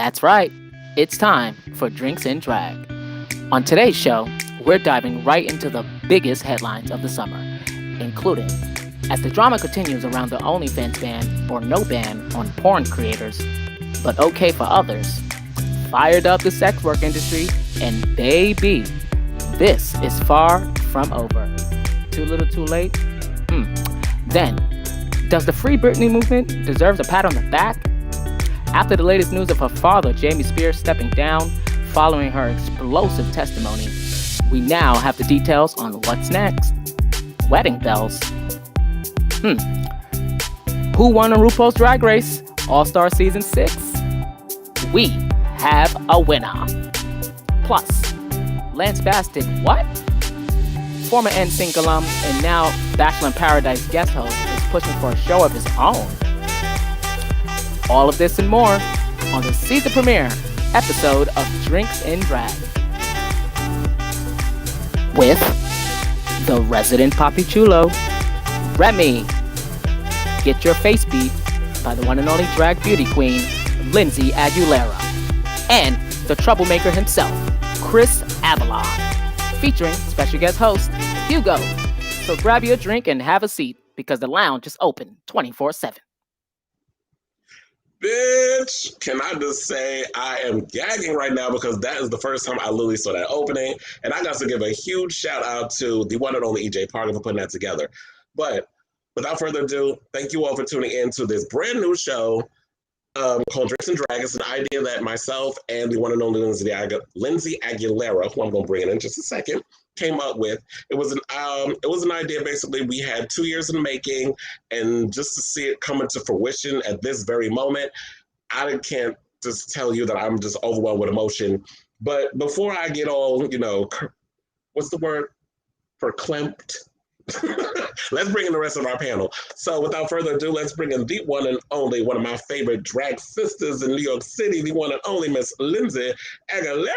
That's right, it's time for Drinks and Drag. On today's show, we're diving right into the biggest headlines of the summer, including as the drama continues around the OnlyFans ban or no ban on porn creators, but okay for others, fired up the sex work industry, and baby, this is far from over. Too little too late? Then, does the Free Britney movement deserve a pat on the back? After the latest news of her father, Jamie Spears, stepping down following her explosive testimony, we now have the details on what's next. Wedding bells. Who won on RuPaul's Drag Race All-Star Season 6? We have a winner. Plus, Lance Bass did what? Former NSYNC alum and now Bachelor in Paradise guest host is pushing for a show of his own. All of this and more on the season premiere episode of Drinks and Drag. With the resident Papi Chulo, Remy. Get your face beat by the one and only drag beauty queen, Lindsay Aguilera. And the troublemaker himself, Chris Avalon. Featuring special guest host, Hugo. So grab your drink and have a seat because the lounge is open 24/7. Bitch, can I just say I am gagging right now because that is the first time I literally saw that opening. And I got to give a huge shout out to the one and only EJ Parker for putting that together. But without further ado, thank you all for tuning in to this brand new show called Drinks and Drag. It's an idea that myself and the one and only Lindsay Aguilera, who I'm going to bring in just a second, came up with. It was an idea basically we had 2 years in the making, and just to see it come into fruition at this very moment, I can't just tell you that I'm just overwhelmed with emotion. But before I get all, what's the word? Verklempt? Let's bring in the rest of our panel. So without further ado, let's bring in the one and only, one of my favorite drag sisters in New York City, the one and only Miss Lindsay Aguilera.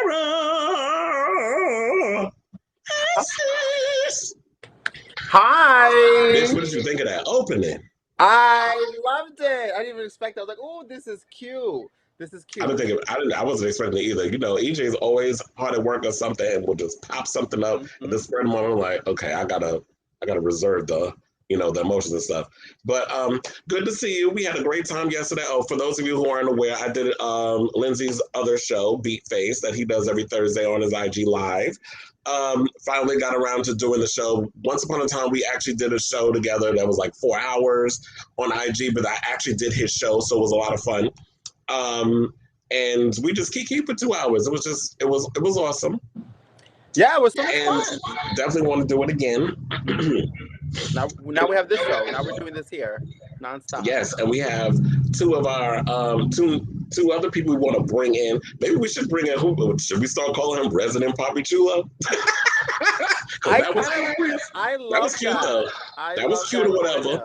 Hi. Bitch, what did you think of that opening? I loved it. I didn't even expect it. I was like, oh, this is cute. This is cute. I wasn't expecting it either. EJ is always hard at work or something and will just pop something up at this certain moment. I'm like, okay, I gotta reserve the the emotions and stuff. But good to see you. We had a great time yesterday. Oh, for those of you who aren't aware, I did Lindsay's other show, Beat Face, that he does every Thursday on his IG Live. Finally got around to doing the show. Once upon a time, we actually did a show together that was like 4 hours on IG, but I actually did his show, so it was a lot of fun. And we just keep for 2 hours. It was awesome. Yeah, it was so much fun. Definitely want to do it again. Now we have this show. Now we're doing this here, nonstop. Yes, and we have two of our two other people we want to bring in. Maybe we should bring in who? Should we start calling him Resident Papi Chulo? That was cute though. That was cute or whatever.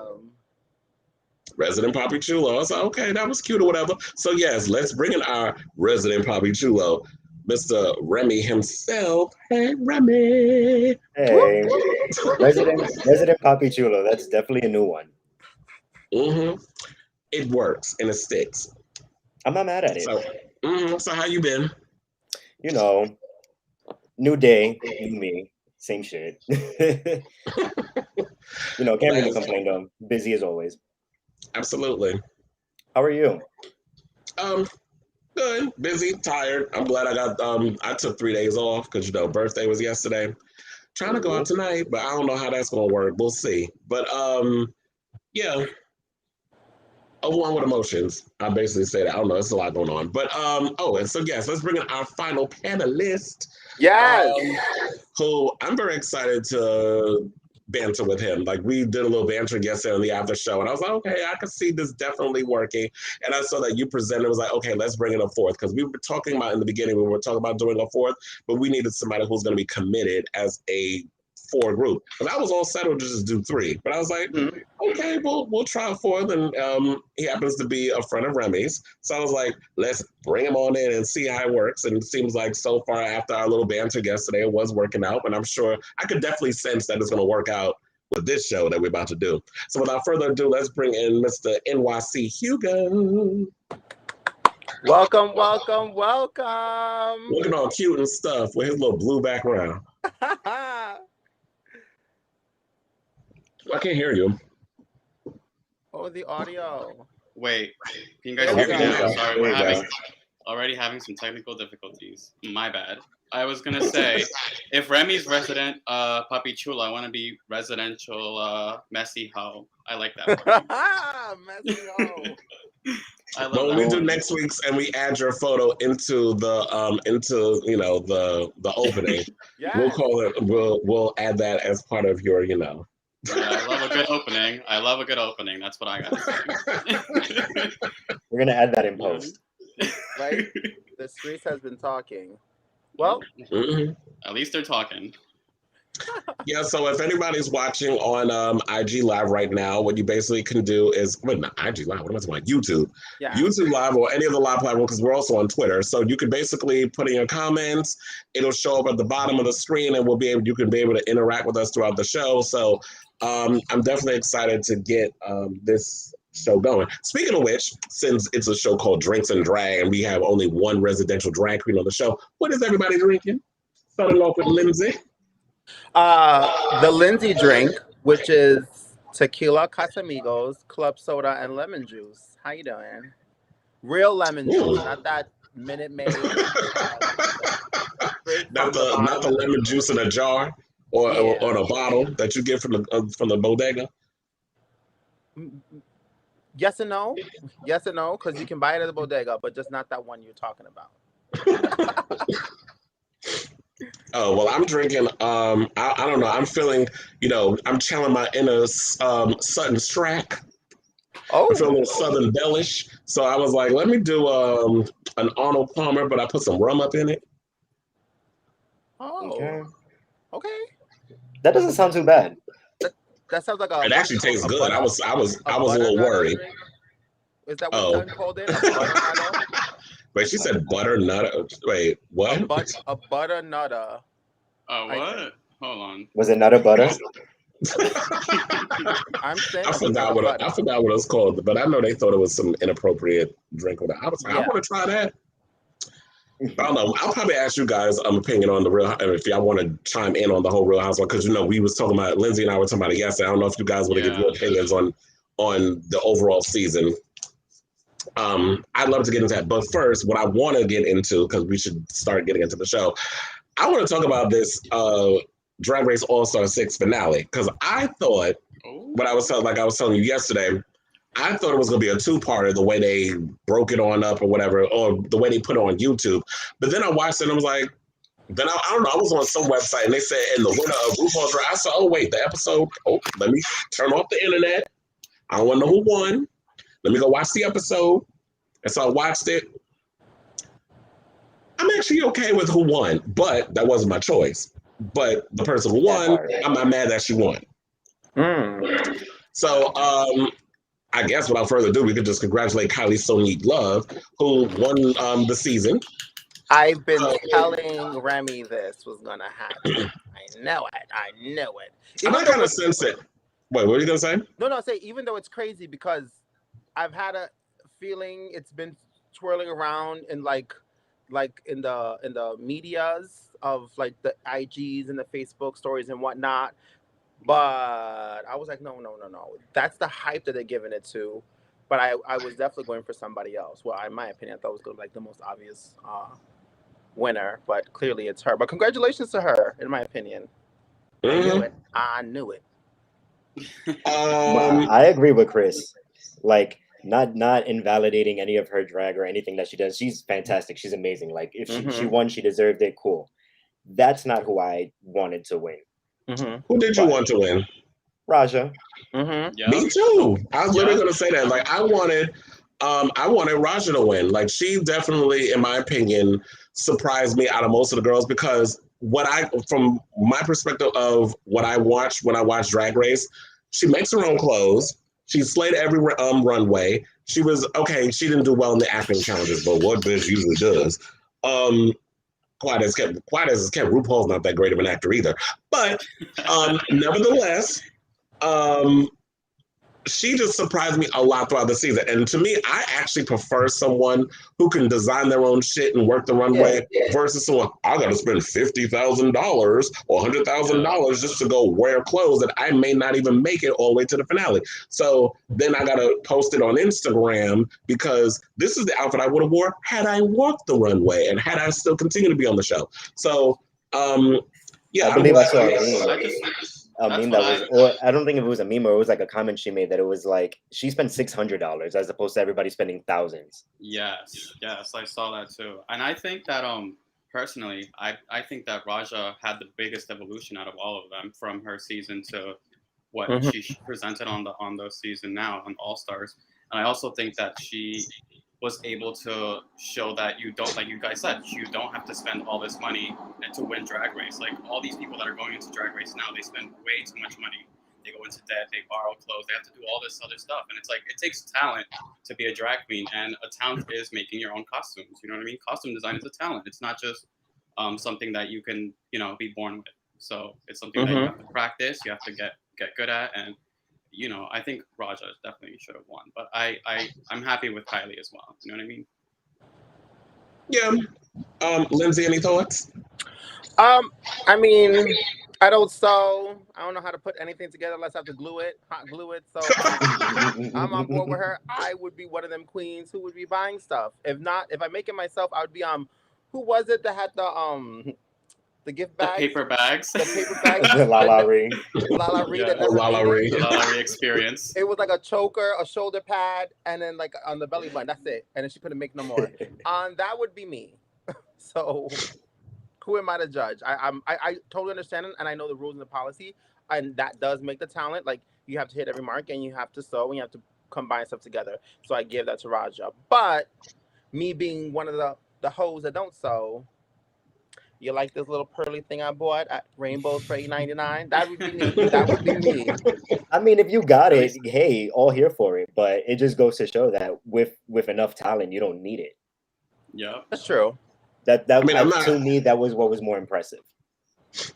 Resident Papi Chulo. I was like, okay, that was cute or whatever. So yes, let's bring in our Resident Papi Chulo, Mr. Remy himself. Hey, Remy. Hey, Resident Papi Chulo. That's definitely a new one. It works and it sticks. I'm not mad at it. So how you been? New day, new me, same shit. Can't really complain though. Busy as always. Absolutely. How are you? Good, busy, tired. I'm glad I got I took 3 days off because birthday was yesterday. Trying to go out tonight, but I don't know how that's gonna work. We'll see. But yeah. Overwhelmed with emotions. I basically say that. I don't know, there's a lot going on. But and so yes, let's bring in our final panelist. Yes. Who I'm very excited to banter with him. Like we did a little banter yesterday on the after show, and I was like, okay, I can see this definitely working. And I saw that you presented, was like, okay, let's bring in a fourth, because we were talking about in the beginning, we were talking about doing a fourth, but we needed somebody who's going to be committed as a 4 group. Because I was all settled to just do 3, but I was like, okay, we'll try a 4th, and he happens to be a friend of Remy's, so I was like, let's bring him on in and see how it works. And it seems like so far after our little banter yesterday, it was working out, and I'm sure I could definitely sense that it's going to work out with this show that we're about to do. So without further ado, let's bring in Mr. NYC Hugo. Welcome. Looking all cute and stuff with his little blue background. I can't hear you. Oh, the audio. Wait, can you guys There hear we me go. now? Sorry, There we're we go. already having some technical difficulties. My bad. I was gonna say, if Remy's resident puppy chula, I want to be residential messy hoe. I like that one. Messy hoe. I love Well, that we one. do next week's and we add your photo into the the opening. Yes. We'll call it. We'll add that as part of your Yeah, I love a good opening. That's what I got. We're gonna add that in post. Right? The streets has been talking. Well, Mm-hmm. At least they're talking. Yeah, so if anybody's watching on IG Live right now, what you basically can do is, not IG Live, what am I talking about? YouTube. yeah. YouTube Live or any of the live platforms, because we're also on Twitter. So you can basically put in your comments. It'll show up at the bottom of the screen, and you can be able to interact with us throughout the show. So I'm definitely excited to get this show going. Speaking of which, since it's a show called Drinks and Drag, and we have only one residential drag queen on the show, what is everybody drinking? Starting off with Lindsay. The Lindsay drink, which is tequila, Casamigos, club soda, and lemon juice. How you doing? Real lemon juice, not that Minute Maid. Not the lemon juice in a jar or a bottle that you get from the bodega. Yes and no, because you can buy it at the bodega, but just not that one you're talking about. Oh, well, I'm drinking, I don't know, I'm feeling, I'm channeling my inner Sutton Strack. Oh. I feel a little Southern bellish. So I was like, let me do an Arnold Palmer, but I put some rum up in it. Oh. Okay. That doesn't sound too bad. That sounds like It actually tastes good. I was a little worried. Is that what Sutton called it? A butternut? Wait, she said butternut. Wait, what? A butternut. Oh, what? Hold on. Was it Nutter Butter? I'm saying I forgot what it was called, but I know they thought it was some inappropriate drink. I was like, I want to try that. I don't know. I'll probably ask you guys opinion on the Real, if y'all want to chime in on the whole Real Housewives, because we was talking about, Lindsay and I were talking about it yesterday. I don't know if you guys want to give your opinions on the overall season. I'd love to get into that, but first, what I want to get into, because we should start getting into the show, I want to talk about this Drag Race All-Star 6 finale, because I thought, I was telling you yesterday, I thought it was going to be a two-parter, the way they broke it on up or whatever, or the way they put it on YouTube. But then I watched it and I was like, then I don't know, I was on some website and they said, in the winner of RuPaul's Drag, I said, oh, wait, the episode, let me turn off the internet. I don't want to know who won. Let me go watch the episode. And so I watched it. I'm actually okay with who won, but that wasn't my choice. But the person who won, I'm not mad that she won. So I guess without further ado, we could just congratulate Kylie Sonique Love, who won the season. I've been telling Remy this was going to happen. I know it. And I kind of sense it. Wait, what are you going to say? No, say, even though it's crazy, because I've had a feeling it's been twirling around in like in the medias of like the IGs and the Facebook stories and whatnot. But I was like, no. That's the hype that they're giving it to. But I was definitely going for somebody else. Well, in my opinion, I thought it was going to be like the most obvious winner. But clearly it's her. But congratulations to her, in my opinion. I knew it. I agree with Chris. Like, not invalidating any of her drag or anything that she does. She's fantastic. She's amazing. Like, if she won, she deserved it. Cool. That's not who I wanted to win. Who did you want to win? Raja. Me too. I was literally going to say that. Like, I wanted Raja to win. Like, she definitely, in my opinion, surprised me out of most of the girls, because from my perspective of what I watched when I watched Drag Race, she makes her own clothes. She slayed every runway. She was okay. She didn't do well in the acting challenges, but what bitch usually does. Quite as kept, RuPaul's not that great of an actor either. But nevertheless, she just surprised me a lot throughout the season. And to me, I actually prefer someone who can design their own shit and work the runway versus someone, I got to spend $50,000 or $100,000 just to go wear clothes that I may not even make it all the way to the finale. So then I got to post it on Instagram because this is the outfit I would have wore had I walked the runway and had I still continued to be on the show. So, yeah. I believe I saw a That's meme what that was, or I don't think if it was a meme or it was like a comment she made that it was like she spent $600 as opposed to everybody spending thousands. Yes, I saw that too, and I think that personally, I think that Raja had the biggest evolution out of all of them from her season to what she presented on the season now on All Stars, and I also think that she was able to show that you don't, like you guys said, you don't have to spend all this money to win Drag Race. Like all these people that are going into Drag Race now, they spend way too much money. They go into debt, they borrow clothes, they have to do all this other stuff. And it's like, it takes talent to be a drag queen, and a talent is making your own costumes. You know what I mean? Costume design is a talent. It's not just something that you can, be born with. So it's something that you have to practice, you have to get good at, and I think Raja definitely should have won, but I'm happy with Kylie as well. You know what I mean? Yeah. Lindsay, any thoughts? I mean, I don't sew. I don't know how to put anything together unless I have to hot glue it. So I'm on board with her. I would be one of them queens who would be buying stuff. If I make it myself, I would be who was it that had the gift bags? The paper bags. The paper bags. The Lala Ring. Lala Ring. Yeah. That never Lala Ring. The Lala Ring experience. It was like a choker, a shoulder pad, and then like on the belly button. That's it. And then she couldn't make no more. That would be me. So who am I to judge? I totally understand it, and I know the rules and the policy, and that does make the talent. Like you have to hit every mark, and you have to sew, and you have to combine stuff together. So I give that to Raja. But me being one of the hoes that don't sew. You like this little pearly thing I bought at Rainbows for $8.99? That would be me. That would be me. I mean, if you got it, hey, all here for it. But it just goes to show that with enough talent, you don't need it. Yeah, that's true. To me, that was what was more impressive.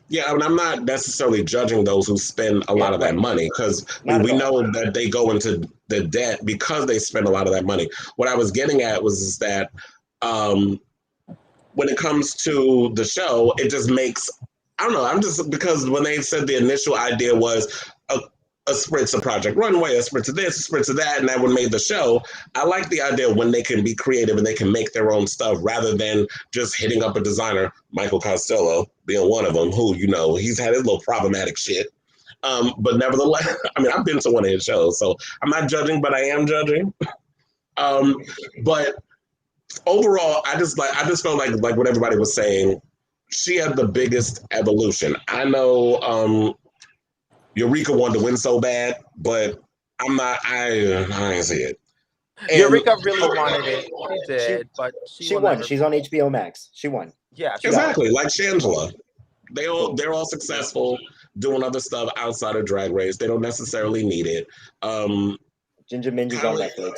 Yeah, I mean, I'm not necessarily judging those who spend a lot of that money because we know that they go into the debt because they spend a lot of that money. What I was getting at was that when it comes to the show, it just makes, I don't know, because when they said the initial idea was a spritz of Project Runway, a spritz of this, a spritz of that, and that would make the show, I like the idea when they can be creative and they can make their own stuff rather than just hitting up a designer, Michael Costello being one of them, who, he's had his little problematic shit. But nevertheless, I mean, I've been to one of his shows, so I'm not judging, but I am judging. But overall, I just felt like what everybody was saying, she had the biggest evolution. I know Eureka wanted to win so bad, but I ain't see it. And Eureka really wanted it. She did, but she won. She's on HBO Max. She won. Yeah, exactly. Like Shangela. They're all successful doing other stuff outside of Drag Race. They don't necessarily need it. Ginger Minge is on Netflix.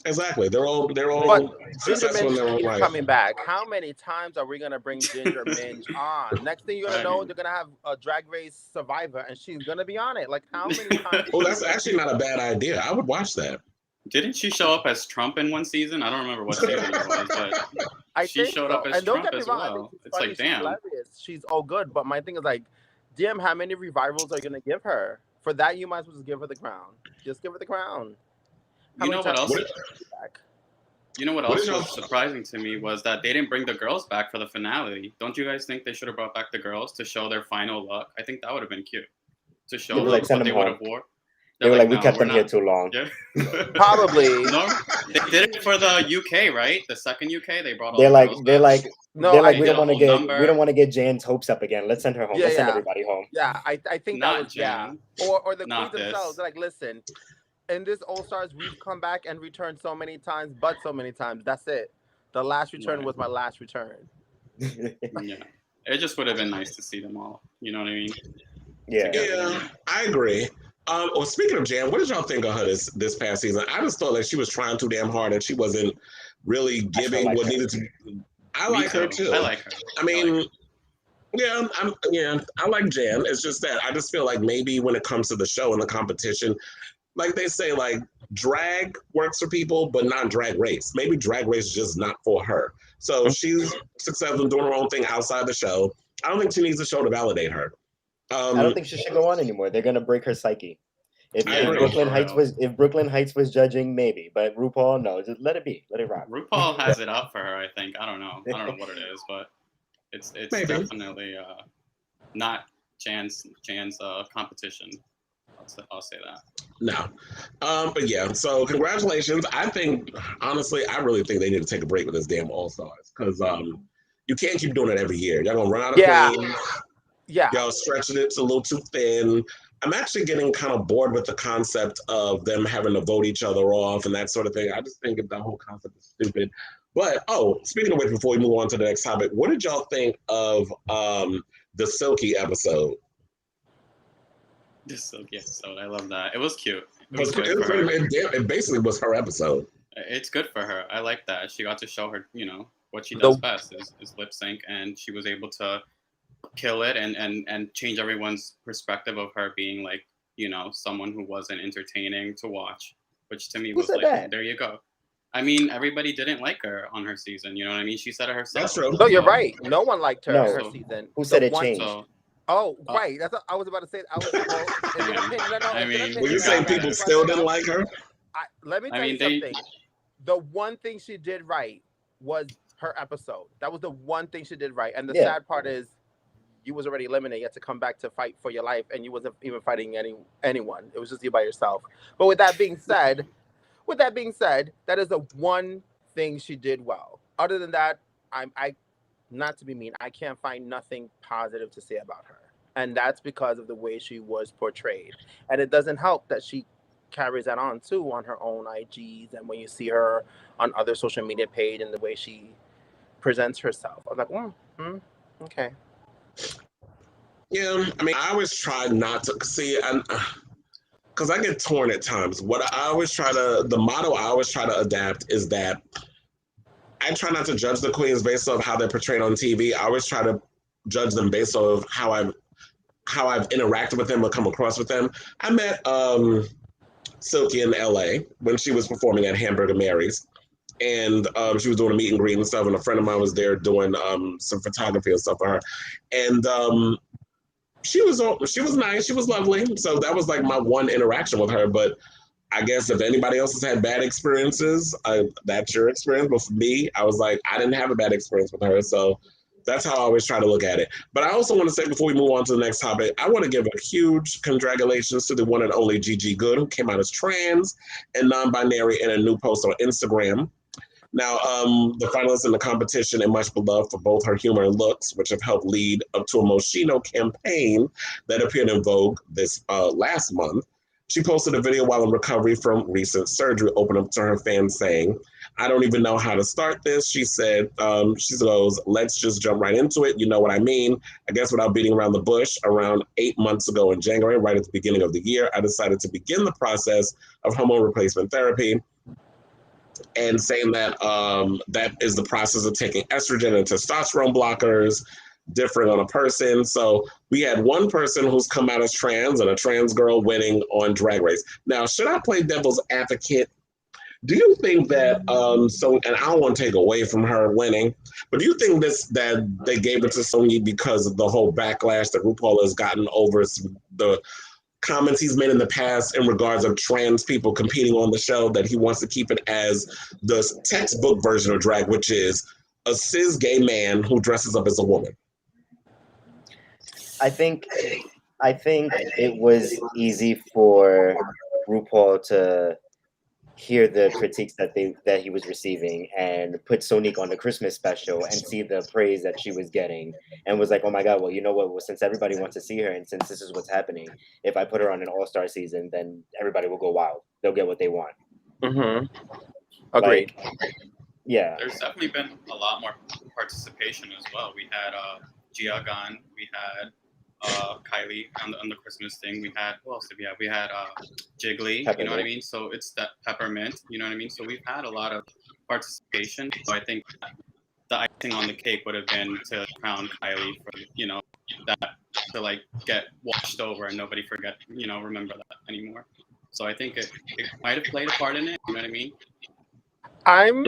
Exactly. They're all but successful in their own right. Coming back. How many times are we gonna bring Ginger Minge on? Next thing you're gonna know, they're gonna have a Drag Race Survivor, and she's gonna be on it. Like how many times? Oh, that's actually not a bad idea. I would watch that. Didn't she show up as Trump in one season? I don't remember what season it was, but she showed up as Trump as well. It's like, damn. Hilarious. She's all good, but my thing is like, damn, how many revivals are you gonna give her? For that, you might as well just give her the crown. Just give her the crown. You know what else was surprising to me was that they didn't bring the girls back for the finale. Don't you guys think they should have brought back the girls to show their final look? I think that would have been cute. To show them what they would have wore. They were like, we kept them here too long. Yeah. Probably. No, they did it for the UK, right? The second UK, they brought all they're like, we don't want to get Jan's hopes up again. Let's send her home. Let's send everybody home. Yeah, I think Not that was Jan. Or the queens themselves. They're like, listen, in this All Stars, we've come back and returned so many times, but so many times. That's it. The last return was my last return. Yeah, it just would have been nice to see them all. You know what I mean? Yeah. Yeah, I agree. Well, speaking of Jan, what did y'all think of her this past season? I just thought like she was trying too damn hard and she wasn't really giving what needed to. I like her too. I like her. I mean, I like Jan. It's just that I just feel like maybe when it comes to the show and the competition, like they say, like drag works for people, but not drag race. Maybe drag race is just not for her. So she's successful doing her own thing outside the show. I don't think she needs a show to validate her. I don't think she should go on anymore. They're gonna break her psyche. If I agree. Brooklyn Heights was judging, maybe, but RuPaul, no, just let it be, let it rock. RuPaul has it up for her, I think. I don't know what it is, but it's definitely not Jan's competition. I'll say that. No, but yeah. So congratulations. I think honestly, I really think they need to take a break with this damn All Stars because you can't keep doing it every year. Y'all gonna run out of queens. Yeah. Y'all stretching it a little too thin. I'm actually getting kind of bored with the concept of them having to vote each other off and that sort of thing. I just think the whole concept is stupid. But, speaking of which, before we move on to the next topic, what did y'all think of the Silky episode? The Silky episode, I love that. It was cute. It basically was her episode. It's good for her. I like that. She got to show her, what she does best is lip sync, and she was able to kill it and change everyone's perspective of her being like, someone who wasn't entertaining to watch, which to me was like, that? There you go. I mean, everybody didn't like her on her season. You know what I mean? She said it herself. That's true. No, you're right. No one liked her her season. Who said it changed? Right. That's what I was about to say. I mean, were you saying people still didn't like her? Let me tell you something. The one thing she did right was her episode. That was the one thing she did right. And the sad part is, you was already eliminated. You had to come back to fight for your life, and you wasn't even fighting anyone. It was just you by yourself. But with that being said, that is the one thing she did well. Other than that, I not to be mean, I can't find nothing positive to say about her. And that's because of the way she was portrayed. And it doesn't help that she carries that on too on her own IGs and when you see her on other social media page and the way she presents herself. I'm like, okay. Yeah, I mean, I always try not to see, because I get torn at times. The motto I always try to adapt is that I try not to judge the queens based off how they're portrayed on TV. I always try to judge them based off how I've interacted with them or come across with them. I met Silky in LA when she was performing at Hamburger Mary's. And she was doing a meet and greet and stuff, and a friend of mine was there doing some photography and stuff for her. And she was nice, she was lovely. So that was like my one interaction with her. But I guess if anybody else has had bad experiences, that's your experience. But for me, I was like, I didn't have a bad experience with her. So that's how I always try to look at it. But I also want to say, before we move on to the next topic, I want to give a huge congratulations to the one and only Gigi Good, who came out as trans and non-binary in a new post on Instagram. Now, the finalists in the competition and much beloved for both her humor and looks, which have helped lead up to a Moschino campaign that appeared in Vogue this last month. She posted a video while in recovery from recent surgery, opening up to her fans saying, "I don't even know how to start this." She said, she goes, "Let's just jump right into it. You know what I mean? I guess without beating around the bush, around 8 months ago in January, right at the beginning of the year, I decided to begin the process of hormone replacement therapy." And saying that that is the process of taking estrogen and testosterone blockers, different on a person. So we had one person who's come out as trans and a trans girl winning on Drag Race. Now, should I play devil's advocate? Do you think that, and I don't want to take away from her winning, but do you think that they gave it to Sony because of the whole backlash that RuPaul has gotten over the comments he's made in the past in regards of trans people competing on the show, that he wants to keep it as the textbook version of drag, which is a cis gay man who dresses up as a woman? I think it was easy for RuPaul to hear the critiques that he was receiving and put Sonique on the Christmas special and see the praise that she was getting and was like, oh my God, well, you know what? Well, since everybody wants to see her and since this is what's happening, if I put her on an all-star season, then everybody will go wild. They'll get what they want. Mm-hmm. Agreed. Yeah. There's definitely been a lot more participation as well. We had Gia Gunn, we had Kylie on the Christmas thing. We had, who else did we have? We had Jiggly, Peppermint. you know what I mean? So it's that Peppermint, you know what I mean? So we've had a lot of participation. So I think the icing on the cake would have been to crown Kylie for, that to like get washed over and nobody remember that anymore. So I think it might have played a part in it. You know what I mean? I'm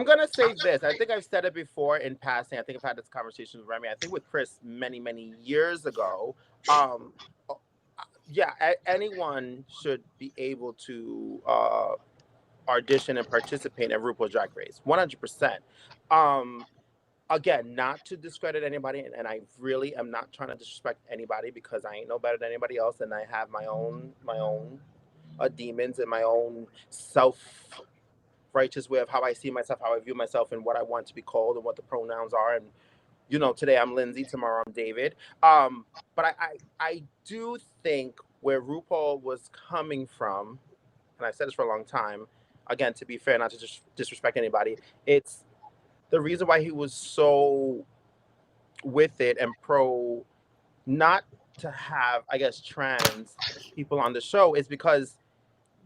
gonna say this. I think I've said it before in passing. I think I've had this conversation with Remy. I think with Chris many years ago. Yeah, anyone should be able to audition and participate in RuPaul's Drag Race. 100%. Again, not to discredit anybody, and I really am not trying to disrespect anybody because I ain't no better than anybody else, and I have my own demons and my own self-righteous way of how I see myself, how I view myself, and what I want to be called, and what the pronouns are. And today I'm Lindsay, tomorrow I'm David. But I do think where RuPaul was coming from, and I've said this for a long time, again, to be fair, not to disrespect anybody, it's the reason why he was so with it and pro not to have, I guess, trans people on the show is because,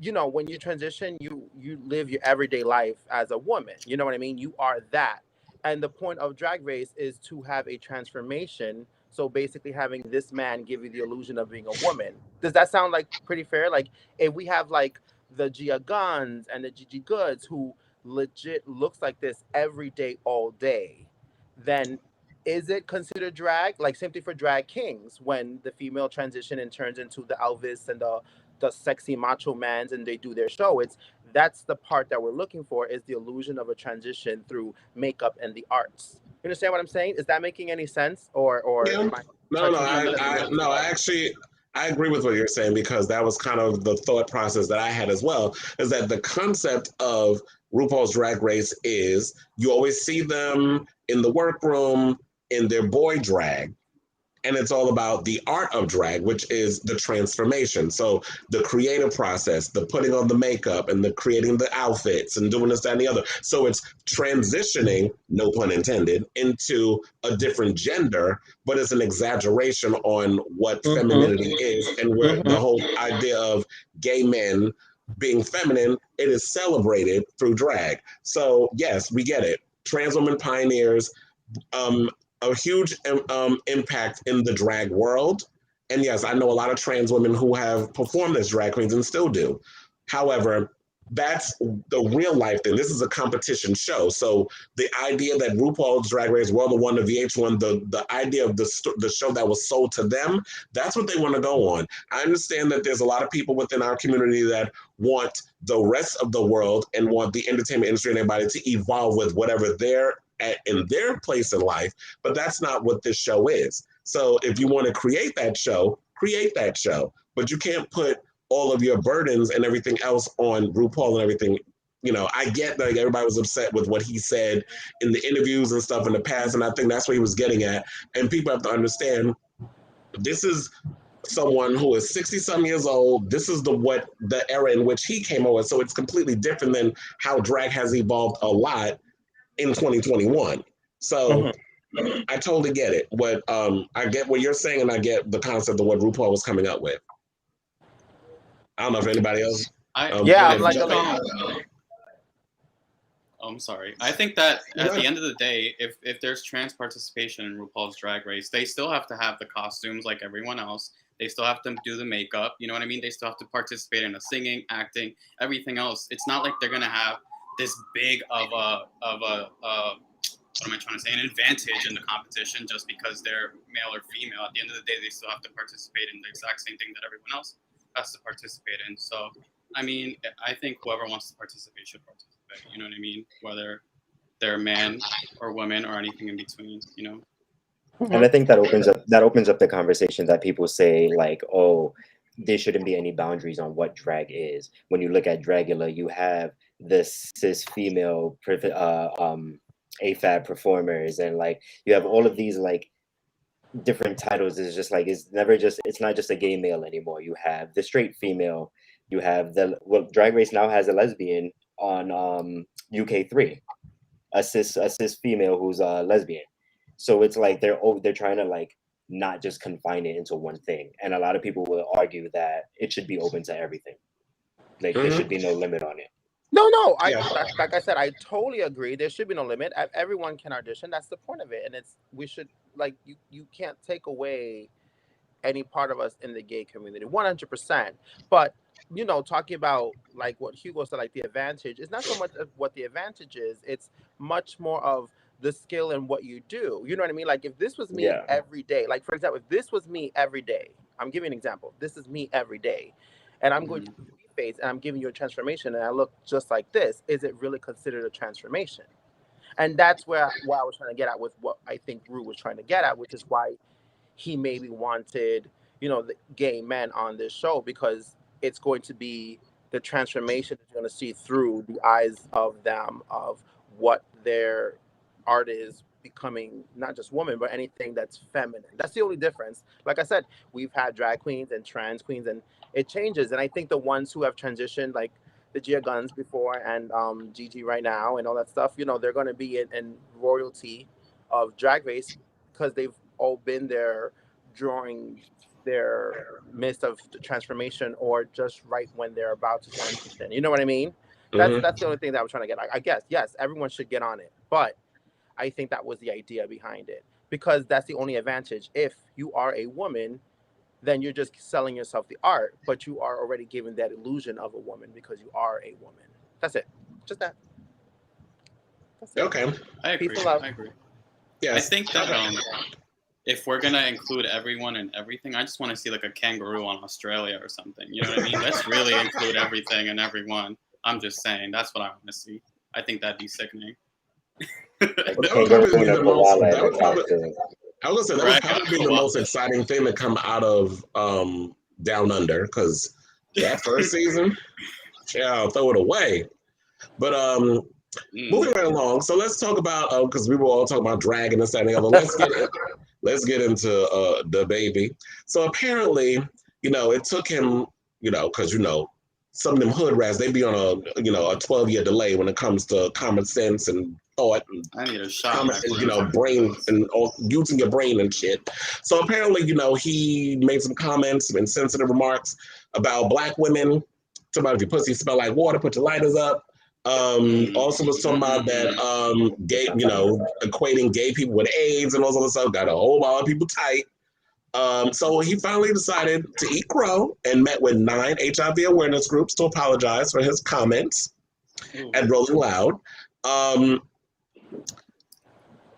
when you transition, you live your everyday life as a woman. You know what I mean? You are that. And the point of Drag Race is to have a transformation. So basically having this man give you the illusion of being a woman. Does that sound like pretty fair? Like if we have like the Gia Guns and the Gigi Goods who legit looks like this every day, all day, then is it considered drag? Like same thing for drag kings when the female transition and turns into the Elvis and the sexy macho mans and they do their show. That's the part that we're looking for is the illusion of a transition through makeup and the arts. You understand what I'm saying? Is that making any sense? Or Yeah. am I No, touching something that's a little too hard? actually, I agree with what you're saying because that was kind of the thought process that I had as well. Is that the concept of RuPaul's Drag Race is you always see them in the workroom in their boy drag, and it's all about the art of drag, which is the transformation. So the creative process, the putting on the makeup and the creating the outfits and doing this, that, and the other. So it's transitioning, no pun intended, into a different gender, but it's an exaggeration on what femininity is and where the whole idea of gay men being feminine, it is celebrated through drag. So yes, we get it. Trans women pioneers, a huge impact in the drag world. And yes, I know a lot of trans women who have performed as drag queens and still do. However, that's the real life thing. This is a competition show. So the idea that RuPaul's Drag Race World of Wonder VH1, the idea of the show that was sold to them, that's what they want to go on. I understand that there's a lot of people within our community that want the rest of the world and want the entertainment industry and everybody to evolve with whatever they're in their place in life, but that's not what this show is. So if you want to create that show, but you can't put all of your burdens and everything else on RuPaul and everything. I get that everybody was upset with what he said in the interviews and stuff in the past, and I think that's what he was getting at. And people have to understand this is someone who is 60-some years old. This is the era in which he came over. So it's completely different than how drag has evolved a lot in 2021. So I totally get it. I get what you're saying, and I get the concept of what RuPaul was coming up with. I don't know if anybody else. I'm sorry. I think that at the end of the day, if there's trans participation in RuPaul's Drag Race, they still have to have the costumes like everyone else. They still have to do the makeup. You know what I mean? They still have to participate in the singing, acting, everything else. It's not like they're gonna have this big of a what am I trying to say, an advantage in the competition just because they're male or female. At the end of the day, they still have to participate in the exact same thing that everyone else has to participate in. So, I mean, I think whoever wants to participate should participate. You know what I mean? Whether they're man or woman or anything in between, And I think that opens up the conversation that people say like, oh, there shouldn't be any boundaries on what drag is. When you look at Dragula, you have the cis female AFAB performers, and like you have all of these like different titles. It's just like it's not just a gay male anymore. You have the straight female, you have Drag Race now has a lesbian on UK3, a cis female who's a lesbian. So it's like they're trying to like not just confine it into one thing. And a lot of people will argue that it should be open to everything. Like there should be no limit on it. No. Like I said, I totally agree. There should be no limit. Everyone can audition. That's the point of it. And we should like you can't take away any part of us in the gay community, 100%. But talking about like what Hugo said, like the advantage, it's not so much of what the advantage is, it's much more of the skill and what you do. You know what I mean? Like if this was me every day, like for example, if this was me every day, I'm giving an example. This is me every day, and I'm going to face and I'm giving you a transformation, and I look just like this. Is it really considered a transformation? And that's why I was trying to get at with what I think Rue was trying to get at, which is why he maybe wanted, the gay men on this show, because it's going to be the transformation that you're going to see through the eyes of them, of what their art is becoming, not just woman, but anything that's feminine. That's the only difference. Like I said, we've had drag queens and trans queens, and it changes. And I think the ones who have transitioned, like the Gia Guns before and Gigi right now and all that stuff, they're going to be in royalty of Drag Race because they've all been there during their midst of the transformation, or just right when they're about to transition. You know what I mean? That's the only thing that I'm trying to get. I guess yes, everyone should get on it, but I think that was the idea behind it, because that's the only advantage. If you are a woman, then you're just selling yourself the art, but you are already giving that illusion of a woman because you are a woman. That's it. Just that. That's it. Okay. I agree. I agree. Yes. I think that if we're gonna include everyone and everything, I just want to see like a kangaroo on Australia or something. You know what I mean? Let's really include everything and everyone. I'm just saying, that's what I want to see. I think that'd be sickening. That would probably be the most. That would probably. I was gonna say that would probably be the most exciting thing to come out of Down Under, because that first season, I'll throw it away. But moving right along, so let's talk about because we were all talking about drag and this that, and the other. Let's get into DaBaby. So apparently, it took him, because some of them hood rats, they be on a 12-year delay when it comes to common sense and thought and I need a shot brain and using your brain and shit. So apparently, he made some comments and sensitive remarks about Black women. Talking about if your pussy smell like water, put your lighters up. Also was talking about that gay, equating gay people with AIDS and all this other stuff. Got a whole lot of people tight. So he finally decided to eat crow and met with 9 HIV awareness groups to apologize for his comments at Rolling Loud.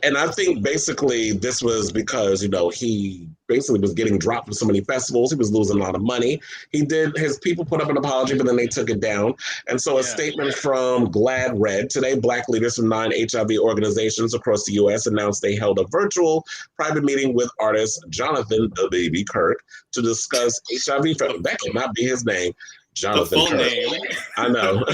And I think basically this was because, he basically was getting dropped from so many festivals. He was losing a lot of money. His people put up an apology, but then they took it down. And so a statement from GLAAD read, today, Black leaders from 9 HIV organizations across the U.S. announced they held a virtual private meeting with artist Jonathan DaBaby Kirk to discuss HIV. That cannot be his name. Jonathan the full Kirk. Name. I know.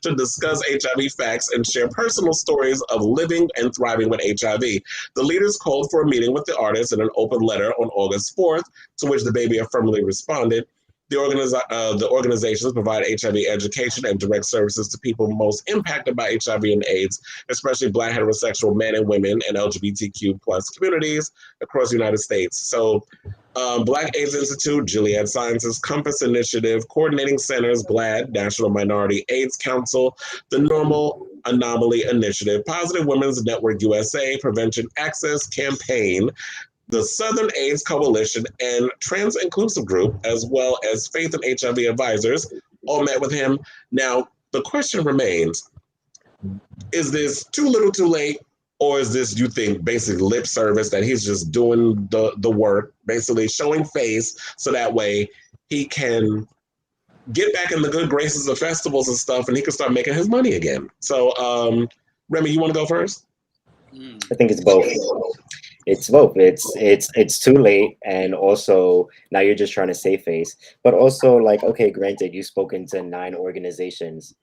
To discuss HIV facts and share personal stories of living and thriving with HIV. The leaders called for a meeting with the artist in an open letter on August 4th, to which DaBaby affirmatively responded. The organizations provide HIV education and direct services to people most impacted by HIV and AIDS, especially Black heterosexual men and women and LGBTQ plus communities across the United States. So Black AIDS Institute, Gilead Sciences, Compass Initiative, Coordinating Centers, GLAAD, National Minority AIDS Council, the Normal Anomaly Initiative, Positive Women's Network USA, Prevention Access Campaign, the Southern AIDS Coalition, and Trans Inclusive Group, as well as Faith and HIV Advisors, all met with him. Now, the question remains, is this too little too late? Or is this, you think, basic lip service that he's just doing the work, basically showing face so that way he can get back in the good graces of festivals and stuff and he can start making his money again? So, Remy, you want to go first? I think it's both. It's both. It's too late, and also now you're just trying to save face. But also, like, okay, granted, you've spoken to 9 organizations.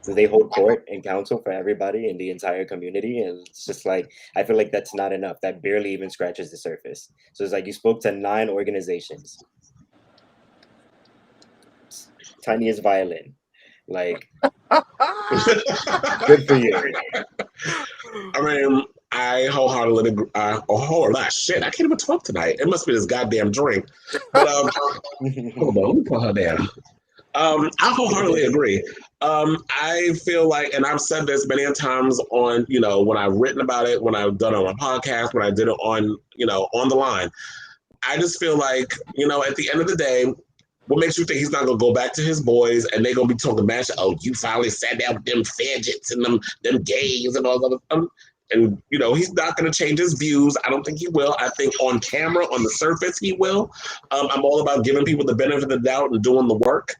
So they hold court and counsel for everybody in the entire community, and it's just like I feel like that's not enough. That barely even scratches the surface. So it's like you spoke to 9 organizations. Tiny as violin, like good for you. I mean, I wholeheartedly agree. Shit, I can't even talk tonight. It must be this goddamn drink. But hold on, let me put her down. I wholeheartedly agree. I feel like, and I've said this many times on, when I've written about it, when I've done it on my podcast, when I did it on, on the line. I just feel like, at the end of the day, What makes you think he's not gonna go back to his boys and they gonna be talking mash? Oh, you finally sat down with them fidgets and them gays and all that other stuff. And you know, he's not gonna change his views. I don't think he will. I think on camera, on the surface, he will. I'm all about giving people the benefit of the doubt and doing the work.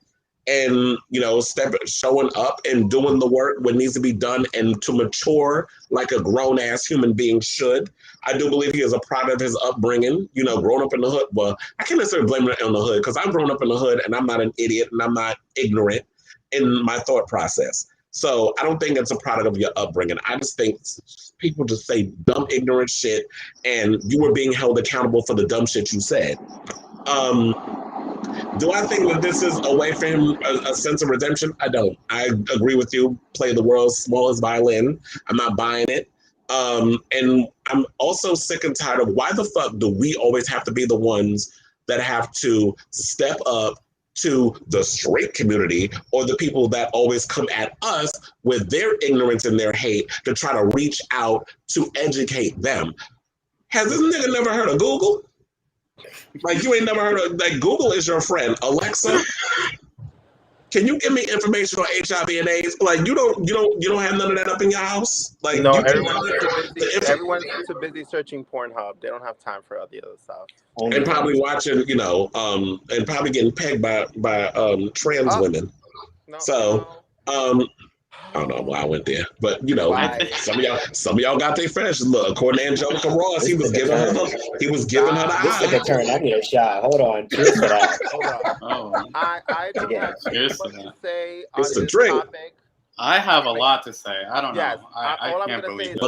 And you know, showing up and doing the work what needs to be done and to mature like a grown-ass human being should. I do believe he is a product of his upbringing, you know, growing up in the hood. Well, I can't necessarily blame it on the hood because I've grown up in the hood and I'm not an idiot and I'm not ignorant in my thought process. So I don't think it's a product of your upbringing. I just think people just say dumb, ignorant shit and you were being held accountable for the dumb shit you said. Do I think that this is a way for him, a sense of redemption? I don't. I agree with you. Play the world's smallest violin. I'm not buying it. And I'm also sick and tired of why the fuck do we always have to be the ones that have to step up to the straight community or the people that always come at us with their ignorance and their hate to try to reach out to educate them. Has this nigga never heard of Google? Like you ain't never heard of, like Google is your friend. Alexa, can you give me information on HIV and AIDS? Like you don't have none of that up in your house. Like no, you everyone's too busy searching Pornhub. They don't have time for all the other stuff. And probably watching, you know, and probably getting pegged by trans women. No, so I don't know why I went there, but you know, some of y'all got their fetishes. Look, according to Angelica Ross, he was giving her the This took a turn. I need a shot. Hold on. Cheers for that. Hold on. Oh, I don't have much to say on It's a this drink. topic. I have a lot to say. I don't Yes, know. I all I'm can't gonna believe say it.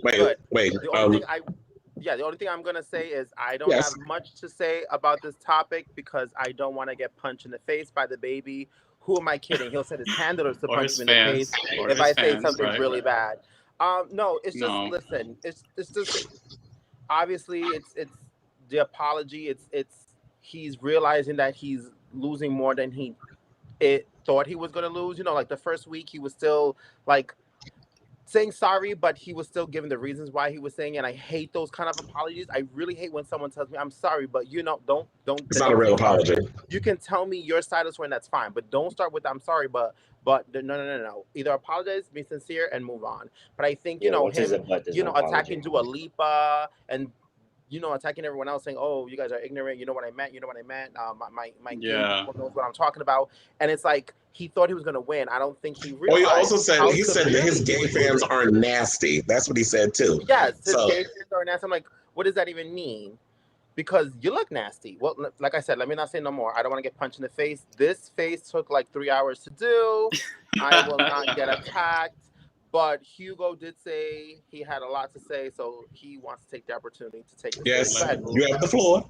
Well, wait. The only thing I'm gonna say is I don't have much to say about this topic because I don't want to get punched in the face by DaBaby. Who am I kidding? He'll set his handlers to punch me in the face if I say something really bad. No, it's just listen. It's just obviously it's the apology. It's he's realizing that he's losing more than he thought he was gonna lose. You know, like the first week he was still like saying sorry, but he was still giving the reasons why he was saying it. And I hate those kind of apologies. I really hate when someone tells me I'm sorry, but you know, don't. It's not a real apology. You can tell me your side of the story, and that's fine, but don't start with I'm sorry, but no. Either apologize, be sincere, and move on. But I think him, attacking Dua Lipa and attacking everyone else, saying, "Oh, you guys are ignorant. You know what I meant. My people knows what I'm talking about." And it's like he thought he was going to win. I don't think he realized. Well, he also said that his gay fans are nasty. That's what he said too. Yes, his gay fans are nasty. I'm like, what does that even mean? Because you look nasty. Well, like I said, let me not say no more. I don't want to get punched in the face. This face took like 3 hours to do. I will not get attacked. But Hugo did say he had a lot to say, so he wants to take the opportunity to take it. Yes, you have the floor.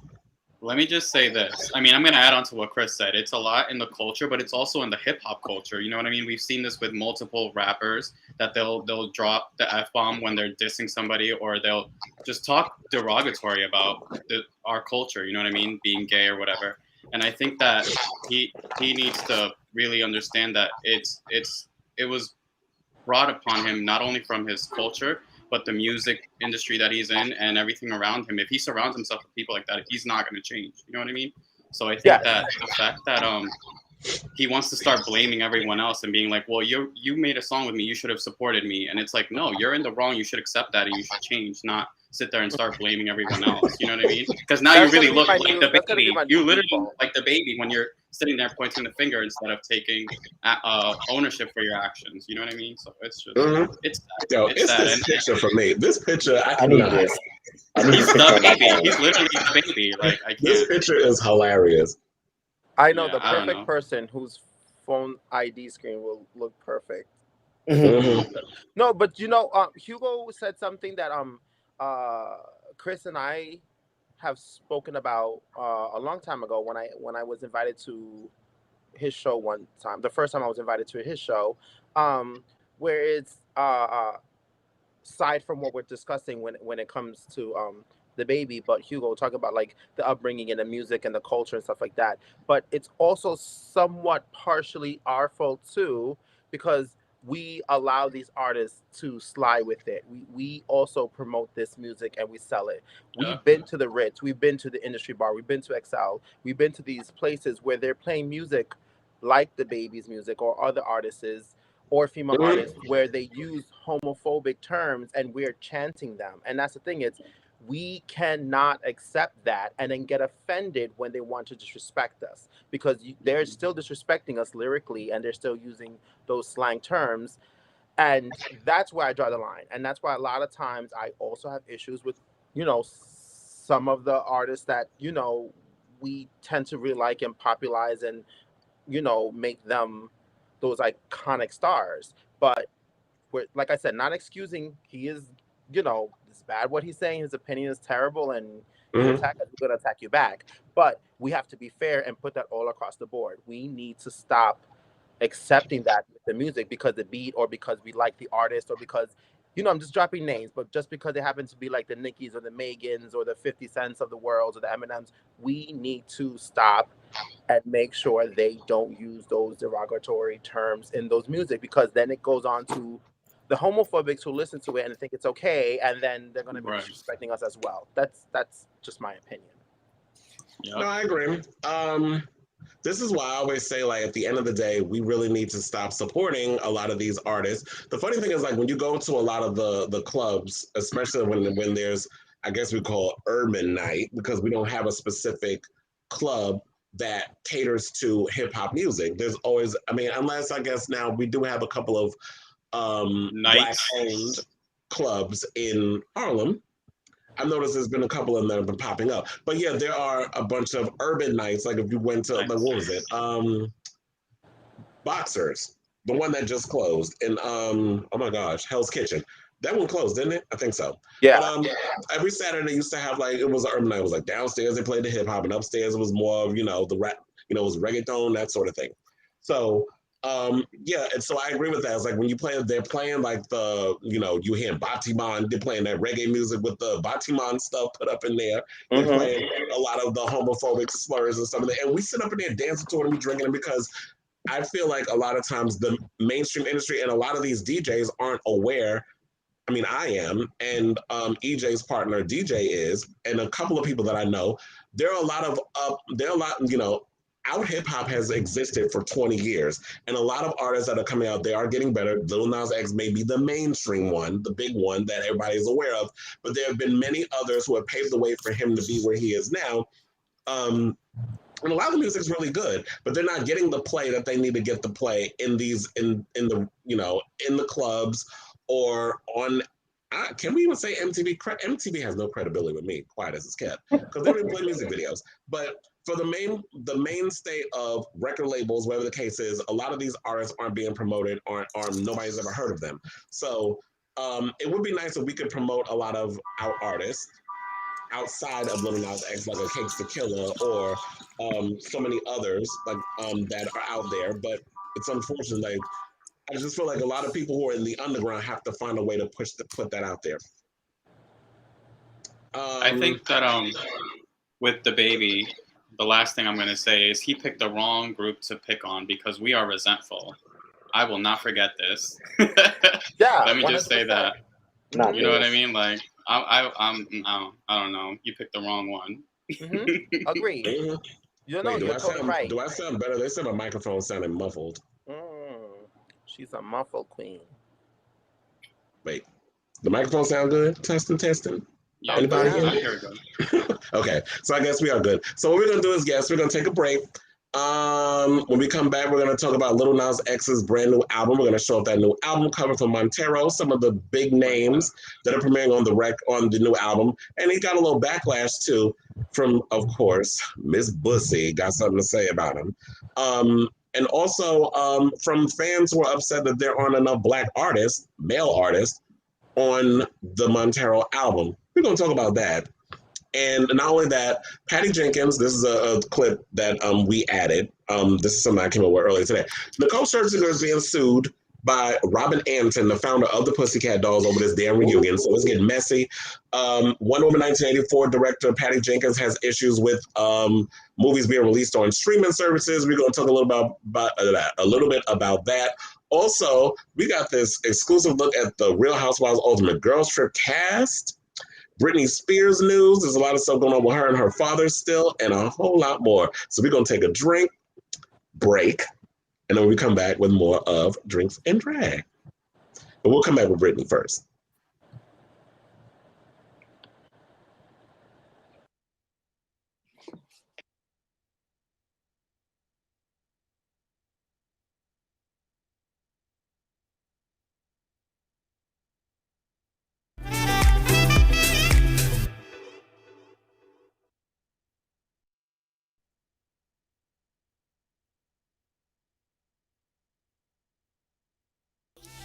Let me just say this. I mean, I'm going to add on to what Chris said. It's a lot in the culture, but it's also in the hip-hop culture. You know what I mean? We've seen this with multiple rappers that they'll drop the F-bomb when they're dissing somebody, or they'll just talk derogatory about our culture, you know what I mean? Being gay or whatever. And I think that he needs to really understand that it was brought upon him not only from his culture, but the music industry that he's in and everything around him. If he surrounds himself with people like that, he's not going to change. You know what I mean? So I think that the fact that he wants to start blaming everyone else and being like, well, you made a song with me, you should have supported me. And it's like, no, you're in the wrong. You should accept that and you should change, not sit there and start blaming everyone else. You know what I mean? Because now you really look like DaBaby. You literally look like DaBaby when you're sitting there pointing the finger instead of taking ownership for your actions. You know what I mean? So it's just it's this picture for me. This picture, I need this. He's DaBaby. He's literally DaBaby. Like I can't. This picture is hilarious. I know the perfect person whose phone ID screen will look perfect. No, but Hugo said something that Chris and I have spoken about a long time ago when I was invited to his show one time. The first time I was invited to his show, where it's aside from what we're discussing when it comes to DaBaby, but Hugo talk about like the upbringing and the music and the culture and stuff like that. But it's also somewhat partially our fault too, because we allow these artists to slide with it. We also promote this music and we sell it. Yeah. We've been to the Ritz, we've been to the Industry Bar, we've been to Excel, we've been to these places where they're playing music like DaBaby's music or other artists or female artists where they use homophobic terms and we're chanting them. And that's the thing, is we cannot accept that and then get offended when they want to disrespect us, because they're still disrespecting us lyrically and they're still using those slang terms. And that's where I draw the line. And that's why a lot of times I also have issues with, some of the artists that, we tend to really like and popularize and, make them those iconic stars. But we're, like I said, not excusing, he is, it's bad what he's saying. His opinion is terrible, and you attack us, we're going to attack you back. But we have to be fair and put that all across the board. We need to stop accepting that with the music because the beat, or because we like the artist, or because, I'm just dropping names, but just because they happen to be like the Nickies or the Megans or the 50 Cents of the world or the Eminems, we need to stop and make sure they don't use those derogatory terms in those music, because then it goes on to the homophobics who listen to it and think it's okay, and then they're going to be disrespecting us as well. That's just my opinion. Yep. No, I agree. This is why I always say, at the end of the day, we really need to stop supporting a lot of these artists. The funny thing is, when you go to a lot of the clubs, especially when there's, I guess we call it urban night, because we don't have a specific club that caters to hip hop music. There's always, unless I guess now we do have a couple of Black-owned clubs in Harlem. I've noticed there's been a couple of them that have been popping up. But yeah, there are a bunch of urban nights. Like if you went to, what was it? Boxers, the one that just closed. And oh my gosh, Hell's Kitchen. That one closed, didn't it? I think so. Yeah. But every Saturday they used to have it was an urban night. It was downstairs they played the hip hop, and upstairs it was more of, the rap, it was reggaeton, that sort of thing. So yeah, and so I agree with that. It's when you play, they're playing the, you hear Batiman, they're playing that reggae music with the Batiman stuff put up in there. They're playing a lot of the homophobic slurs and stuff, and we sit up in there dancing to it and drinking them, because I feel like a lot of times the mainstream industry and a lot of these DJs aren't aware. I am, and EJ's partner DJ is, and a couple of people that I know. Out hip hop has existed for 20 years, and a lot of artists that are coming out, they are getting better. Lil Nas X may be the mainstream one, the big one that everybody is aware of, but there have been many others who have paved the way for him to be where he is now. And a lot of the music's really good, but they're not getting the play that they need to get the play in the clubs or on. Can we even say MTV? MTV has no credibility with me, quiet as it's kept, because they don't even play music videos. But for the mainstay of record labels, whatever the case is, a lot of these artists aren't being promoted, or nobody's ever heard of them. So it would be nice if we could promote a lot of our artists outside of Lil Nas X, like a Cakes the Killer, or so many others that are out there. But it's unfortunate. I just feel like a lot of people who are in the underground have to find a way to put that out there. I think that with DaBaby, the last thing I'm going to say is he picked the wrong group to pick on, because we are resentful. I will not forget this. Yeah. Let me just say that. You know what I mean? I don't know. You picked the wrong one. Agreed. You're totally right. Do I sound better? They said my microphone sounded muffled. She's a muffled queen. Wait, the microphone sound good? Testing. Yeah, anybody here we go. Okay, so I guess we are good. So what we're gonna do is, we're gonna take a break. When we come back, we're gonna talk about Lil Nas X's brand new album. We're gonna show up that new album cover from Montero, some of the big names that are premiering on the new album, and he got a little backlash too from, of course, Miss Bussy. Got something to say about him. And also from fans who are upset that there aren't enough Black artists, male artists, on the Montero album. We're going to talk about that. And not only that, Patty Jenkins, this is a clip that we added. This is something I came up with earlier today. Nicole Scherzinger is being sued by Robin Antin, the founder of the Pussycat Dolls, over this damn reunion. So it's getting messy. Wonder Woman 1984 director Patty Jenkins has issues with movies being released on streaming services. We're going to talk a little bit about that. Also, we got this exclusive look at the Real Housewives Ultimate Girls Trip cast. Britney Spears news. There's a lot of stuff going on with her and her father still, and a whole lot more. So we're going to take a drink break, and then we come back with more of Drinks and Drag. But we'll come back with Britney first.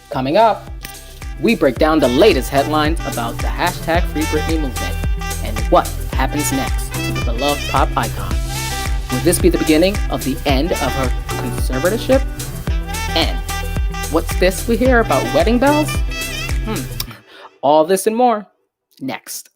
Coming up, we break down the latest headlines about the hashtag Free Britney movement and what happens next to the beloved pop icon. Will this be the beginning of the end of her conservatorship? And what's this we hear about wedding bells? All this and more next.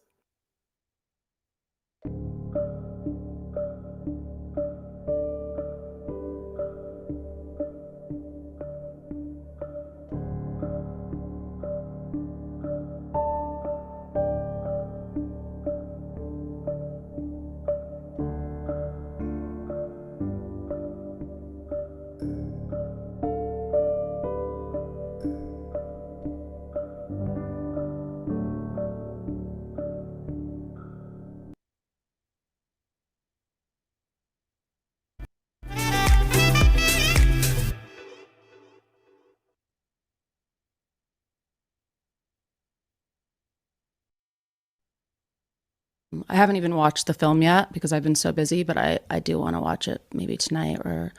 I haven't even watched the film yet because I've been so busy, but I do want to watch it maybe tonight or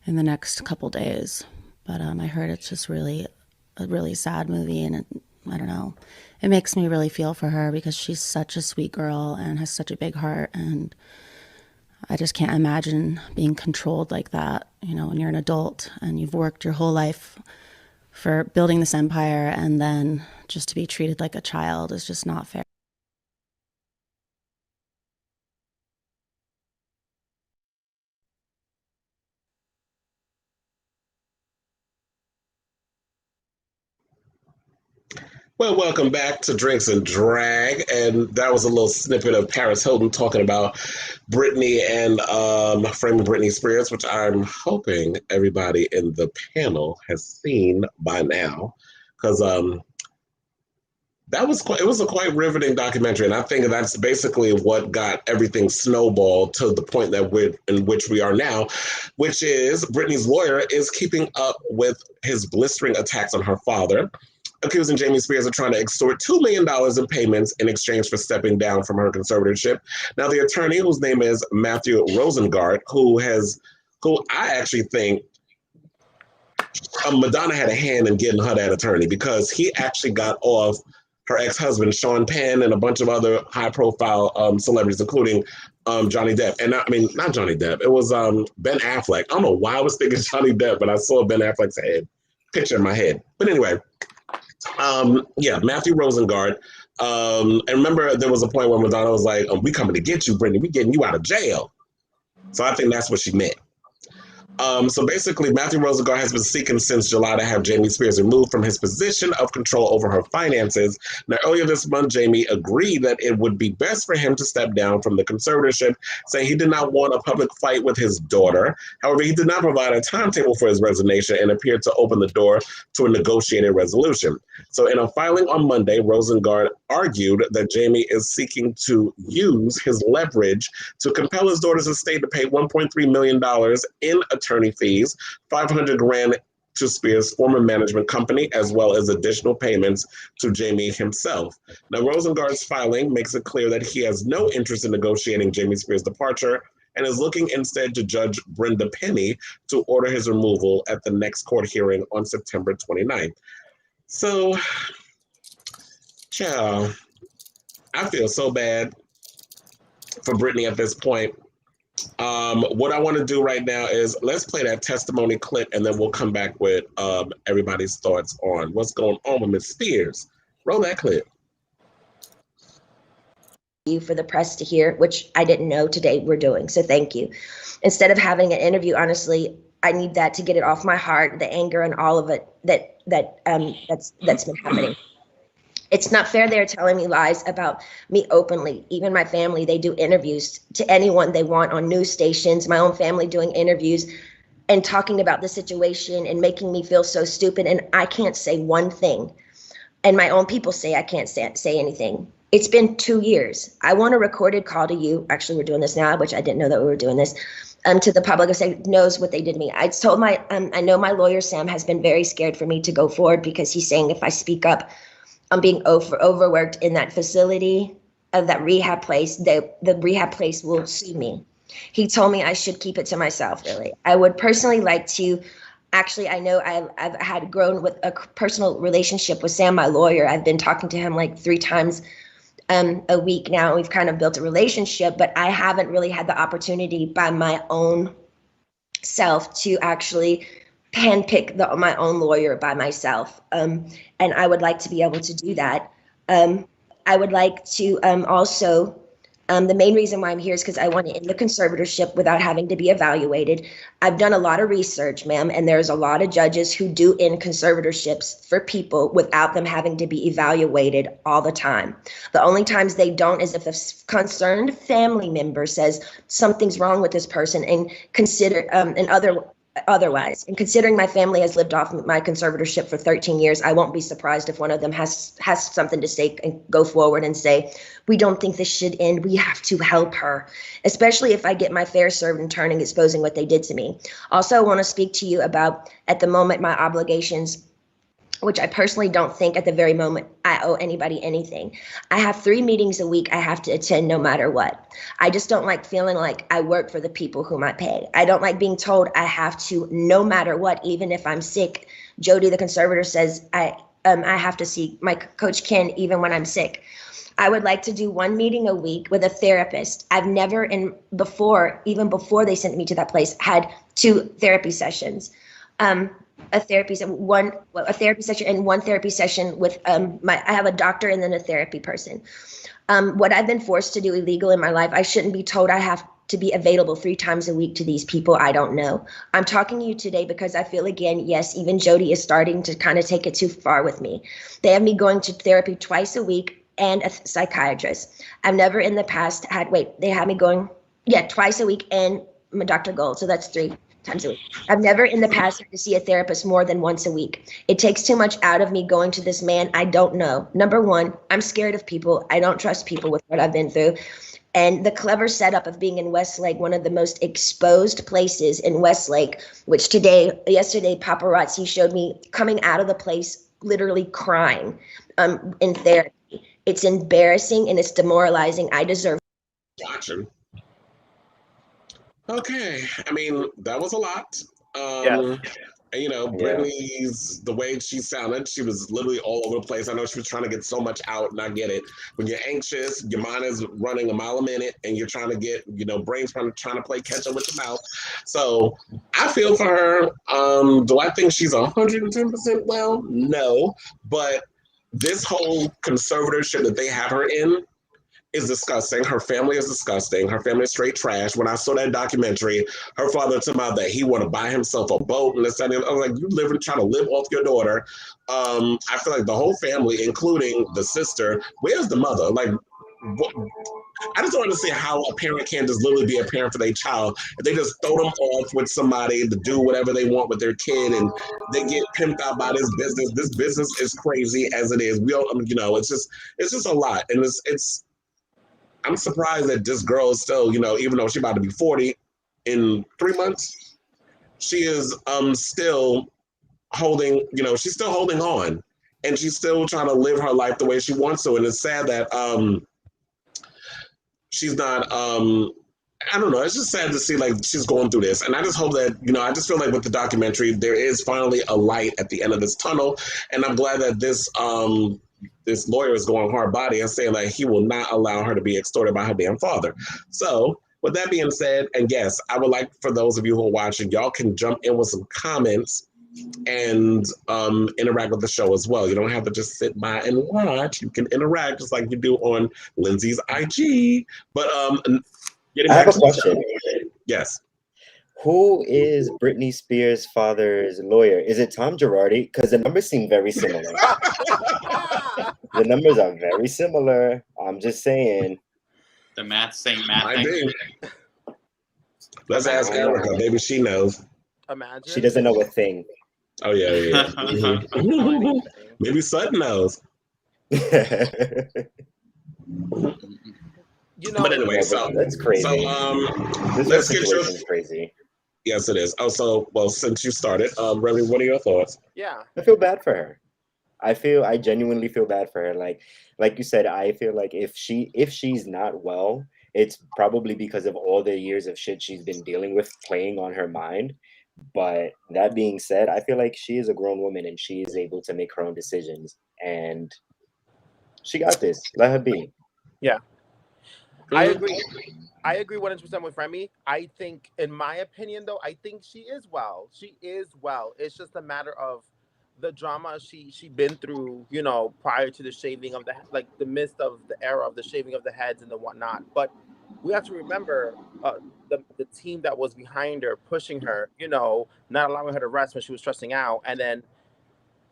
in the next couple days. But I heard it's just a really sad movie, and I don't know. It makes me really feel for her because she's such a sweet girl and has such a big heart, and I just can't imagine being controlled like that, when you're an adult and you've worked your whole life for building this empire, and then just to be treated like a child is just not fair. Well, welcome back to Drinks and Drag, and that was a little snippet of Paris Hilton talking about Britney and framing Britney Spears, which I'm hoping everybody in the panel has seen by now, because it was a quite riveting documentary, and I think that's basically what got everything snowballed to the point that in which we are now, which is Britney's lawyer is keeping up with his blistering attacks on her father, accusing Jamie Spears of trying to extort $2 million in payments in exchange for stepping down from her conservatorship. Now, the attorney, whose name is Matthew Rosengart, who I actually think Madonna had a hand in getting her that attorney, because he actually got off her ex-husband, Sean Penn, and a bunch of other high-profile celebrities, including Johnny Depp. And not Johnny Depp. It was Ben Affleck. I don't know why I was thinking Johnny Depp, but I saw Ben Affleck's picture in my head. But anyway, Matthew Rosengart. And remember, there was a point where Madonna was like, we coming to get you, Britney. We getting you out of jail. So I think that's what she meant. So basically, Matthew Rosengart has been seeking since July to have Jamie Spears removed from his position of control over her finances. Now, earlier this month, Jamie agreed that it would be best for him to step down from the conservatorship, saying he did not want a public fight with his daughter. However, he did not provide a timetable for his resignation and appeared to open the door to a negotiated resolution. So in a filing on Monday, Rosengart argued that Jamie is seeking to use his leverage to compel his daughter's estate to pay $1.3 million in attorney fees, $500,000 to Spears' former management company, as well as additional payments to Jamie himself. Now, Rosengart's filing makes it clear that he has no interest in negotiating Jamie Spears' departure and is looking instead to Judge Brenda Penny to order his removal at the next court hearing on September 29th. So, child, I feel so bad for Britney at this point. What I want to do right now is let's play that testimony clip, and then we'll come back with everybody's thoughts on what's going on with Miss Spears. Roll that clip. You for the press to hear, which I didn't know today we're doing. So thank you. Instead of having an interview, honestly, I need that to get it off my heart, the anger and all of it that's been happening. It's not fair they're telling me lies about me openly. Even my family, they do interviews to anyone they want on news stations, my own family doing interviews and talking about the situation and making me feel so stupid. And I can't say one thing. And my own people say I can't say anything. It's been 2 years. I want a recorded call to you. Actually, we're doing this now, which I didn't know that we were doing this. To the public who say knows what they did to me. I told I know my lawyer, Sam, has been very scared for me to go forward because he's saying if I speak up, I'm being overworked in that facility of that rehab place, the rehab place will sue me. He told me I should keep it to myself, really. I would personally like to, actually, I know I've had grown with a personal relationship with Sam, my lawyer. I've been talking to him like 3 times a week now. We've kind of built a relationship, but I haven't really had the opportunity by my own self to actually handpick my own lawyer by myself. And I would like to be able to do that. I would like to also, the main reason why I'm here is because I want to end the conservatorship without having to be evaluated. I've done a lot of research, ma'am, and there's a lot of judges who do end conservatorships for people without them having to be evaluated all the time. The only times they don't is if a concerned family member says something's wrong with this person and otherwise. And considering my family has lived off my conservatorship for 13 years, I won't be surprised if one of them has something to say and go forward and say, we don't think this should end. We have to help her, especially if I get my fair served in turning, exposing what they did to me. Also, I want to speak to you about, at the moment, my obligations, which I personally don't think at the very moment I owe anybody anything. I have 3 meetings a week I have to attend no matter what. I just don't like feeling like I work for the people whom I pay. I don't like being told I have to, no matter what, even if I'm sick. Jody, the conservator, says I have to see my coach Ken even when I'm sick. I would like to do 1 meeting a week with a therapist. I've never, even before they sent me to that place, had 2 therapy sessions. A therapy session and 1 therapy session with I have a doctor and then a therapy person. What I've been forced to do illegal in my life, I shouldn't be told I have to be available 3 times a week to these people I don't know. I'm talking to you today because I feel, again, yes, even Jody is starting to kind of take it too far with me. They have me going to therapy twice a week and a psychiatrist. I've never in the past they had me going, twice a week and Dr. Gold, so that's 3 times a week. I've never in the past had to see a therapist more than once a week. It takes too much out of me going to this man I don't know. Number 1, I'm scared of people. I don't trust people with what I've been through. And the clever setup of being in Westlake, one of the most exposed places in Westlake, which yesterday, paparazzi showed me coming out of the place, literally crying in therapy. It's embarrassing and it's demoralizing. I deserve. Gotcha. Okay, I mean, that was a lot. Yes. And, Brittany's, the way she sounded, she was literally all over the place. I know she was trying to get so much out, and I get it. When you're anxious, your mind is running a mile a minute, and you're trying to get, brains trying to play catch up with your mouth. So I feel for her. Do I think she's 110% well? No, but this whole conservatorship that they have her in is disgusting. Her family is disgusting. Her family is straight trash. When I saw that documentary, her father told me that he want to buy himself a boat and this and that. I was like, you trying to live off your daughter. I feel like the whole family, including the sister, where's the mother? Like, I just don't understand how a parent can't just literally be a parent for their child. If they just throw them off with somebody to do whatever they want with their kid, and they get pimped out by this business. This business is crazy as it is. We don't, it's just a lot, and it's. I'm surprised that this girl is still, even though she's about to be 40 in 3 months, she is still holding, she's still holding on, and she's still trying to live her life the way she wants to. And it's sad that she's not, I don't know, it's just sad to see like she's going through this. And I just hope that, I just feel like with the documentary, there is finally a light at the end of this tunnel. And I'm glad that this lawyer is going hard body and saying like he will not allow her to be extorted by her damn father. So with that being said, and yes, I would like for those of you who are watching, y'all can jump in with some comments and interact with the show as well. You don't have to just sit by and watch. You can interact just like you do on Lindsay's IG. But getting I back have a to the question. show, yes. Who is Britney Spears' father's lawyer? Is it Tom Girardi? Because the numbers seem very similar. The numbers are very similar. I'm just saying. The math, Saint Math. I do. Let's ask Erica. Maybe she knows. Imagine. She doesn't know a thing. Oh, yeah. Mhm. Maybe Sutton knows. You know, But anyway, Yeah, so that's crazy. So This let's whole get your. situation is crazy. Yes, it is. Oh, so well, since you started, Remy, what are your thoughts? Yeah. I feel bad for her. I genuinely feel bad for her. Like you said, I feel like if she's not well, it's probably because of all the years of shit she's been dealing with playing on her mind. But that being said, I feel like she is a grown woman and she is able to make her own decisions. And she got this. Let her be. Yeah. I agree. I agree 100% with Remy. I think, in my opinion, though, I think she is well. She is well. It's just a matter of the drama she been through, you know, prior to the shaving of the midst of the era of the shaving of the heads and the whatnot. But we have to remember the team that was behind her, pushing her, you know, not allowing her to rest when she was stressing out, and then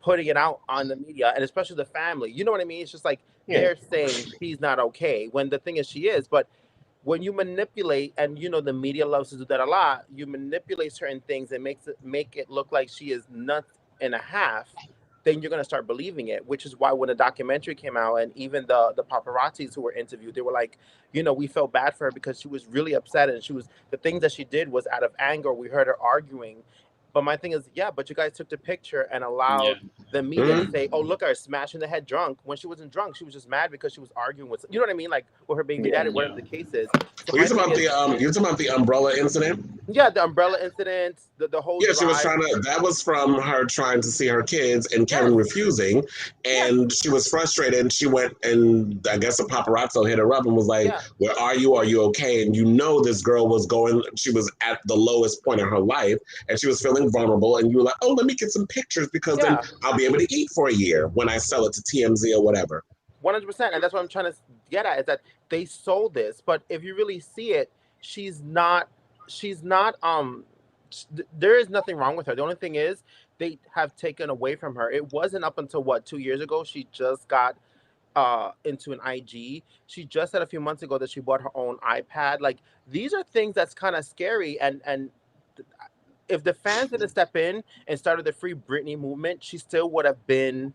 putting it out on the media, and especially the family. You know what I mean? It's just like they're saying she's not okay when the thing is she is. But when you manipulate, and you know the media loves to do that a lot, you manipulate certain things and make it look like she is nuts and a half, then you're gonna start believing it. Which is why when the documentary came out, and even the paparazzis who were interviewed, they were like, you know, we felt bad for her because she was really upset, and the things that she did was out of anger. We heard her arguing. But my thing is, yeah, but you guys took the picture and allowed the media to say, "Oh, look at her smashing the head drunk." When she wasn't drunk, she was just mad because she was arguing with, you know what I mean, like with her baby daddy, whatever the case is. So you talking about the umbrella incident? Yeah, the umbrella incident, the whole. Yeah, she was trying to. That was from her trying to see her kids and Kevin refusing, and she was frustrated. And she went, and I guess a paparazzo hit her up and was like, "Where are you? Are you okay?" And you know, this girl was going. She was at the lowest point in her life, and she was feeling vulnerable. And you were like, "Oh, let me get some pictures because then I'll be able to eat for a year when I sell it to TMZ or whatever." 100%, and that's what I'm trying to get at, is that they sold this, but if you really see it, she's not. There is nothing wrong with her. The only thing is they have taken away from her. It wasn't up until 2 years ago she just got into an IG. She just said a few months ago that she bought her own iPad. Like, these are things that's kind of scary, and if the fans didn't step in and started the Free Britney movement, she still would have been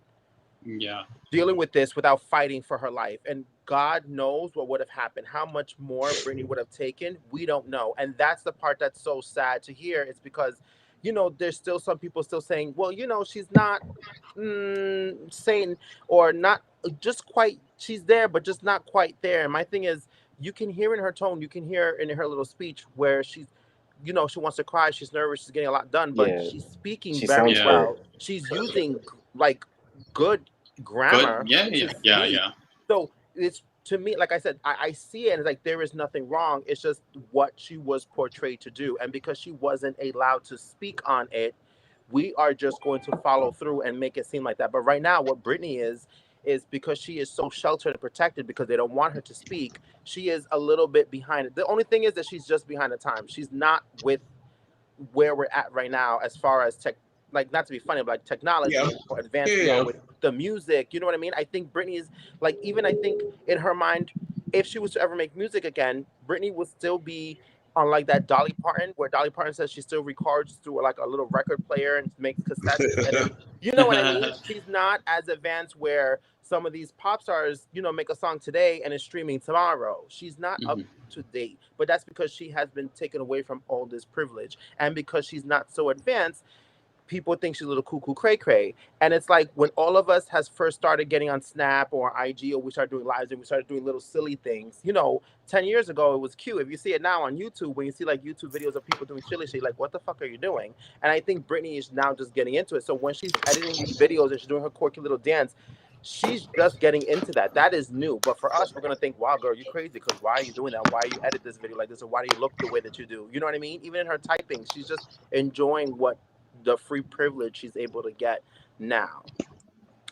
dealing with this without fighting for her life. And God knows what would have happened. How much more Britney would have taken, we don't know. And that's the part that's so sad to hear. It's because, you know, there's still some people still saying, well, you know, she's not saying, or not just quite, she's there, but just not quite there. And my thing is, you can hear in her tone, you can hear in her little speech where she's, you know, she wants to cry, she's nervous, she's getting a lot done, but she's speaking very well. She's using like good grammar. Yeah. So it's, to me, like I said, I see it and it's like there is nothing wrong. It's just what she was portrayed to do. And because she wasn't allowed to speak on it, we are just going to follow through and make it seem like that. But right now, what Britney is because she is so sheltered and protected because they don't want her to speak, she is a little bit behind it. The only thing is that she's just behind the time. She's not with where we're at right now as far as tech, like, not to be funny, but like technology or advancement with the music, you know what I mean? I think Britney is like, even I think in her mind, if she was to ever make music again, Britney would still be on like that Dolly Parton, where Dolly Parton says she still records through like a little record player and makes cassettes. And then, you know what I mean? She's not as advanced where some of these pop stars, you know, make a song today and is streaming tomorrow. She's not up to date, but that's because she has been taken away from all this privilege. And because she's not so advanced, people think she's a little cuckoo cray cray. And it's like when all of us has first started getting on Snap or IG, or we started doing lives and we started doing little silly things, you know, 10 years ago, it was cute. If you see it now on YouTube, when you see like YouTube videos of people doing silly shit, like, what the fuck are you doing? And I think Britney is now just getting into it. So when she's editing these videos and she's doing her quirky little dance, she's just getting into that. That is new. But for us, we're gonna think, wow, girl, you crazy, because why are you doing that? Why you edit this video like this, or why do you look the way that you do? You know what I mean? Even in her typing, she's just enjoying what the free privilege she's able to get now.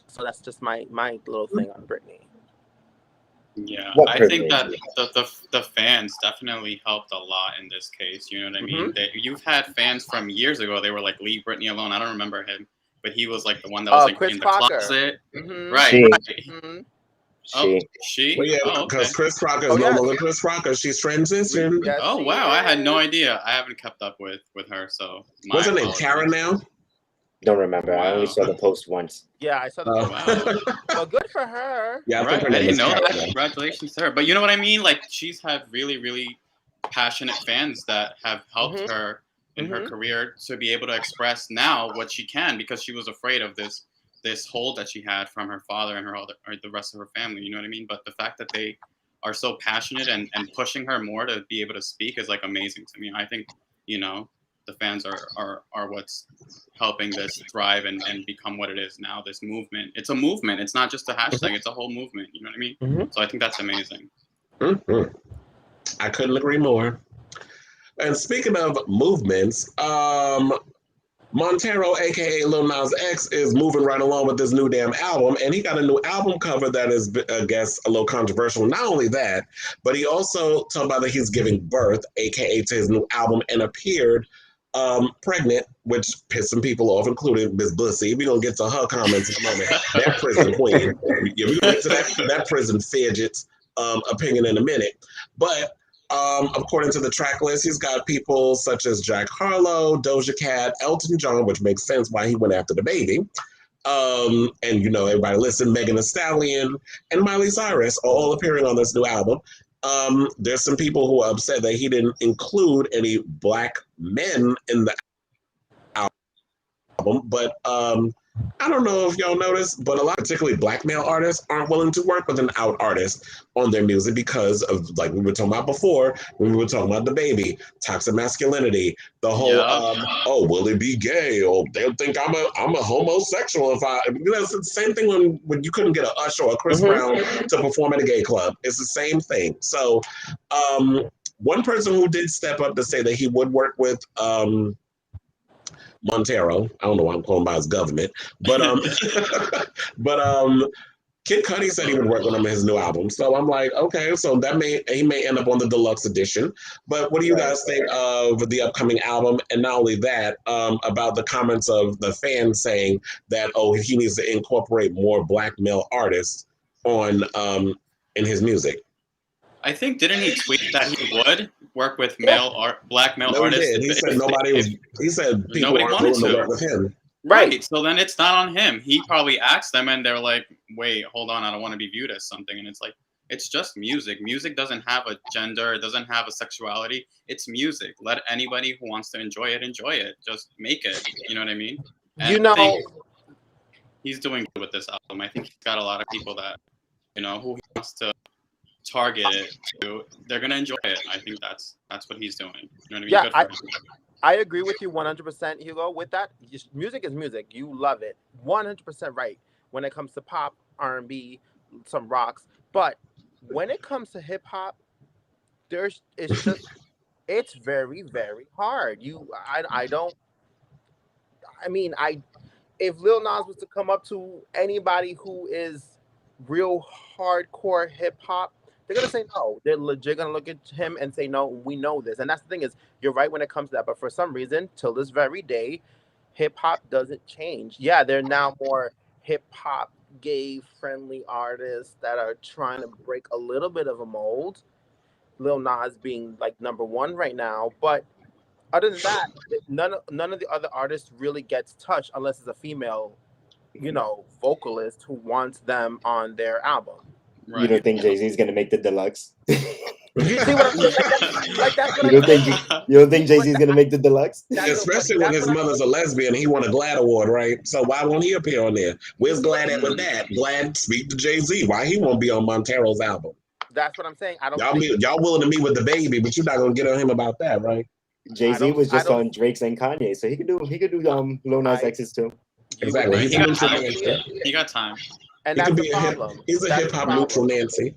So that's just my little thing on Britney. Yeah, What I think privilege? that the fans definitely helped a lot in this case. You know what I mean? You've had fans from years ago. They were like, "Leave Britney alone." I don't remember him, but he was like the one that was like Chris in the Crocker. closet. Right. She. Mm-hmm. Oh, she? Well, yeah, Oh, because okay. Chris Crocker is no longer Chris Crocker. She's transitioned. Yes, Oh, she wow. I had no is. idea. I haven't kept up with her, so my What's her name? apologies. Karen now? Don't remember. I only Wow. saw the post once. Yeah, I saw the Wow. Well, good for her. Yeah, I Right, think her I name didn't is know Karen that. now. Congratulations to her. But you know what I mean? Like, she's had really, really passionate fans that have helped her in her career to be able to express now what she can, because she was afraid of this hold that she had from her father and or the rest of her family. You know what I mean? But the fact that they are so passionate and pushing her more to be able to speak is like amazing to me. I think, you know, the fans are what's helping this thrive and become what it is now, this movement. It's a movement. It's not just a hashtag. It's a whole movement. You know what I mean? So I think that's amazing. I couldn't agree more. And speaking of movements, Montero, aka Lil Nas X, is moving right along with this new damn album, and he got a new album cover that is, I guess, a little controversial. Not only that, but he also talked about that he's giving birth, aka to his new album, and appeared pregnant, which pissed some people off, including Miss Bussy. We're gonna get to her comments in a moment. That prison queen. Yeah, we're gonna get to that prison fidget's opinion in a minute. But according to the track list, he's got people such as Jack Harlow, Doja Cat, Elton John, which makes sense why he went after DaBaby. And you know, everybody listen, Megan Thee Stallion and Miley Cyrus are all appearing on this new album. There's some people who are upset that he didn't include any black men in the album, but I don't know if y'all noticed, but a lot, particularly black male artists, aren't willing to work with an out artist on their music because of, like we were talking about before, when we were talking about DaBaby, toxic masculinity, the whole, oh, will it be gay? Or they'll think I'm a homosexual if I, you know, it's the same thing when you couldn't get a Usher or a Chris Brown to perform at a gay club. It's the same thing. So one person who did step up to say that he would work with Montero. I don't know why I'm calling by his government, but Kid Cudi said he would work with him in his new album. So I'm like, okay, so he may end up on the deluxe edition. But what do you guys think of the upcoming album? And not only that, about the comments of the fans saying that he needs to incorporate more black male artists on in his music. I think, didn't he tweet that he would work with black male artists? He did. He said nobody was. He said people nobody weren't wanted willing to work with him. Right. So then it's not on him. He probably asked them, and they're like, "Wait, hold on. I don't want to be viewed as something." And it's like, it's just music. Music doesn't have a gender. It doesn't have a sexuality. It's music. Let anybody who wants to enjoy it. Just make it. You know what I mean? And you know, I think he's doing good with this album. I think he's got a lot of people that, you know, who he wants to target it to, they're gonna enjoy it. I think that's what he's doing. You know what I mean? Yeah, I agree with you 100%, Hugo. With that, music is music. You love it, 100% right. When it comes to pop, R&B, some rocks, but when it comes to hip hop, it's very, very hard. If Lil Nas was to come up to anybody who is real hardcore hip hop, they're gonna say no. They're legit gonna look at him and say no. We know this, and that's the thing is, you're right when it comes to that. But for some reason, till this very day, hip hop doesn't change. Yeah, there are now more hip hop gay friendly artists that are trying to break a little bit of a mold. Lil Nas being like #1 right now, but other than that, none of the other artists really gets touched unless it's a female, you know, vocalist who wants them on their album. Right. You don't think Jay-Z's gonna make the deluxe? You see what I'm saying? Like that's what you don't think Jay-Z's gonna make the deluxe? Especially when his mother's a lesbian, he won a GLAAD award, right? So why won't he appear on there? Where's GLAAD at with that? GLAAD, speak to Jay-Z. Why he won't be on Montero's album? That's what I'm saying. Y'all willing to meet with DaBaby, but you're not gonna get on him about that, right? Jay-Z was just on Drake's and Kanye, so he could do Lil Nas X's too. Exactly. He got time. He got time. And He could that's the be a hip. problem. He's a That's hip the hop neutral problem. Nancy.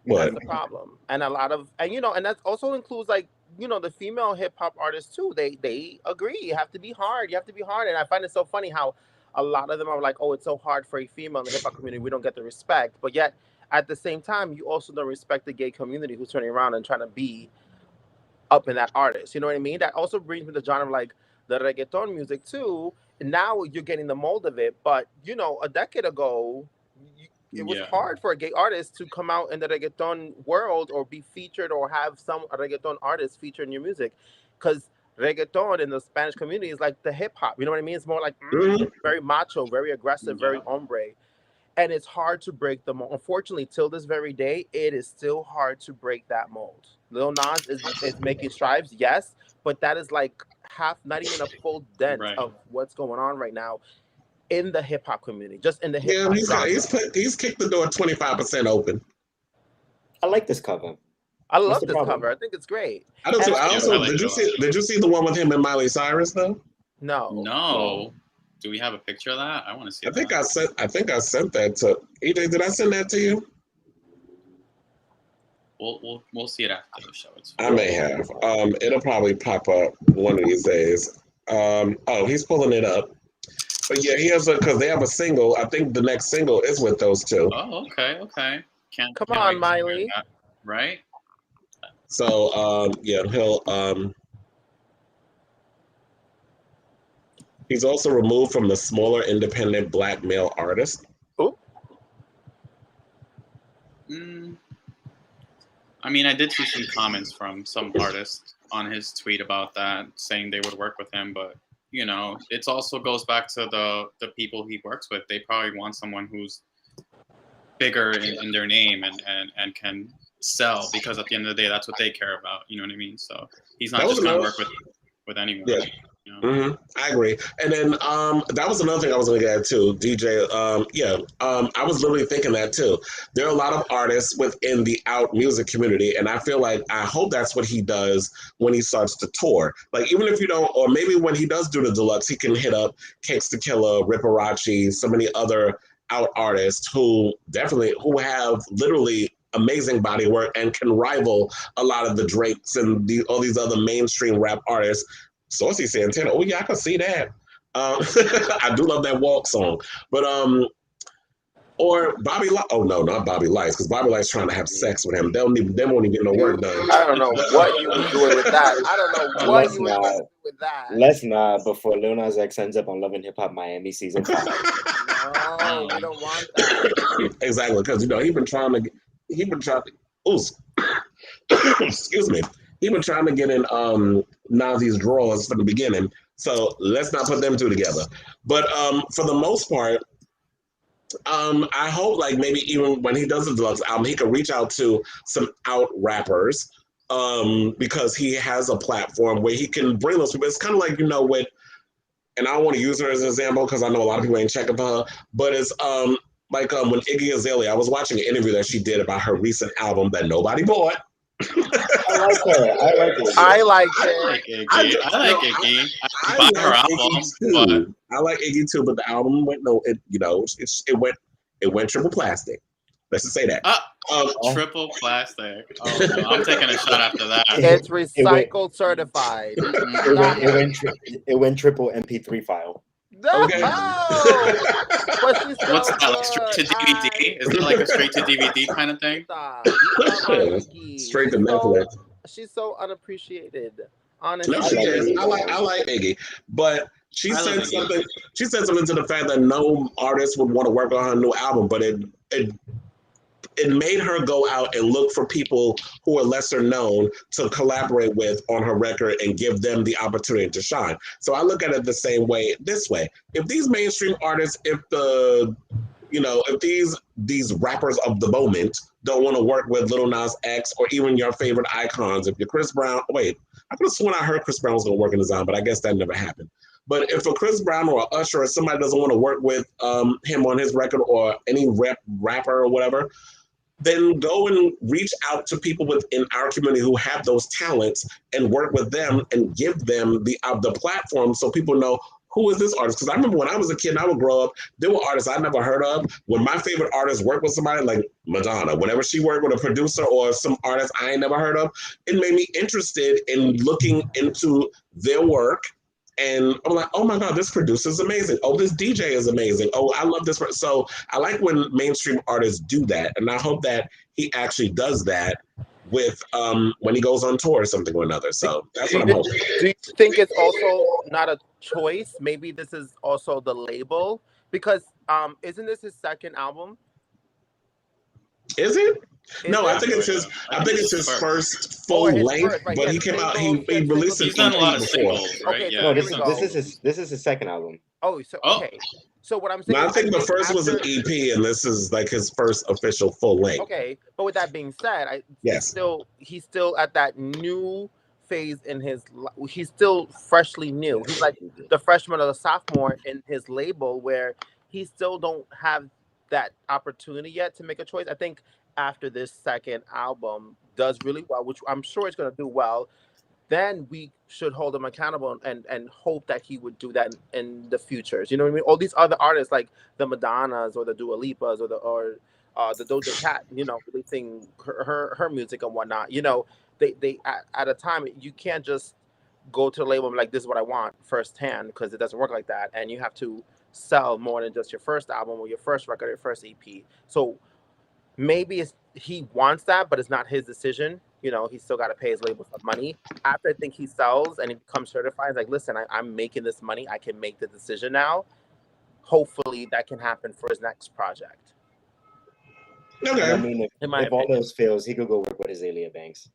That's What? the problem. And a lot of, and and that also includes like, the female hip hop artists too. They agree. You have to be hard. You have to be hard. And I find it so funny how a lot of them are like, oh, it's so hard for a female in the hip hop community. We don't get the respect. But yet at the same time, you also don't respect the gay community who's turning around and trying to be up in that artist. You know what I mean? That also brings me to the genre of like the reggaeton music too. And now you're getting the mold of it. But a decade ago, it was hard for a gay artist to come out in the reggaeton world or be featured or have some reggaeton artist featured in your music, because reggaeton in the Spanish community is like the hip hop. You know what I mean? It's more like very macho, very aggressive, very hombre. And it's hard to break the mold. Unfortunately, till this very day, it is still hard to break that mold. Lil Nas is making strides, yes, but that is like not even a full dent of what's going on right now in the hip hop community, just in the hip hop genre. He's kicked the door 25% open. I like this cover. I love this cover. I think it's great. I do too. I also did you see the one with him and Miley Cyrus though? No. Do we have a picture of that? I want to see. I think I sent that to EJ. Did I send that to you? We'll see it after the show. I may have. It'll probably pop up one of these days. He's pulling it up. But yeah, he has because they have a single. I think the next single is with those two. Oh, okay. Can't on, Miley. Right. So he'll he's also removed from the smaller independent black male artist. Oh. I mean, I did see some comments from some artists on his tweet about that, saying they would work with him, but it also goes back to the people he works with. They probably want someone who's bigger in their name and can sell, because at the end of the day, that's what they care about. You know what I mean? So he's not just going to work with anyone. Yeah. I agree. And then that was another thing I was going to get at too, DJ. I was literally thinking that too. There are a lot of artists within the out music community, and I feel like I hope that's what he does when he starts to tour. Like even if you don't, or maybe when he does do the deluxe, he can hit up Cakes to Killer, Riparachi, so many other out artists who have literally amazing body work and can rival a lot of the Drakes and all these other mainstream rap artists. Saucy Santana. Oh yeah, I can see that. I do love that walk song. But or Bobby Light. Oh no, not Bobby Lights, because Bobby Lights trying to have sex with him. They won't even get no work done. I don't know what you were doing with that. I don't know what you were doing with that. Let's not before Lil Nas X ends up on Love and Hip Hop Miami season 5. No, we don't want that. Exactly, because he been trying to. Excuse me. He been trying to get in Nazi's drawers from the beginning, so let's not put them two together. But for the most part, I hope like maybe even when he does the deluxe album, he could reach out to some out rappers because he has a platform where he can bring those people. It's kind of like with, and I don't want to use her as an example because I know a lot of people ain't checking for her, but it's like when Iggy Azalea, I was watching an interview that she did about her recent album that nobody bought. I like her. I like Iggy. I bought her album. I like Iggy too, but the album went it went triple plastic. Let's just say that. Triple plastic. Oh, no, I'm taking a shot after that. It's recycled certified. It went triple MP3 file. Okay. What's that, like straight to DVD? Is it like a straight to DVD kind of thing? Straight to Netflix. She's so unappreciated. Honestly, no, she is. I like Iggy, but she said something. She said something to the fact that no artist would want to work on her new album, but it made her go out and look for people who are lesser known to collaborate with on her record and give them the opportunity to shine. So I look at it the same way, this way. If these mainstream artists, if these rappers of the moment don't want to work with Lil Nas X or even your favorite icons, if you're Chris Brown, I could have sworn I heard Chris Brown was going to work in Design, but I guess that never happened. But if a Chris Brown or a Usher or somebody doesn't want to work with him on his record or any rapper or whatever, then go and reach out to people within our community who have those talents and work with them and give them the platform so people know, who is this artist? Because I remember when I was a kid and I would grow up, there were artists I never heard of. When my favorite artist worked with somebody like Madonna, whenever she worked with a producer or some artist I ain't never heard of, it made me interested in looking into their work. And I'm like, oh my God, this producer is amazing. Oh, this DJ is amazing. Oh, I love this. So I like when mainstream artists do that. And I hope that he actually does that with when he goes on tour or something or another. So that's what I'm hoping. Do you think it's also not a choice? Maybe this is also the label, because isn't this his second album? Is it? Is No, it? I think it's his. I think it's his first full his length. first, right, But yeah, he came out. singles, He released He's it done a lot of before. singles, right? Okay, Yeah. No, here this we go. this is his second album. Oh, so Oh. okay. So what I'm saying No, I is, think the first was an after- EP, and this is like his first official full length. Okay, but with that being said, Yes. he's still at that new phase in his. He's still freshly new. He's like the freshman or the sophomore in his label, where he still don't have that opportunity yet to make a choice. I think after this second album does really well, which I'm sure it's going to do well, then we should hold him accountable and hope that he would do that in the futures. You know what I mean? All these other artists like the Madonnas or the Dua Lipas or the Doja Cat, you know, releasing her music and whatnot. You know, they at a time, you can't just go to the label and be like, this is what I want firsthand, because it doesn't work like that. And you have to sell more than just your first album or your first record or your first EP. So maybe he wants that, but it's not his decision. You know, he's still got to pay his label some money. After I think he sells and he becomes certified, he's like, listen, I'm making this money. I can make the decision now. Hopefully that can happen for his next project. Okay. And I mean, if all those fails, he could go work with Azalea Banks.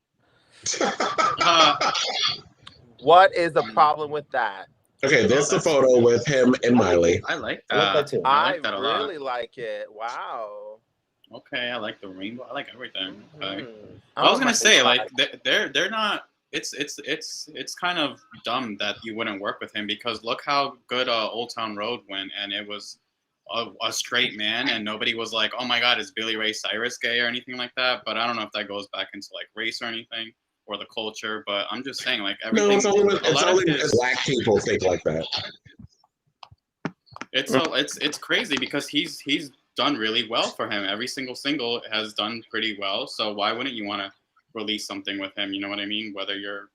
What is the problem with that? Okay, there's the photo with him and Miley. I like I like that. that too. I like that a lot. really like it. Wow. Okay, I like the rainbow. I like everything. Okay. Mhm. I was Oh gonna my say, God. like, they're not. It's kind of dumb that you wouldn't work with him, because look how good Old Town Road went, and it was a straight man, and nobody was like, oh my God, is Billy Ray Cyrus gay or anything like that. But I don't know if that goes back into like race or anything or the culture. But I'm just saying, like, everything. No, it's only a lot of his, black people think like that. It's crazy, because he's done really well for him. Every single single has done pretty well. So why wouldn't you want to release something with him? You know what I mean? Whether you're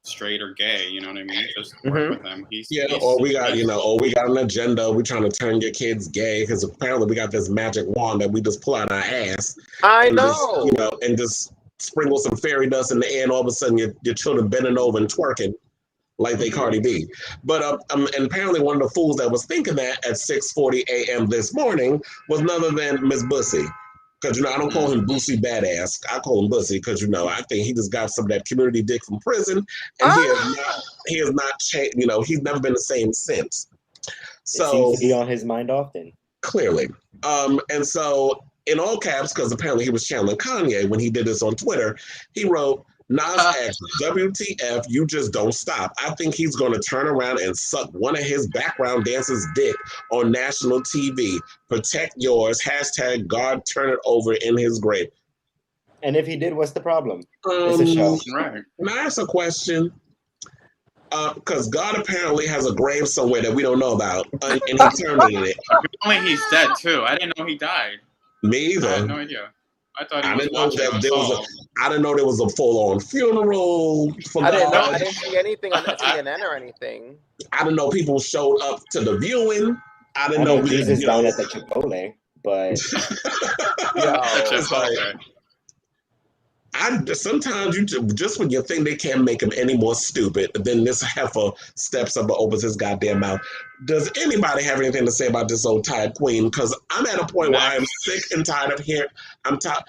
straight or gay, you know what I mean? Just work with him. He's or we got an agenda. We're trying to turn your kids gay because apparently we got this magic wand that we just pull out our ass. I and know. Just, and just sprinkle some fairy dust in the air, and all of a sudden your children bending over and twerking like they Cardi B. But and apparently one of the fools that was thinking that at 6:40 a.m. this morning was none other than Miss Bussy. Because, I don't call him Boosie Badass. I call him Bussy because, I think he just got some of that community dick from prison. And he has not changed. He's never been the same since. So, it seems to be on his mind often. Clearly. And so, in all caps, because apparently he was channeling Kanye when he did this on Twitter, he wrote, Nas X, WTF, you just don't stop. I think he's going to turn around and suck one of his background dancers' dick on national TV. Protect yours. # God turn it over in his grave. And if he did, what's the problem? It's a show. Right. Can I ask a question? Because God apparently has a grave somewhere that we don't know about, and he terminated it. Apparently he's dead too. I didn't know he died. Me either. I had no idea. I thought he was didn't know watching that us there all. was I didn't know there was a full-on funeral for I didn't know. God. I didn't see anything on CNN or anything. I didn't know people showed up to the viewing. I didn't know Jesus down at the Chipotle, but it's like, sometimes you just when you think they can't make him any more stupid, then this heifer steps up and opens his goddamn mouth. Does anybody have anything to say about this old tired queen? Because I'm at a point where I am sick and tired of hearing. I'm tired.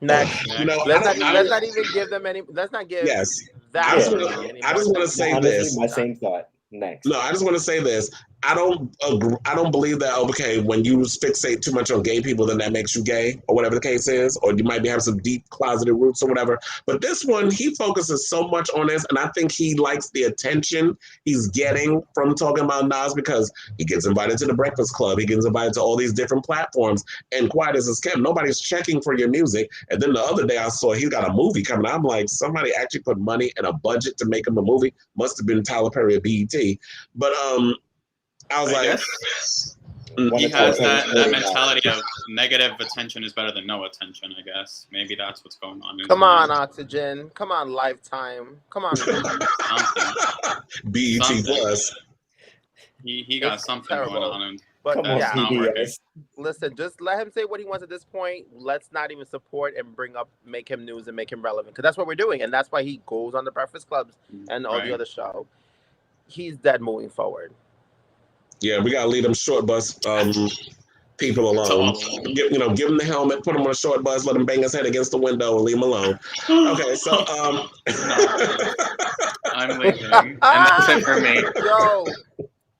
Next. Let's not even give them any. Let's not give. Yes. That I just want to say honestly, this. My same thought. Next. No, I just want to say this. I don't agree. I don't believe that, okay, when you fixate too much on gay people, then that makes you gay, or whatever the case is, or you might be having some deep closeted roots or whatever. But this one, he focuses so much on this, and I think he likes the attention he's getting from talking about Nas, because he gets invited to the Breakfast Club, he gets invited to all these different platforms, and quiet as it's kept, nobody's checking for your music. And then the other day I saw he's got a movie coming out. I'm like, somebody actually put money and a budget to make him a movie. Must have been Tyler Perry at BET. But I was I like, guess One he of has those that really mentality of negative attention is better than no attention. I guess maybe that's what's going on. In his Come on, mind. Oxygen. Come on, Lifetime. Come on. Something. BET Something. Plus. He got It's something terrible. going on, and But Come on, that's yeah, not working. PBS. listen, just let him say what he wants at this point. Let's not even support and make him news and make him relevant. Because that's what we're doing. And that's why he goes on the Breakfast Clubs and all the Right. other show. He's dead moving forward. Yeah, we gotta leave them short bus people alone. Give him the helmet, put him on a short bus, let him bang his head against the window, and leave him alone. Okay, so I'm leaving, and that's it for me. Yo,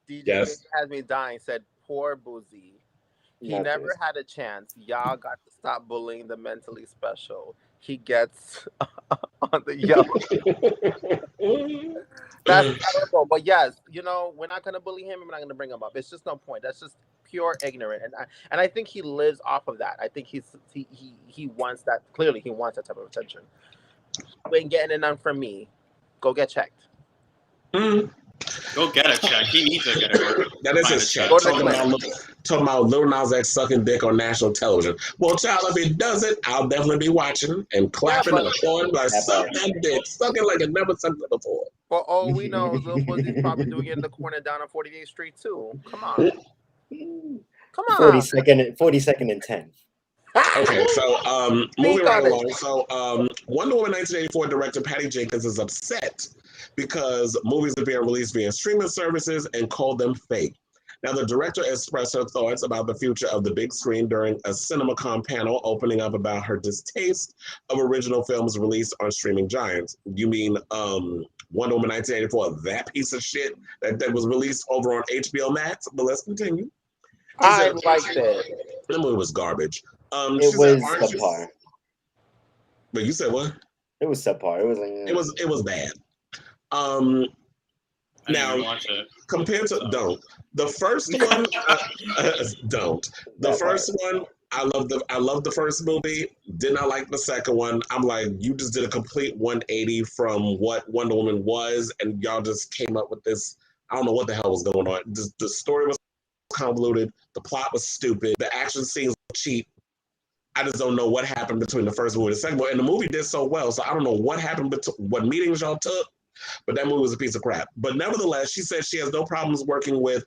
DJ Yes. Big has me dying. Said poor Boozy. He Not never this. had a chance. Y'all got to stop bullying the mentally special. He gets on the yellow. That's terrible. But yes, we're not gonna bully him. We're not gonna bring him up. It's just no point. That's just pure ignorant. And I think he lives off of that. I think he wants that. Clearly, he wants that type of attention. You ain't getting it none from me. Go get checked. Go get a check. He needs to get it. That is Find his a check. check. Talking about Lil Nas X sucking dick on national television. Well, child, if he does it, I'll definitely be watching and clapping and applauding. Like, suck that dick. Suck it like it never sucked it before. For all we know, Lil Boozy's probably doing it in the corner down on 48th Street too. Come on. Come on. 42nd and 10. Okay, so moving right on it. along. So Wonder Woman 1984 director Patty Jenkins is upset because movies are being released via streaming services and called them fake. Now, the director expressed her thoughts about the future of the big screen during a CinemaCon panel, opening up about her distaste of original films released on streaming giants. You mean Wonder Woman 1984, that piece of shit that was released over on HBO Max? But let's continue. I liked it. The movie was garbage. It was subpar. But you said what? It was subpar. It was like it was bad. Now watch it. compared to the first one don't. The first one I love the first movie. Did not like the second one. I'm like, you just did a complete 180 from what Wonder Woman was, and y'all just came up with this. I don't know what the hell was going on. The story was convoluted. The plot was stupid. The action scenes were cheap. I just don't know what happened between the first movie and the second one. And the movie did so well, so I don't know what happened, what meetings y'all took, but that movie was a piece of crap. But nevertheless, she said she has no problems working with,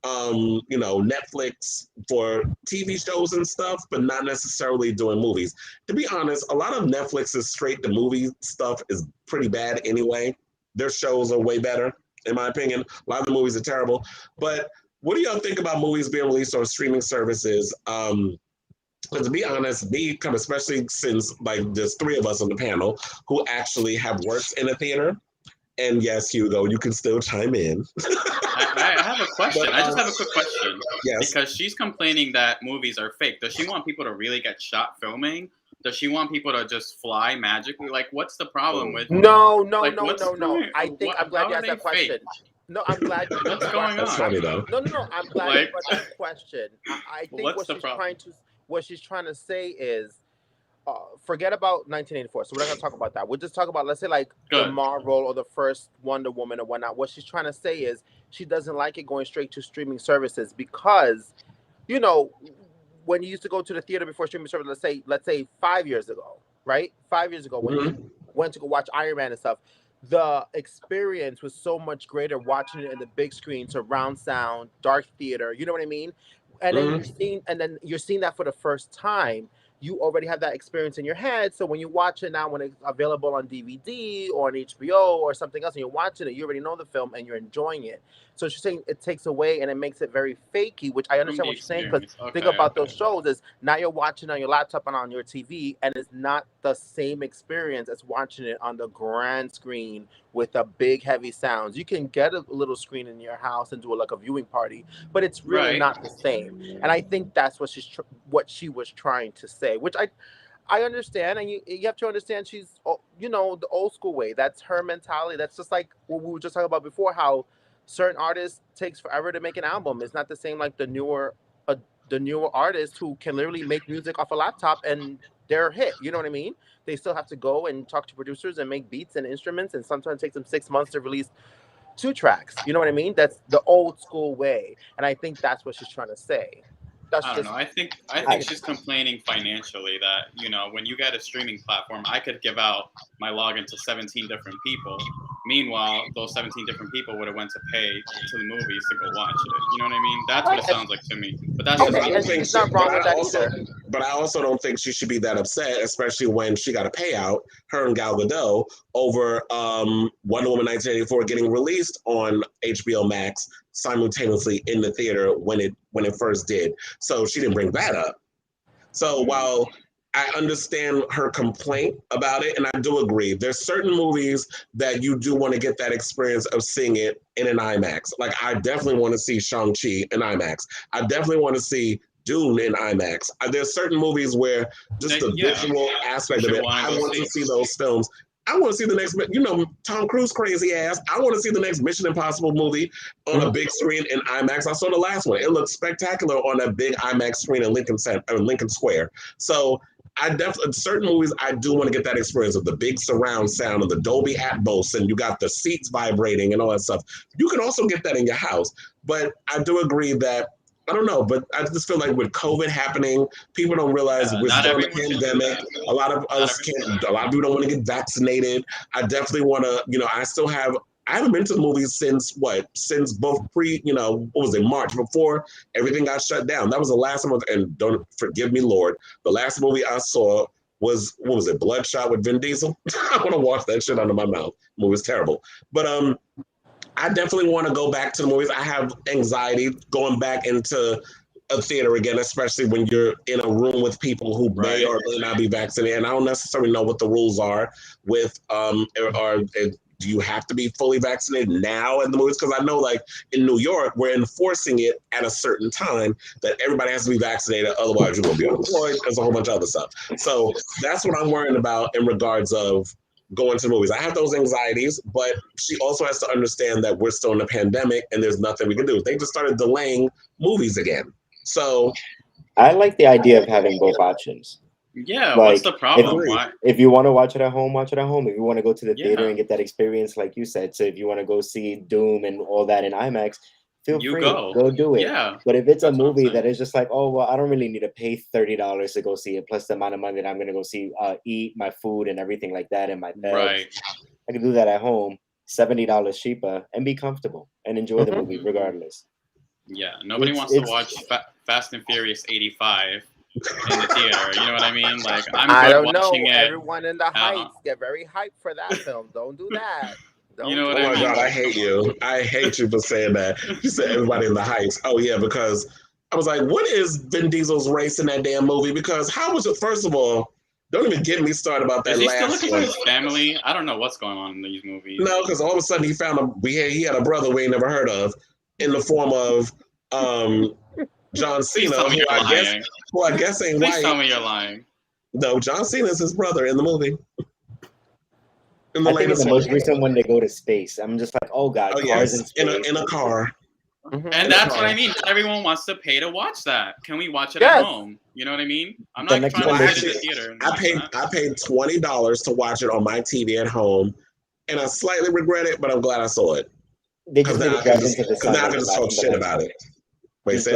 Netflix for TV shows and stuff, but not necessarily doing movies. To be honest, a lot of Netflix's straight-to-movie stuff is pretty bad anyway. Their shows are way better, in my opinion. A lot of the movies are terrible. But what do y'all think about movies being released on streaming services? But to be honest, especially since there's three of us on the panel who actually have worked in a theater. And yes, Hugo, you can still chime in. I have a question. I just have a quick question. Yes. Because she's complaining that movies are fake. Does she want people to really get shot filming? Does she want people to just fly magically? Like, what's the problem with? No. I think I'm glad you asked that question. No, I'm glad. What's going on? That's funny though. No. I'm glad you brought that question. I think what she's trying to say is, forget about 1984. So we're not gonna talk about that. We'll just talk about, let's say, the Marvel or the first Wonder Woman or whatnot. What she's trying to say is she doesn't like it going straight to streaming services because, when you used to go to the theater before streaming service, let's say 5 years ago, right? 5 years ago when you went to go watch Iron Man and stuff. The experience was so much greater watching it in the big screen, surround sound, dark theater. You know what I mean? And then you're seeing that for the first time. You already have that experience in your head. So when you watch it now, when it's available on DVD or on HBO or something else, and you're watching it, you already know the film and you're enjoying it. So she's saying it takes away and it makes it very fakey, which I understand what you're saying, because think about those shows is now you're watching on your laptop and on your TV, and it's not the same experience as watching it on the grand screen with a big heavy sounds. You can get a little screen in your house and do a viewing party, but it's really not the same. And I think that's what she was trying to say, which I understand, and you have to understand she's the old school way. That's her mentality. That's just like what we were just talking about before, how certain artists takes forever to make an album. It's not the same like the newer artists who can literally make music off a laptop and they're a hit. You know what I mean? They still have to go and talk to producers and make beats and instruments, and sometimes it takes them 6 months to release 2 tracks. You know what I mean? That's the old school way, and I think that's what she's trying to say. That's I don't just know. I think she's complaining financially that, you know, when you get a streaming platform, I could give out my login to 17 different people. Meanwhile, those 17 different people would have went to pay to the movies to go watch it. You know what I mean? That's what it sounds like to me. But that's Yeah, just but I me. don't think she's not wrong with that either. But I also don't think she should be that upset, especially when she got a payout, her and Gal Gadot, over Wonder Woman 1984 getting released on HBO Max simultaneously in the theater when it first did. So she didn't bring that up. So while I understand her complaint about it, and I do agree, there's certain movies that you do want to get that experience of seeing it in an IMAX. Like I definitely want to see Shang-Chi in IMAX. I definitely want to see Dune in IMAX. There's certain movies where just the visual aspect of it, I want to see those films. I want to see the next, Tom Cruise crazy ass. I want to see the next Mission Impossible movie on a big screen in IMAX. I saw the last one. It looked spectacular on a big IMAX screen in Lincoln Square. So I definitely, certain movies, I do want to get that experience of the big surround sound of the Dolby Atmos, and you got the seats vibrating and all that stuff. You can also get that in your house. But I do agree that, I don't know, but I just feel like with COVID happening, people don't realize we're still in a pandemic. A lot of us can't, a lot of people don't want to get vaccinated. I definitely want to, I haven't been to the movies since both what was it, March, before everything got shut down. That was the last time, and don't forgive me, Lord, the last movie I saw was, what was it, Bloodshot with Vin Diesel? I want to wash that shit out of my mouth. The movie was terrible. But I definitely want to go back to the movies. I have anxiety going back into a theater again, especially when you're in a room with people who may or may not be vaccinated. And I don't necessarily know what the rules are with, do you have to be fully vaccinated now in the movies? Because I know, like, in New York, we're enforcing it at a certain time that everybody has to be vaccinated. Otherwise, you're going to be unemployed. There's a whole bunch of other stuff. So that's what I'm worrying about in regards of going to the movies. I have those anxieties, but she also has to understand that we're still in a pandemic and there's nothing we can do. They just started delaying movies again. So I like the idea of having both options. Yeah, like, what's the problem? If you want to watch it at home, watch it at home. If you want to go to the theater and get that experience, like you said, so if you want to go see Doom and all that in IMAX, feel free, go do it. Yeah. But if it's a movie that is just like, oh, well, I don't really need to pay $30 to go see it, plus the amount of money that I'm going to go see, eat my food and everything like that in my bed. Right. I can do that at home, $70 cheaper, and be comfortable and enjoy the movie regardless. Yeah, nobody wants to watch Fast and Furious 85 in the theater. You know what I mean? Like, I don't know. Everyone in the Heights get very hyped for that film. Don't do that. You know what I mean? Oh my God, I hate you. I hate you for saying that. You said everybody in the Heights. Oh yeah, because I was like, what is Vin Diesel's race in that damn movie? Because how was it? First of all, don't even get me started about that. Is he last still looking one. for his family? I don't know what's going on in these movies. No, because all of a sudden he found he had a brother we ain't never heard of in the form of John Cena, who I guess ain't white. Please tell me you're lying. No, John Cena's his brother in the movie. I think in the most recent one, they go to space. I'm just like, oh God, cars in space. In a car. And that's what I mean. Everyone wants to pay to watch that. Can we watch it at home? You know what I mean? I'm not trying to sit in the theater. I paid $20 to watch it on my TV at home, and I slightly regret it, but I'm glad I saw it. Because now I can just talk shit about it. Wait, say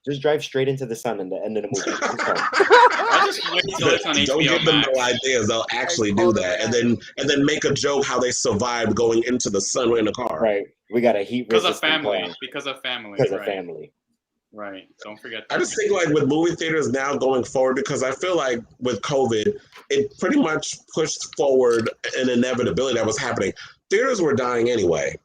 just drive straight into the sun in the end of the movie. I just wait till it's on HBO Don't give them no ideas. They'll actually do that, and then make a joke how they survived going into the sun in a car. Right. We got a heat because of family. Because of family. Right. Don't forget that. I just think, like, with movie theaters now going forward, because I feel like with COVID, it pretty much pushed forward an inevitability that was happening. Theaters were dying anyway.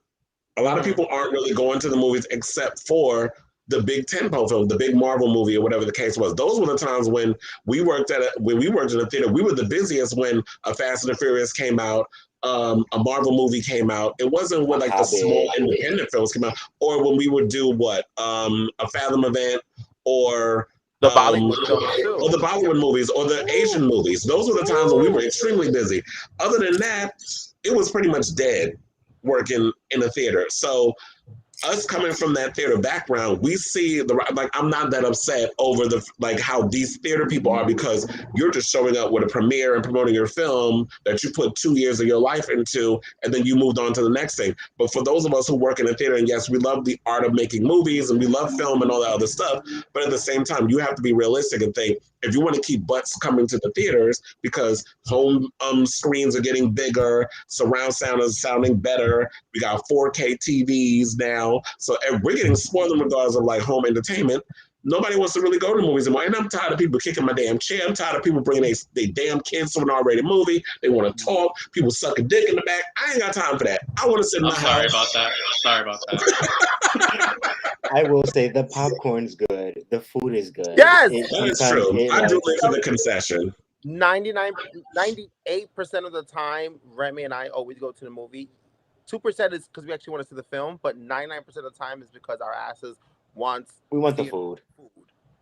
A lot of people aren't really going to the movies except for the big tentpole film, the big Marvel movie, or whatever the case was. Those were the times when we worked in a theater. We were the busiest when a Fast and the Furious came out, a Marvel movie came out. It wasn't when like the small independent films came out, or when we would do a Fathom event, or the Bollywood films too, or the Bollywood movies, or the Asian movies. Those were the times when we were extremely busy. Other than that, it was pretty much dead working in a theater. So us coming from that theater background, we see I'm not that upset over how these theater people are, because you're just showing up with a premiere and promoting your film that you put 2 years of your life into, and then you moved on to the next thing. But for those of us who work in the theater, and yes, we love the art of making movies and we love film and all that other stuff, but at the same time, you have to be realistic and think, if you want to keep butts coming to the theaters because home screens are getting bigger, surround sound is sounding better, we got 4K TVs now, so we're getting spoiled in regards of home entertainment. Nobody wants to really go to movies anymore, and I'm tired of people kicking my damn chair. I'm tired of people bringing their damn kids to an R-rated movie. They want to talk. People suck a dick in the back. I ain't got time for that. I want to sit in my Sorry house. about that. I will say the popcorn's good. The food is good. Yes! That is true. I do live for the concession. 98% of the time, Remy and I always go to the movie. 2% is because we actually want to see the film, but 99% of the time is because our asses we want the food.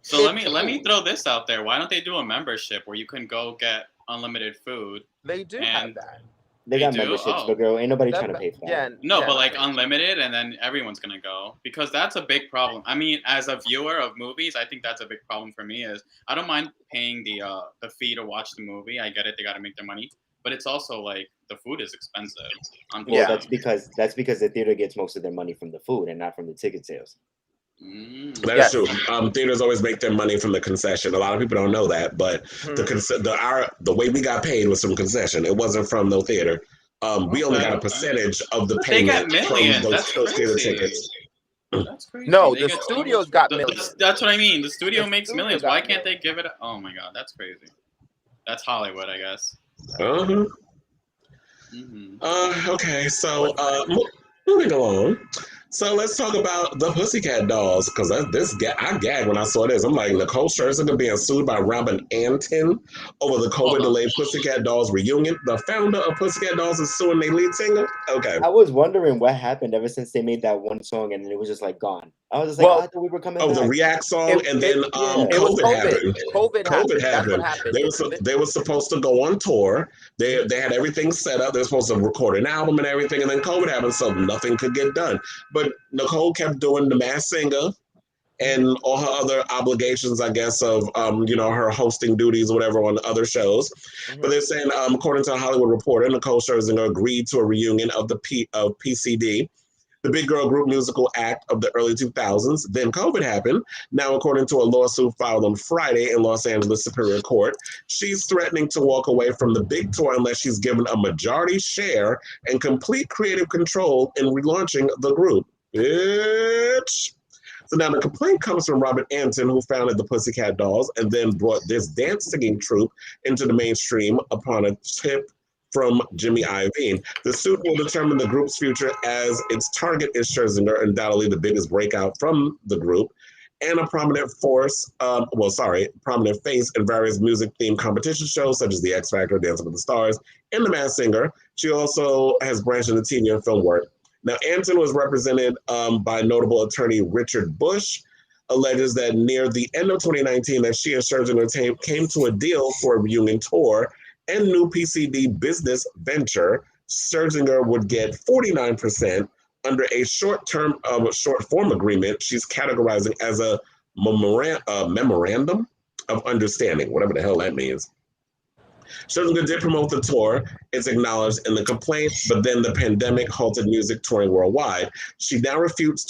So let me throw this out there. Why don't they do a membership where you can go get unlimited food? They do have that. They got memberships, but girl, ain't nobody trying to pay for that. Yeah, but unlimited, and then everyone's gonna go, because that's a big problem. I mean, as a viewer of movies, I think that's a big problem for me. Is I don't mind paying the fee to watch the movie. I get it; they got to make their money, but it's also the food is expensive. Well, that's because the theater gets most of their money from the food and not from the ticket sales. That is true. Theaters always make their money from the concession. A lot of people don't know that, but the way we got paid was from concession. It wasn't from no theater. We only got a percentage of the payment from those theater tickets. That's crazy. No, the studios got millions. That's what I mean. The studio makes millions. Why can't they give it? Oh my God, that's crazy. That's Hollywood, I guess. Okay, so moving along. So let's talk about the Pussycat Dolls, because I gagged when I saw this. I'm like, Nicole Scherzinger being sued by Robin Antin over the COVID-delayed Pussycat Dolls reunion. The founder of Pussycat Dolls is suing their lead singer? Okay. I was wondering what happened ever since they made that one song and it was just gone. I was just like, I thought we were coming back. The React song, and then COVID happened. COVID happened. That's what happened. They were supposed to go on tour. They had everything set up. They were supposed to record an album and everything, and then COVID happened, so nothing could get done. But Nicole kept doing The Masked Singer and all her other obligations, I guess, of her hosting duties or whatever on other shows. But they're saying, according to a Hollywood Reporter, Nicole Scherzinger agreed to a reunion of PCD, the big girl group musical act of the early 2000s. Then COVID happened. Now, according to a lawsuit filed on Friday in Los Angeles Superior Court, she's threatening to walk away from the big tour unless she's given a majority share and complete creative control in relaunching the group. Bitch. So now the complaint comes from Robin Antin, who founded the Pussycat Dolls and then brought this dance singing troupe into the mainstream upon a tip from Jimmy Iovine. The suit will determine the group's future, as its target is Scherzinger, undoubtedly the biggest breakout from the group, and a prominent face in various music-themed competition shows such as The X Factor, Dancing with the Stars, and The Masked Singer. She also has branched into TV and film work. Now, Antin was represented by notable attorney Richard Bush, alleges that near the end of 2019 that she and Scherzinger came to a deal for a reunion tour and new PCD business venture. Scherzinger would get 49% under a short form agreement she's categorizing as a memorandum of understanding, whatever the hell that means. Scherzinger did promote the tour, it's acknowledged in the complaint, but then the pandemic halted music touring worldwide. She now refuses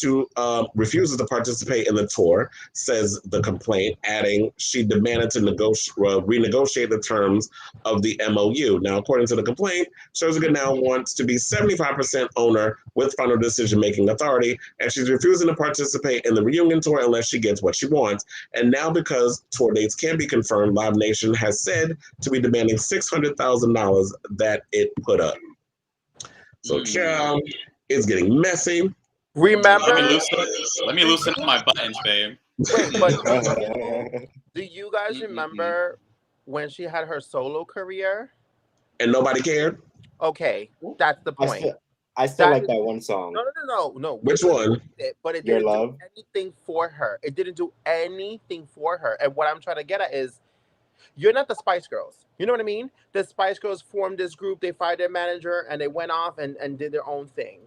to participate in the tour, says the complaint, adding she demanded to renegotiate the terms of the MOU. Now, according to the complaint, Scherzinger now wants to be 75% owner with final decision-making authority, and she's refusing to participate in the reunion tour unless she gets what she wants. And now, because tour dates can't be confirmed, Live Nation has said to be demanding $600,000 that it put up. So, child, it's getting messy. Remember? Let me loosen up my buttons, babe. Wait, but do you guys remember when she had her solo career? And nobody cared? Okay, that's the point. I still like that one song. No. Which one? But it Your didn't Love? do anything for her. It didn't do anything for her. And what I'm trying to get at is, you're not the Spice Girls. You know what I mean? The Spice Girls formed this group. They fired their manager and they went off and did their own thing.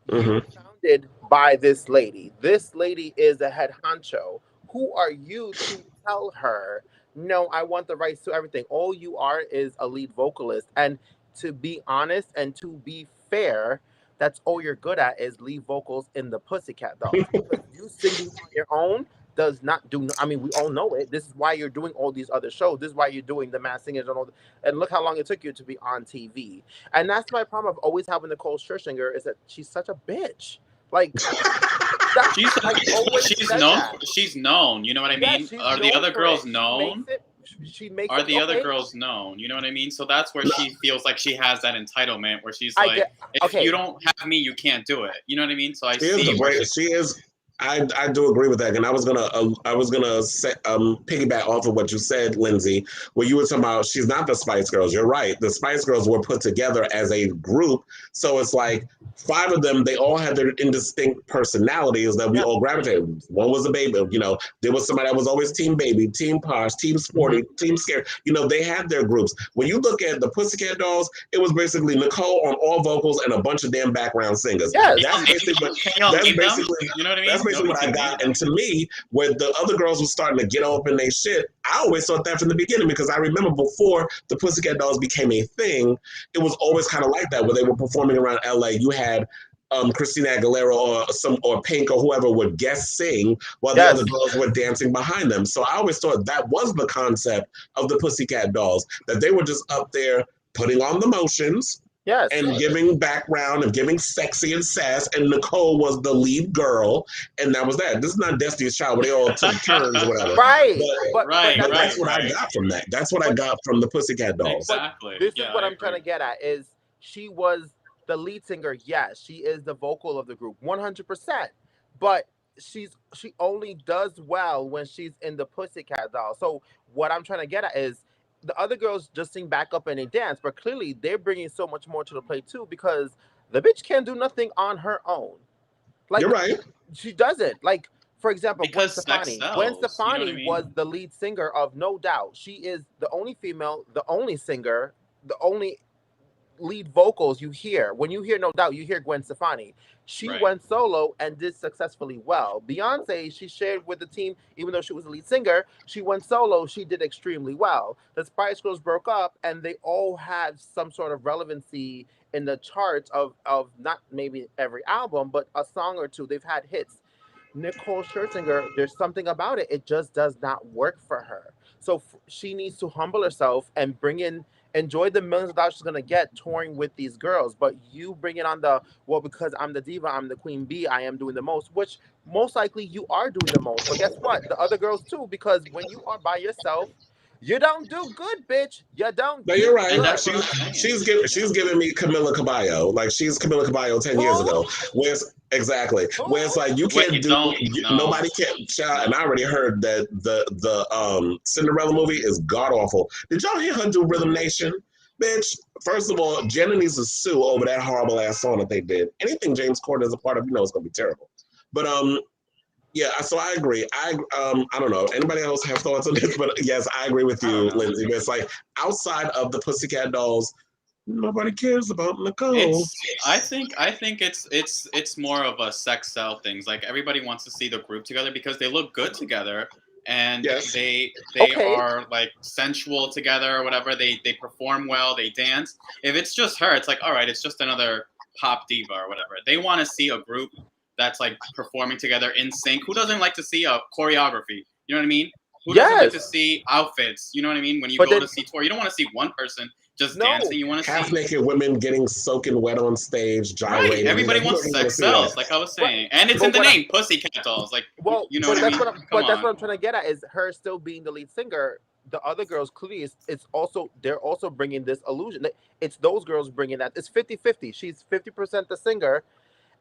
Mm-hmm. Founded by this lady. This lady is a head honcho. Who are you to tell her, no, I want the rights to everything? All you are is a lead vocalist. And to be honest and to be fair, that's all you're good at is lead vocals in the Pussycat Dolls. Because you singing on your own does not do. I mean, we all know it. This is why you're doing all these other shows. This is why you're doing the Masked Singers and all. And look how long it took you to be on TV. And that's my problem of always having Nicole Scherzinger is that she's such a bitch. Like she's known. She's known. You know what I mean? Are the other girls known? She makes Are the other girls known? You know what I mean? So that's where she feels like she has that entitlement, where she's like, if you don't have me, you can't do it. You know what I mean? So she is. I do agree with that, and I was gonna piggyback off of what you said, Lindsay, where you were talking about she's not the Spice Girls. You're right. The Spice Girls were put together as a group, so it's like 5 of them. They all had their indistinct personalities that we all gravitated. One was a baby. You know, there was somebody that was always Team Baby, Team Posh, Team Sporty, Team Scared. You know, they had their groups. When you look at the Pussycat Dolls, it was basically Nicole on all vocals and a bunch of damn background singers. Yes. That's basically you know what I mean? That's basically what I got. And to me, when the other girls were starting to get up in their shit, I always thought that from the beginning, because I remember before the Pussycat Dolls became a thing, it was always kind of like that, where they were performing around LA. You had Christina Aguilera or Pink or whoever would guest sing while the other girls were dancing behind them. So I always thought that was the concept of the Pussycat Dolls, that they were just up there putting on the motions. Yes. And giving background and giving sexy and sass, and Nicole was the lead girl, and that was that. This is not Destiny's Child where they all took turns or whatever. Right. But that's what I got from that. That's what I got from the Pussycat Dolls. Exactly. This is what I'm trying to get at is she was the lead singer. Yes, she is the vocal of the group, 100%. But she only does well when she's in the Pussycat Dolls. So what I'm trying to get at is, the other girls just sing back up and they dance, but clearly they're bringing so much more to the plate too, because the bitch can't do nothing on her own. Like, you're right. She doesn't. Like, for example, because Gwen Stefani was the lead singer of No Doubt. She is the only female, the only singer, the only lead vocals you hear. When you hear No Doubt, you hear Gwen Stefani. She went solo and did successfully well. Beyonce, she shared with the team, even though she was the lead singer, she went solo, she did extremely well. The Spice Girls broke up and they all had some sort of relevancy in the charts of not maybe every album, but a song or two. They've had hits. Nicole Scherzinger, there's something about it. It just does not work for her. So she needs to humble herself and enjoy the millions of dollars she's going to get touring with these girls. But you bring it on because I'm the diva, I'm the queen bee, I am doing the most, which most likely you are doing the most. But guess what? The other girls too, because when you are by yourself, you don't do good, bitch. You don't. No, you're right. She's giving me Camila Cabello. Like, she's Camila Cabello 10 years ago. Where it's like you can't nobody can shout. And I already heard that the Cinderella movie is god awful. Did y'all hear her do Rhythm Nation? Bitch, first of all, Jenna needs to sue over that horrible ass song that they did. Anything James Corden is a part of, it's gonna be terrible. But yeah, so I agree. I don't know. Anybody else have thoughts on this? But yes, I agree with you, Lindsay. But it's like, outside of the Pussycat Dolls, nobody cares about Nicole. I think it's more of a sex sell things. Like, everybody wants to see the group together because they look good together, and they are like sensual together or whatever. They perform well, they dance. If it's just her, it's like, all right, it's just another pop diva or whatever. They want to see a group that's like performing together in sync. Who doesn't like to see a choreography? You know what I mean? Who doesn't like to see outfits? You know what I mean? When you go to see tour, you don't want to see one person just dancing. You want to see half-naked women getting soaking wet on stage, gyrating. Right. Everybody wants sex sells, like I was saying, and it's in the name, Pussycat Dolls. Like, you know what I mean? But that's what I'm trying to get at is her still being the lead singer. The other girls clearly they're also bringing this illusion. It's those girls bringing that. It's 50-50. She's 50% the singer,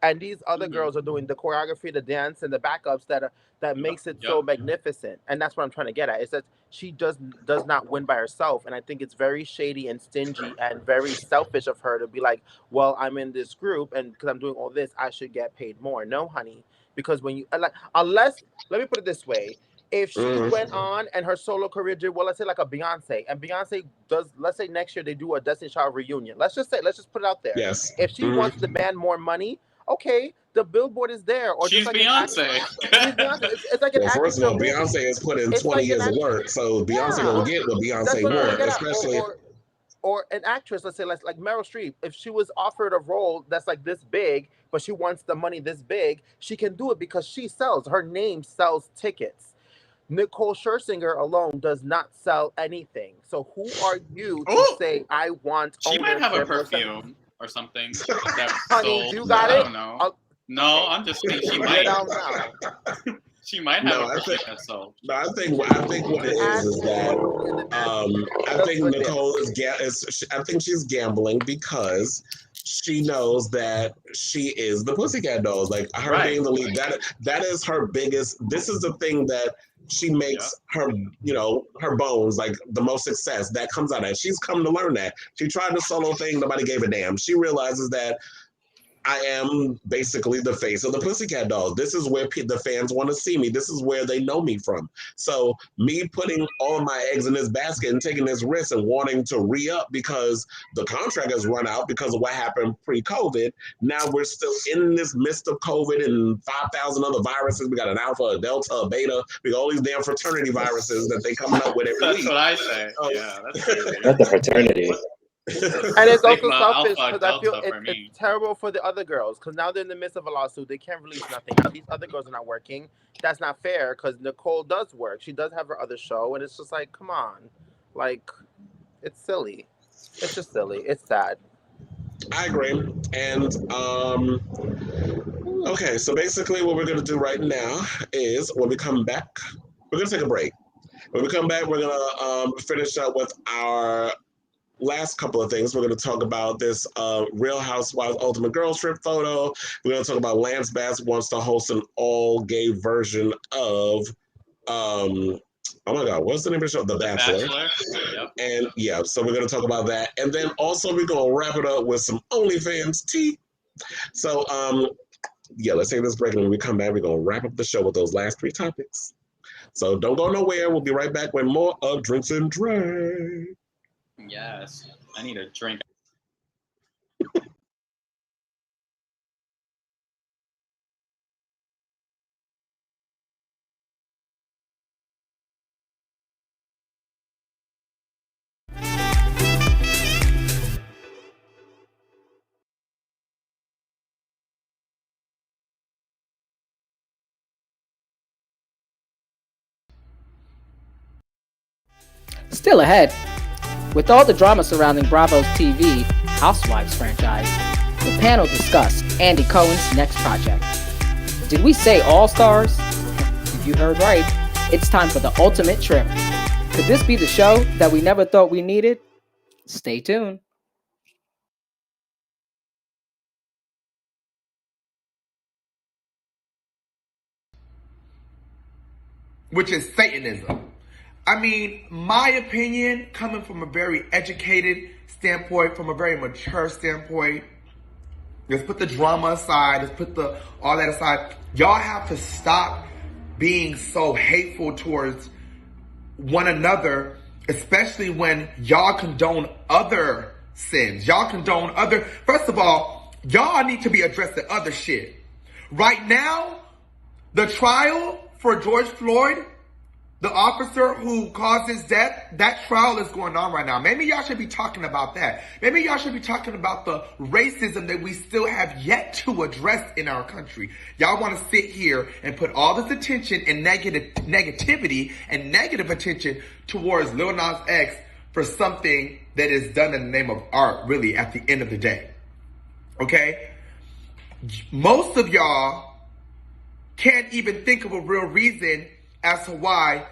and these other girls are doing the choreography, the dance, and the backups that makes it so magnificent. And that's what I'm trying to get at. Is that she does not win by herself. And I think it's very shady and stingy and very selfish of her to be like, well, I'm in this group, and because I'm doing all this, I should get paid more. No, honey. Because when you unless, let me put it this way. If she went on and her solo career did well, let's say like a Beyonce, and Beyonce does, let's say next year they do a Destiny's Child reunion. Let's just put it out there. Yes. If she wants to demand more money, okay, the billboard is there. Or she's just like Beyonce. She's Beyonce. It's like an Well, first of all, actress. Beyonce has put in It's 20 like an years of work, so Beyonce Yeah. gonna get what That's Beyonce what I'm trying to wants, get at. especially. Or an actress, let's say like Meryl Streep, if she was offered a role that's like this big, but she wants the money this big, she can do it because she sells. Her name sells tickets. Nicole Scherzinger alone does not sell anything. So who are you to Ooh. say I want? She might have a ownership or something? perfume or something. That Honey, sold. you got I it? don't know. I'll- No, I'm just saying she You might. don't know. She might have a perfume that sold. No, I think what it is that I think Nicole I think she's gambling because she knows that she is the Pussycat Dolls. Like her Right. being the lead, that is her biggest. This is the thing that she makes her, her bones, like the most success that comes out of it. She's come to learn that. She tried the solo thing, nobody gave a damn. She realizes that I am basically the face of the Pussycat Dolls. This is where the fans want to see me. This is where they know me from. So me putting all of my eggs in this basket and taking this risk and wanting to re-up because the contract has run out because of what happened pre-COVID. Now we're still in this midst of COVID and 5,000 other viruses. We got an alpha, a delta, a beta. We got all these damn fraternity viruses that they coming up with every That's week. what I say. Yeah, that's crazy. Not the fraternity. And it's also Sigma, selfish Alpha, because I feel Delta for me. it's terrible for the other girls because now they're in the midst of a lawsuit. They can't release nothing. Now these other girls are not working. That's not fair because Nicole does work. She does have her other show, and it's just like, come on, like, it's silly. It's just silly. It's sad. I agree. And okay, so basically what we're gonna do right now is when we come back, we're gonna take a break. When we come back, we're gonna finish up with our last couple of things. We're going to talk about this Real Housewives Ultimate Girls Trip photo. We're going to talk about Lance Bass wants to host an all-gay version of, oh my God, what's the name of the show? The Bachelor. Yep. And yeah, so we're going to talk about that. And then also we're going to wrap it up with some OnlyFans tea. So yeah, let's take this break. And when we come back, we're going to wrap up the show with those last three topics. So don't go nowhere. We'll be right back with more of Drinks and Drag. Yes, I need a drink. Still ahead. With all the drama surrounding Bravo's TV Housewives franchise, the panel discussed Andy Cohen's next project. Did we say all stars? You heard right. It's time for the ultimate trip. Could this be the show that we never thought we needed? Stay tuned. Which is Satanism. I mean, my opinion, coming from a very educated standpoint, from a very mature standpoint, let's put the drama aside, let's put all that aside. Y'all have to stop being so hateful towards one another, especially when y'all condone other sins. Y'all condone first of all, y'all need to be addressing other shit. Right now, the trial for George Floyd, the officer who caused his death, that trial is going on right now. Maybe y'all should be talking about that. Maybe y'all should be talking about the racism that we still have yet to address in our country. Y'all want to sit here and put all this attention and negativity and negative attention towards Lil Nas X for something that is done in the name of art, really, at the end of the day. Okay? Most of y'all can't even think of a real reason as to why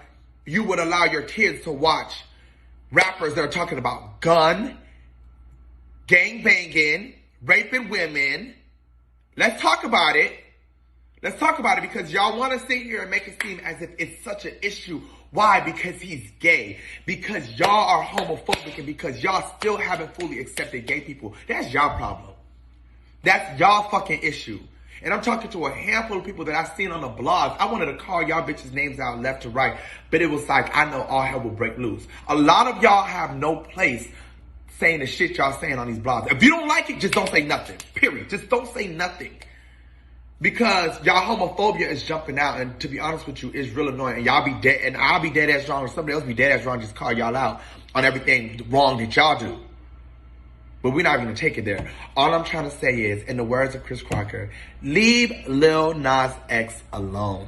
you would allow your kids to watch rappers that are talking about gun, gang banging, raping women. Let's talk about it. Let's talk about it because y'all want to sit here and make it seem as if it's such an issue. Why? Because he's gay. Because y'all are homophobic and because y'all still haven't fully accepted gay people. That's y'all problem. That's y'all fucking issue. And I'm talking to a handful of people that I've seen on the blogs. I wanted to call y'all bitches names out left to right, but it was like, I know all hell will break loose. A lot of y'all have no place saying the shit y'all saying on these blogs. If you don't like it, just don't say nothing. Period. Just don't say nothing. Because y'all homophobia is jumping out, and to be honest with you, it's real annoying. And y'all be dead, and I'll be dead ass wrong, or somebody else be dead ass wrong, just call y'all out on everything wrong that y'all do. But we're not gonna take it there. All I'm trying to say is, in the words of Chris Crocker, leave Lil Nas X alone.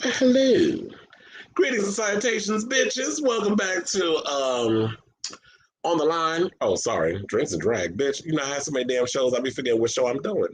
Hello. Greetings and salutations, bitches. Welcome back to On the Line. Oh, sorry. Drinks and Drag, bitch. You know, I have so many damn shows, I be forgetting what show I'm doing.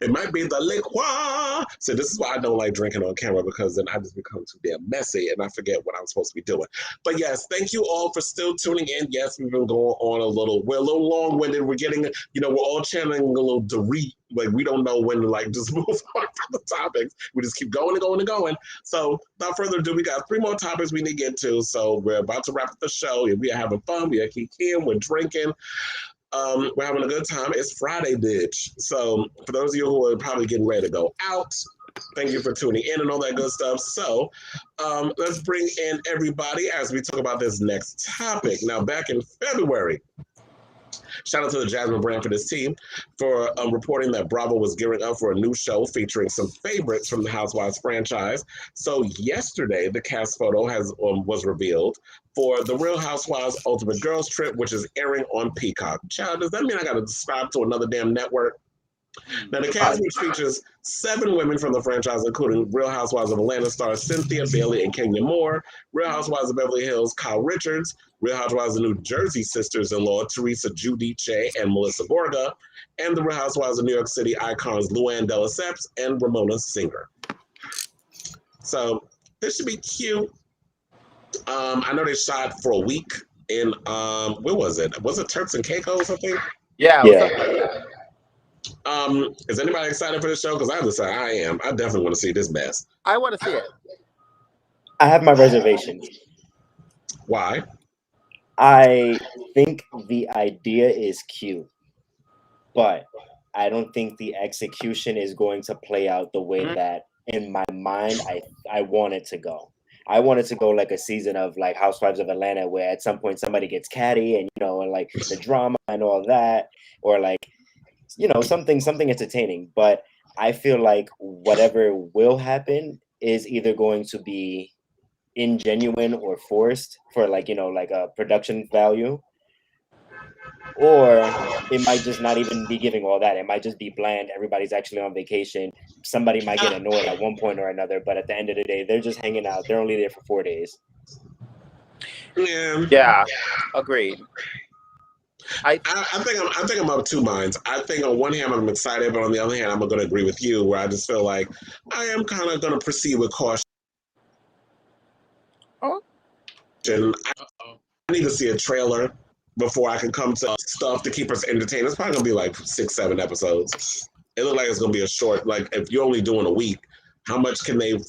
It might be the liquor. So this is why I don't like drinking on camera, because then I just become too damn messy and I forget what I'm supposed to be doing. But yes, thank you all for still tuning in. Yes, we've been going on we're a little long-winded. We're getting, we're all channeling a little Dorit. Like, we don't know when to just move on from the topics. We just keep going and going and going. So without further ado, we got 3 more topics we need to get to. So we're about to wrap up the show. We are having fun. We are kicking. We're drinking. We're having a good time. It's Friday, bitch. So for those of you who are probably getting ready to go out, thank you for tuning in and all that good stuff. So let's bring in everybody as we talk about this next topic. Now, back in February, shout out to the Jasmine brand for this team for reporting that Bravo was gearing up for a new show featuring some favorites from the Housewives franchise. So yesterday, the cast photo was revealed for the Real Housewives Ultimate Girls Trip, which is airing on Peacock. Child, does that mean I got to subscribe to another damn network? Now, the cast, which features 7 women from the franchise, including Real Housewives of Atlanta stars Cynthia Bailey and Kenya Moore, Real Housewives of Beverly Hills, Kyle Richards, Real Housewives of New Jersey sisters-in-law, Teresa Giudice and Melissa Borga, and the Real Housewives of New York City icons Luann de Lesseps and Ramona Singer. So, this should be cute. I know they shot for a week in, where was it? Was it Turks and Caicos, I think? Yeah. Is anybody excited for this show? Because I have to say, I am. I definitely want to see this mess. I want to see it. I have my reservations. Why? I think the idea is cute, but I don't think the execution is going to play out the way that, in my mind, I want it to go. I want it to go like a season of like Housewives of Atlanta, where at some point somebody gets catty and and like the drama and all that, or like something entertaining. But I feel like whatever will happen is either going to be ingenuine or forced for like a production value, or it might just not even be giving all that. It might just be bland. Everybody's actually on vacation. Somebody might get annoyed at one point or another, but at the end of the day, they're just hanging out. They're only there for 4 days. Yeah, agreed. I think I'm of 2 minds. I think on one hand I'm excited, but on the other hand I'm going to agree with you, where I just feel like I am kind of going to proceed with caution. I need to see a trailer before I can come to stuff to keep us entertained. It's probably going to be like 6-7 episodes. It looks like it's going to be a short, like if you're only doing a week, how much can they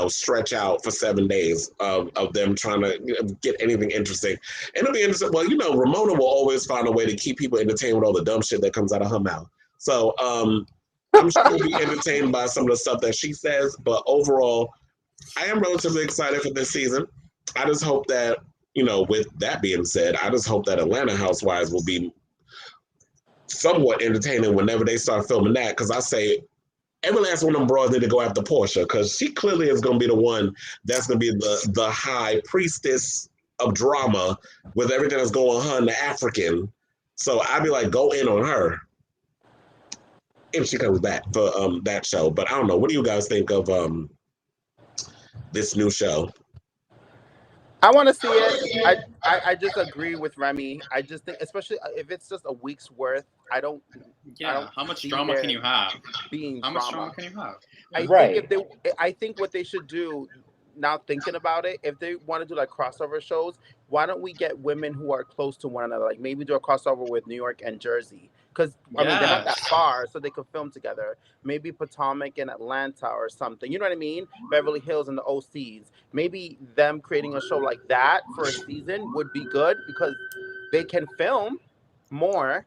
stretch out for 7 days of them trying to get anything interesting? And it'll be interesting. Well, Ramona will always find a way to keep people entertained with all the dumb shit that comes out of her mouth. So I'm sure we'll be entertained by some of the stuff that she says. But overall, I am relatively excited for this season. I just hope that, with that being said, I just hope that Atlanta Housewives will be somewhat entertaining whenever they start filming that. Because I say, every last one of them bros need to go after Portia, because she clearly is going to be the one that's going to be the high priestess of drama with everything that's going on her and the African. So I'd be like, go in on her if she comes back for that show. But I don't know. What do you guys think of this new show? I want to see it. I just agree with Remy. I just think, especially if it's just a week's worth, I don't. How much drama can you have? How much drama can you have? I think what they should do, now thinking about it, if they want to do like crossover shows, why don't we get women who are close to one another? Like maybe do a crossover with New York and Jersey. Because, I mean, they're not that far, so they could film together. Maybe Potomac and Atlanta or something. You know what I mean? Beverly Hills and the OCs. Maybe them creating a show like that for a season would be good, because they can film more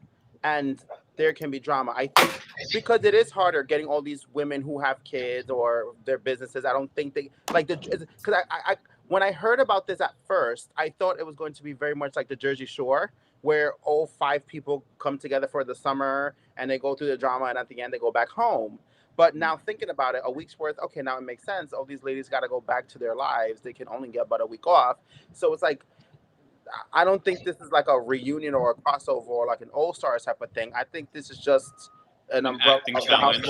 and there can be drama. I think because it is harder getting all these women who have kids or their businesses. I don't think they like the because I when I heard about this at first, I thought it was going to be very much like the Jersey Shore, where all 5 people come together for the summer and they go through the drama, and at the end they go back home. But now thinking about it, a week's worth, okay, now it makes sense. All these ladies got to go back to their lives. They can only get but a week off. So it's like, I don't think this is like a reunion or a crossover or like an All Stars type of thing. I think this is just an umbrella acting of the challenge.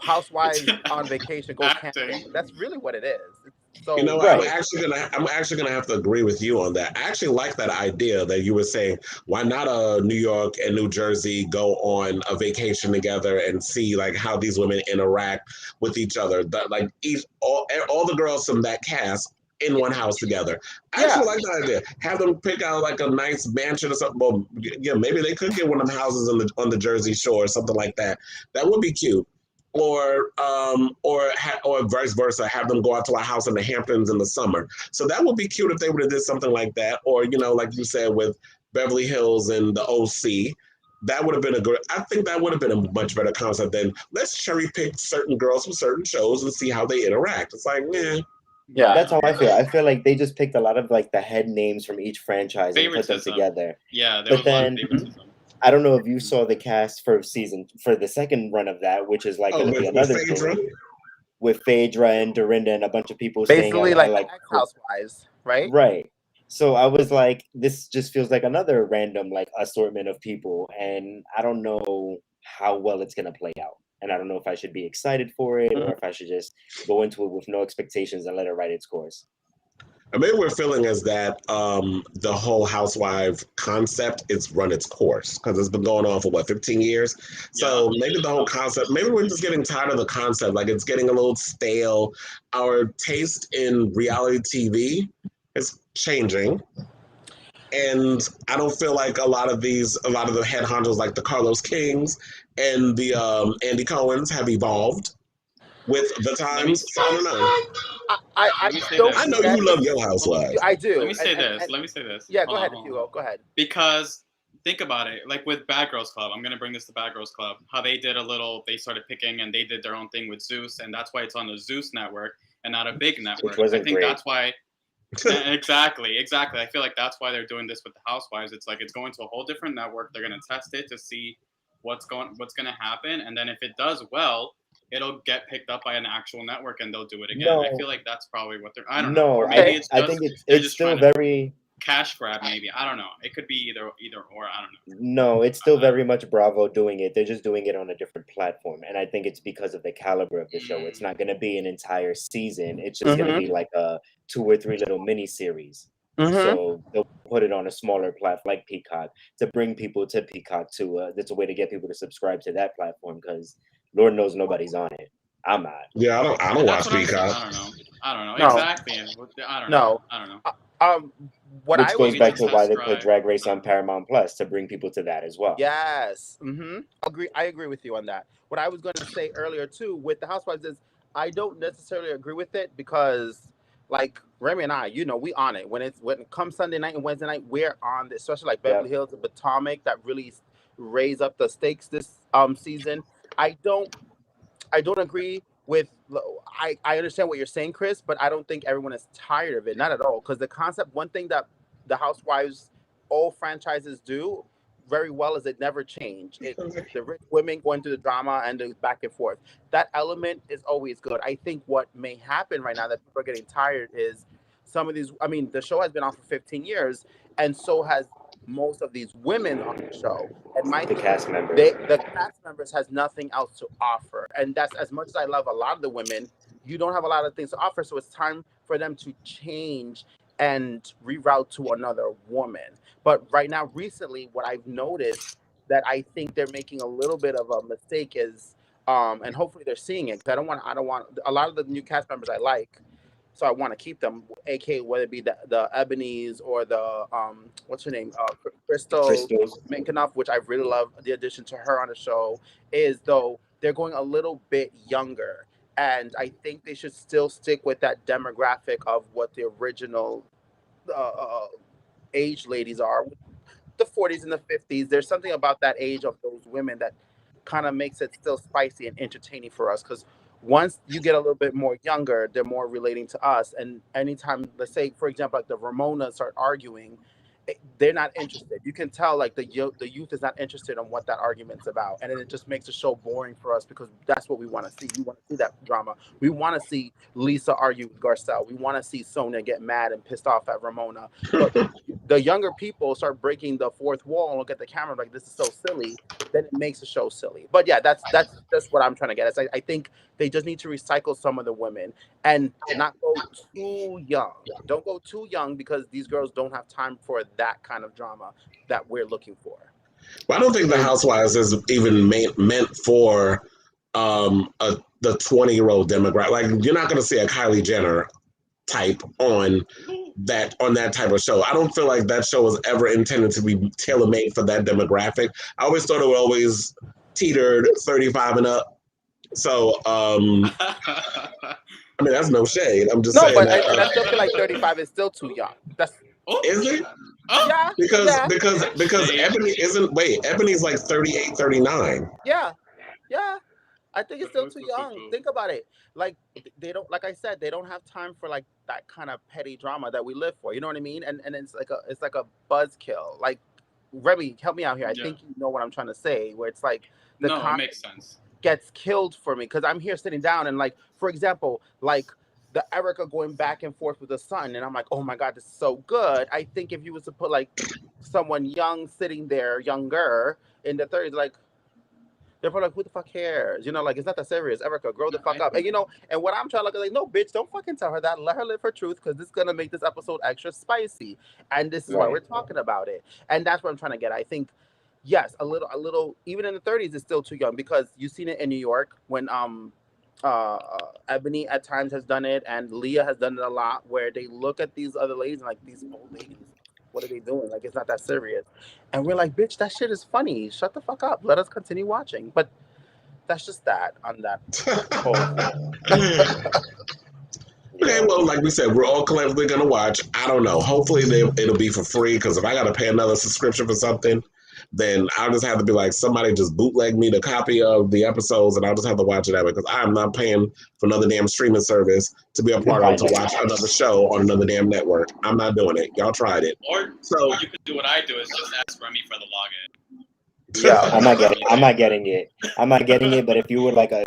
housewives on vacation go Acting. camping. That's really what it is. So You know, Right. I'm actually gonna have to agree with you on that. I actually like that idea that you were saying. Why not New York and New Jersey go on a vacation together and see like how these women interact with each other? That like all the girls from that cast in one house together. I actually like that idea. Have them pick out like a nice mansion or something. Well, yeah, maybe they could get one of them houses on the Jersey Shore or something like that. That would be cute. Or vice versa, have them go out to a house in the Hamptons in the summer. So that would be cute if they would have did something like that. Or like you said with Beverly Hills and the OC, that would have been I think that would have been a much better concept than let's cherry pick certain girls from certain shows and see how they interact. It's like, yeah, That's how I feel. I feel like they just picked a lot of like the head names from each franchise and put them Favoritism. together. Yeah, there But was a lot of then favoritism. I don't know if you saw the cast for the second run of that, which is like going to be another Phaedra. thing with Phaedra and Dorinda and a bunch of people staying basically at like ex-housewives, right? right. So I was like, this just feels like another random like assortment of people, and I don't know how well it's gonna play out. And I don't know if I should be excited for it or if I should just go into it with no expectations and let it write its course. Maybe we're feeling as that the whole housewife concept is run its course because it's been going on for 15 years. So maybe the whole concept, maybe we're just getting tired of the concept. Like it's getting a little stale. Our taste in reality TV is changing. And I don't feel like a lot of the head honchos like the Carlos Kings and the Andy Cohens have evolved with the times. So I don't know. I know you love your housewives. I do. Let me say this. Yeah, Hold go ahead, on. Hugo. Go ahead. Because think about it, like with Bad Girls Club, I'm gonna bring this to Bad Girls Club. How they started picking and they did their own thing with Zeus, and that's why it's on the Zeus network and not a big network. I think that's why. Exactly. I feel like that's why they're doing this with the Housewives. It's like it's going to a whole different network. They're gonna test it to see what's gonna happen, and then if it does well, it'll get picked up by an actual network and they'll do it again. No. I feel like that's probably what they're. I don't know. No, Or maybe I think it's still very cash grab. Maybe I don't know. It could be either or. I don't know. No, it's still very much Bravo doing it. They're just doing it on a different platform, and I think it's because of the caliber of the show. It's not going to be an entire season. It's just going to be like a 2 or 3 little mini series. So they'll put it on a smaller platform like Peacock to bring people to Peacock too. That's a way to get people to subscribe to that platform because Lord knows nobody's on it. I'm not. Yeah, I don't watch Peacock. I don't know. No. Exactly. I don't know. I don't know. Which goes back to why they put Drag Race on Paramount Plus to bring people to that as well. Yes. I agree with you on that. What I was going to say earlier too with the Housewives is I don't necessarily agree with it because like Remy and I, we on it. When it comes Sunday night and Wednesday night, we're on this, especially like Beverly Hills and Potomac that really raise up the stakes this season. I don't agree with. I understand what you're saying, Chris, but I don't think everyone is tired of it. Not at all. Because the concept, one thing that the Housewives, all franchises do very well is it never change. The rich women going through the drama and the back and forth. That element is always good. I think what may happen right now that people are getting tired is some of these. I mean, the show has been on for 15 years, and so has most of these women on the show, and the cast members has nothing else to offer, and that's as much as I love a lot of the women, you don't have a lot of things to offer, so it's time for them to change and reroute to another woman. But right now, recently, what I've noticed that I think they're making a little bit of a mistake is, and hopefully they're seeing it because I don't want a lot of the new cast members I like. So I want to keep them, aka whether it be the Ebony's or the what's her name, Crystal Minkoff, which I really love the addition to her on the show. Is though they're going a little bit younger, and I think they should still stick with that demographic of what the original age ladies are. the 40s and the 50s. There's something about that age of those women that kind of makes it still spicy and entertaining for us, because once you get a little bit more younger, they're more relating to us. And anytime, let's say, for example, like the Ramonas start arguing, they're not interested. You can tell like the youth is not interested in what that argument's about, and then it just makes the show boring for us, because that's what we want to see. We want to see that drama. We want to see Lisa argue with Garcelle. We want to see Sonia get mad and pissed off at Ramona. But the younger people start breaking the fourth wall and look at the camera like, this is so silly. Then it makes the show silly. But yeah, that's what I'm trying to get. I think they just need to recycle some of the women and not go too young. Don't go too young, because these girls don't have time for that kind of drama that we're looking for. Well, I don't think the Housewives is even meant for the 20-year-old demographic. Like, you're not going to see a Kylie Jenner type on that type of show. I don't feel like that show was ever intended to be tailor-made for that demographic. I always thought it would always teetered 35 and up. So, I mean, that's no shade. I'm just saying. No, but I still feel like 35 is still too young. Is it? Yeah. Because Ebony's like 38, 39. Yeah. I think it's still too young. Think about it. Like, they don't, like I said, they don't have time for like that kind of petty drama that we live for. You know what I mean? And it's like a buzzkill. Like, Remy, help me out here. I think you know what I'm trying to say. Where it's like it makes sense. Gets killed for me, because I'm here sitting down and, like, for example, like the Erica going back and forth with the son, and I'm like, oh my god, this is so good. I think if you was to put like someone young sitting there, younger in the 30s, like, they're probably like, who the fuck cares? You know, like, it's not that serious. Erica, grow the fuck up. And, you know, and what I'm trying to look at, like, no, bitch, don't fucking tell her that. Let her live her truth, because this is going to make this episode extra spicy. And this is why we're talking about it. And that's what I'm trying to get. I think, yes, a little, even in the 30s is still too young, because you've seen it in New York when Ebony at times has done it, and Leah has done it a lot, where they look at these other ladies and like, these old ladies, what are they doing? Like, it's not that serious. And we're like, bitch, that shit is funny. Shut the fuck up. Let us continue watching. But that's just that on that whole Okay, well, like we said, we're all collectively going to watch. I don't know. Hopefully it'll be for free, because if I got to pay another subscription for something, then I'll just have to be like, somebody just bootleg me the copy of the episodes, and I'll just have to watch it that way, because I'm not paying for another damn streaming service to be a part of, to watch another show on another damn network. I'm not doing it. Y'all tried it. Or you could do what I do, is just ask Remy for the login. Yeah, I'm not getting it. But if you would like a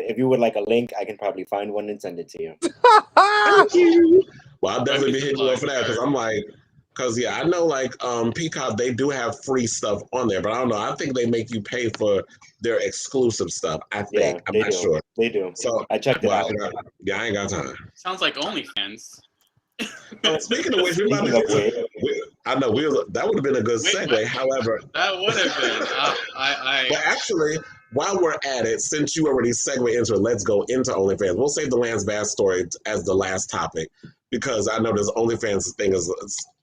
link, I can probably find one and send it to you. Thank you. Well, I'll definitely be hitting you up for that, because I'm like, I know like Peacock, they do have free stuff on there, but I don't know. I think they make you pay for their exclusive stuff. I think. I'm not sure. They do. So I checked it out. I ain't got time. Sounds like OnlyFans. Speaking of which, I know that would have been a good segue. However, that would have been. But actually, while we're at it, since you already segued into it, let's go into OnlyFans. We'll save the Lance Bass story as the last topic, because I know this OnlyFans thing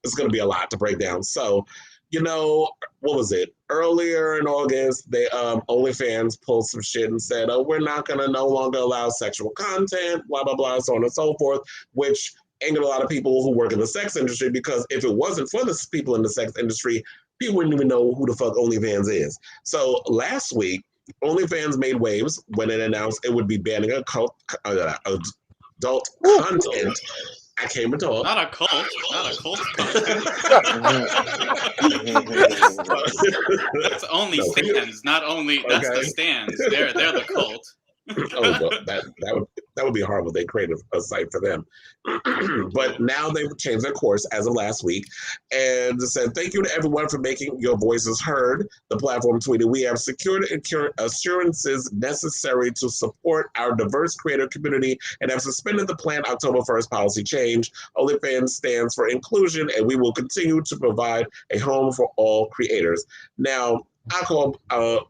it's going to be a lot to break down. So, you know, what was it? Earlier in August, they OnlyFans pulled some shit and said, "Oh, we're not going to no longer allow sexual content, blah blah blah, so on and so forth," which angered a lot of people who work in the sex industry, because if it wasn't for the people in the sex industry, people wouldn't even know who the fuck OnlyFans is. So last week, OnlyFans made waves when it announced it would be banning adult content. I came and talk. Not a cult. That's only stands. Not only that's the stands. They're the cult. Oh, that would be horrible. They created a site for them. But now they've changed their course as of last week and said, "Thank you to everyone for making your voices heard." The platform tweeted, "We have secured assurances necessary to support our diverse creator community and have suspended the planned October 1st policy change. OnlyFans stands for inclusion, and we will continue to provide a home for all creators." Now, I call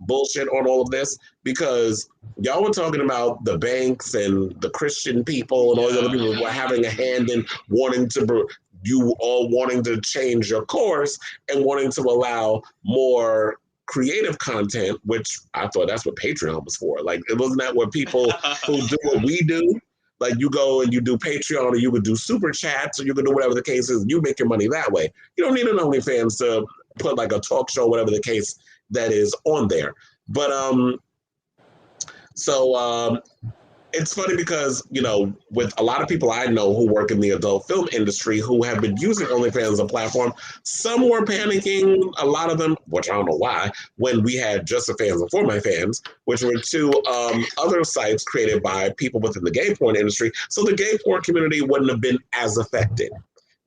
bullshit on all of this, because y'all were talking about the banks and the Christian people and all the other people who were having a hand in wanting to change your course and wanting to allow more creative content, which I thought that's what Patreon was for. Like, it wasn't that what people who do what we do? Like, you go and you do Patreon, or you would do super chats, or you could do whatever the case is. You make your money that way. You don't need an OnlyFans to put like a talk show, whatever the case that is on there. But it's funny because, you know, with a lot of people I know who work in the adult film industry who have been using OnlyFans as a platform, some were panicking, a lot of them, which I don't know why, when we had Just the Fans and For My Fans, which were two other sites created by people within the gay porn industry. So the gay porn community wouldn't have been as affected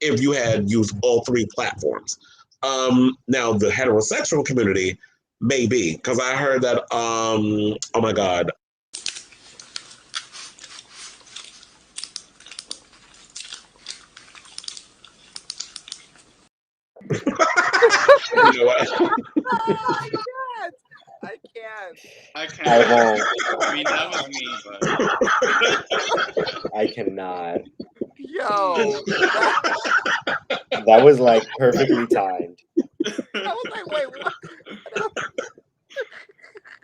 if you had used all three platforms. Now, the heterosexual community may be, because I heard that, oh my God, you know what? I can't. I can't. I won't. I mean, that was me, but I cannot. Yo, That was like perfectly timed. I was like, wait, what?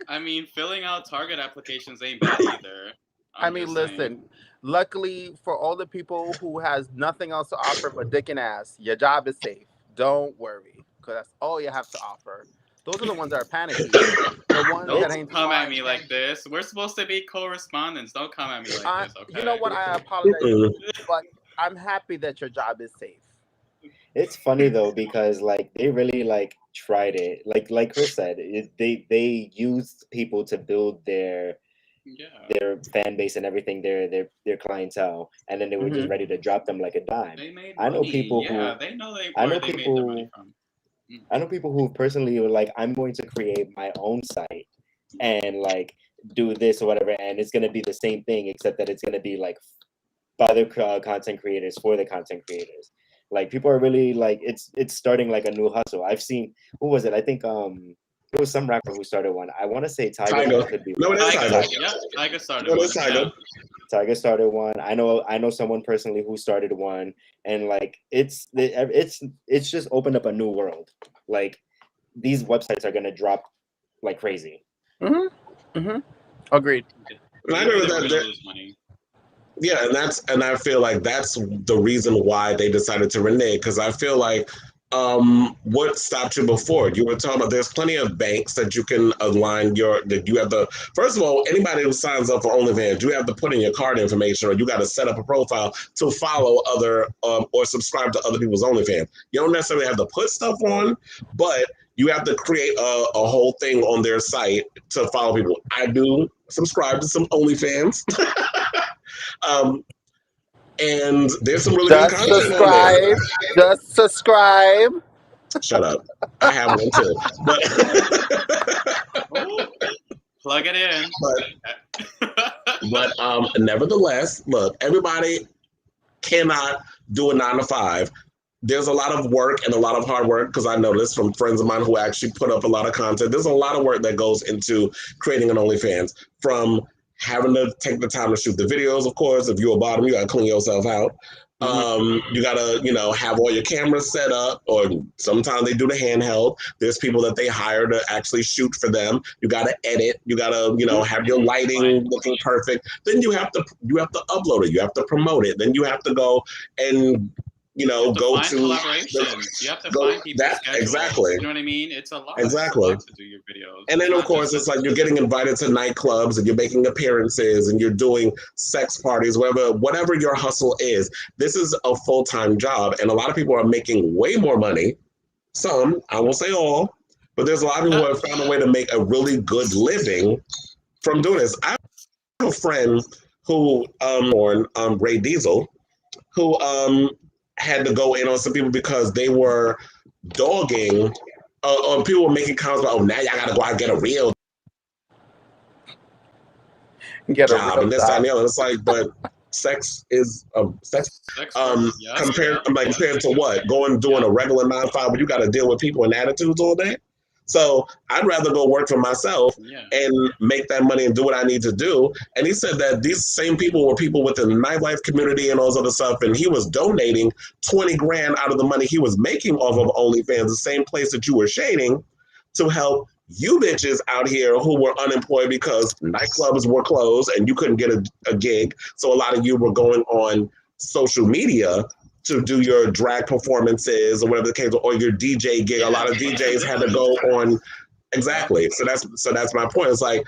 I mean, filling out Target applications ain't bad either. I mean, listen. Luckily, for all the people who has nothing else to offer but dick and ass, your job is safe. Don't worry, because that's all you have to offer. Those are the ones that are panicking. The ones that ain't Don't come at me like this. We're supposed to be co-respondents. Don't come at me like this, okay? You know what? I apologize, but I'm happy that your job is safe. It's funny though because like they really like tried it. Like Chris said, they used people to build their fan base and everything, their clientele, and then they were just ready to drop them like a dime. They made I know money. people Yeah, who they know they I know where they made their money from. I know people who personally were like, I'm going to create my own site and like do this or whatever, and it's gonna be the same thing except that it's gonna be like by the content creators for the content creators. Like people are really like it's starting like a new hustle. I've seen, who was it? I think it was some rapper who started one. I want to say Tiger. Could be no, it is Tiger. Yeah, Tiger started one. Yeah. Tiger started one. I know someone personally who started one, and like it's just opened up a new world. Like these websites are gonna drop like crazy. Agreed. And I agree with that. Yeah, and I feel like that's the reason why they decided to renege, because I feel like what stopped you before? You were talking about there's plenty of banks that you can align first of all, anybody who signs up for OnlyFans, you have to put in your card information, or you got to set up a profile to follow other or subscribe to other people's OnlyFans. You don't necessarily have to put stuff on, but you have to create a whole thing on their site to follow people. I do subscribe to some OnlyFans. And there's some really good content on there. Just subscribe. Shut up. I have one too. But plug it in. But nevertheless, look, everybody cannot do a 9-to-5. There's a lot of work and a lot of hard work, because I know this from friends of mine who actually put up a lot of content. There's a lot of work that goes into creating an OnlyFans, from having to take the time to shoot the videos. Of course, if you're a bottom, you gotta clean yourself out. You gotta, have all your cameras set up, or sometimes they do the handheld. There's people that they hire to actually shoot for them. You gotta edit. You gotta, have your lighting looking perfect. Then you have to upload it. You have to promote it. Then you have to go and go to collaborations. You have to find people. Exactly. You know what I mean? It's a lot. Exactly. It's a lot to do your videos. And then, of course, it's like you're getting invited to nightclubs and you're making appearances and you're doing sex parties, whatever your hustle is. This is a full-time job, and a lot of people are making way more money. Some, I won't say all, but there's a lot of people who have found a way to make a really good living from doing this. I have a friend who, Ray Diesel, who had to go in on some people because they were dogging, or people were making comments about, now y'all gotta go out and get a real job and this, that, and the other. It's like, but sex is compared to what? Doing a regular 9-to-5 where you gotta deal with people and attitudes all day. So I'd rather go work for myself and make that money and do what I need to do. And he said that these same people were people within the nightlife community and all this other stuff. And he was donating 20 grand out of the money he was making off of OnlyFans, the same place that you were shading, to help you bitches out here who were unemployed because nightclubs were closed and you couldn't get a gig. So a lot of you were going on social media to do your drag performances or whatever the case, or your DJ gig. A lot of DJs had to go on. Exactly. So that's my point. It's like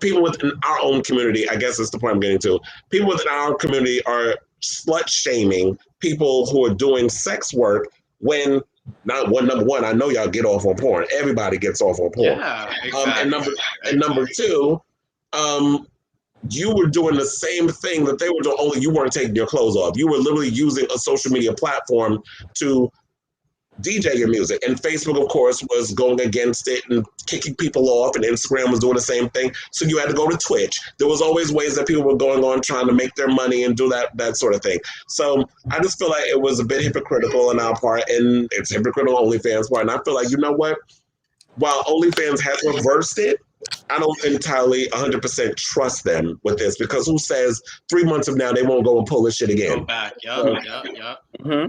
people within our own community, I guess that's the point I'm getting to. People within our community are slut shaming people who are doing sex work when number one, I know y'all get off on porn. Everybody gets off on porn. Yeah, exactly. And number two, you were doing the same thing that they were doing, only you weren't taking your clothes off. You were literally using a social media platform to DJ your music. And Facebook, of course, was going against it and kicking people off, and Instagram was doing the same thing. So you had to go to Twitch. There was always ways that people were going on trying to make their money and do that sort of thing. So I just feel like it was a bit hypocritical on our part, and it's hypocritical on OnlyFans' part. And I feel like, you know what? While OnlyFans has reversed it, I don't entirely 100% trust them with this, because who says 3 months from now they won't go and pull this shit again? Go back. Yep. Mm-hmm.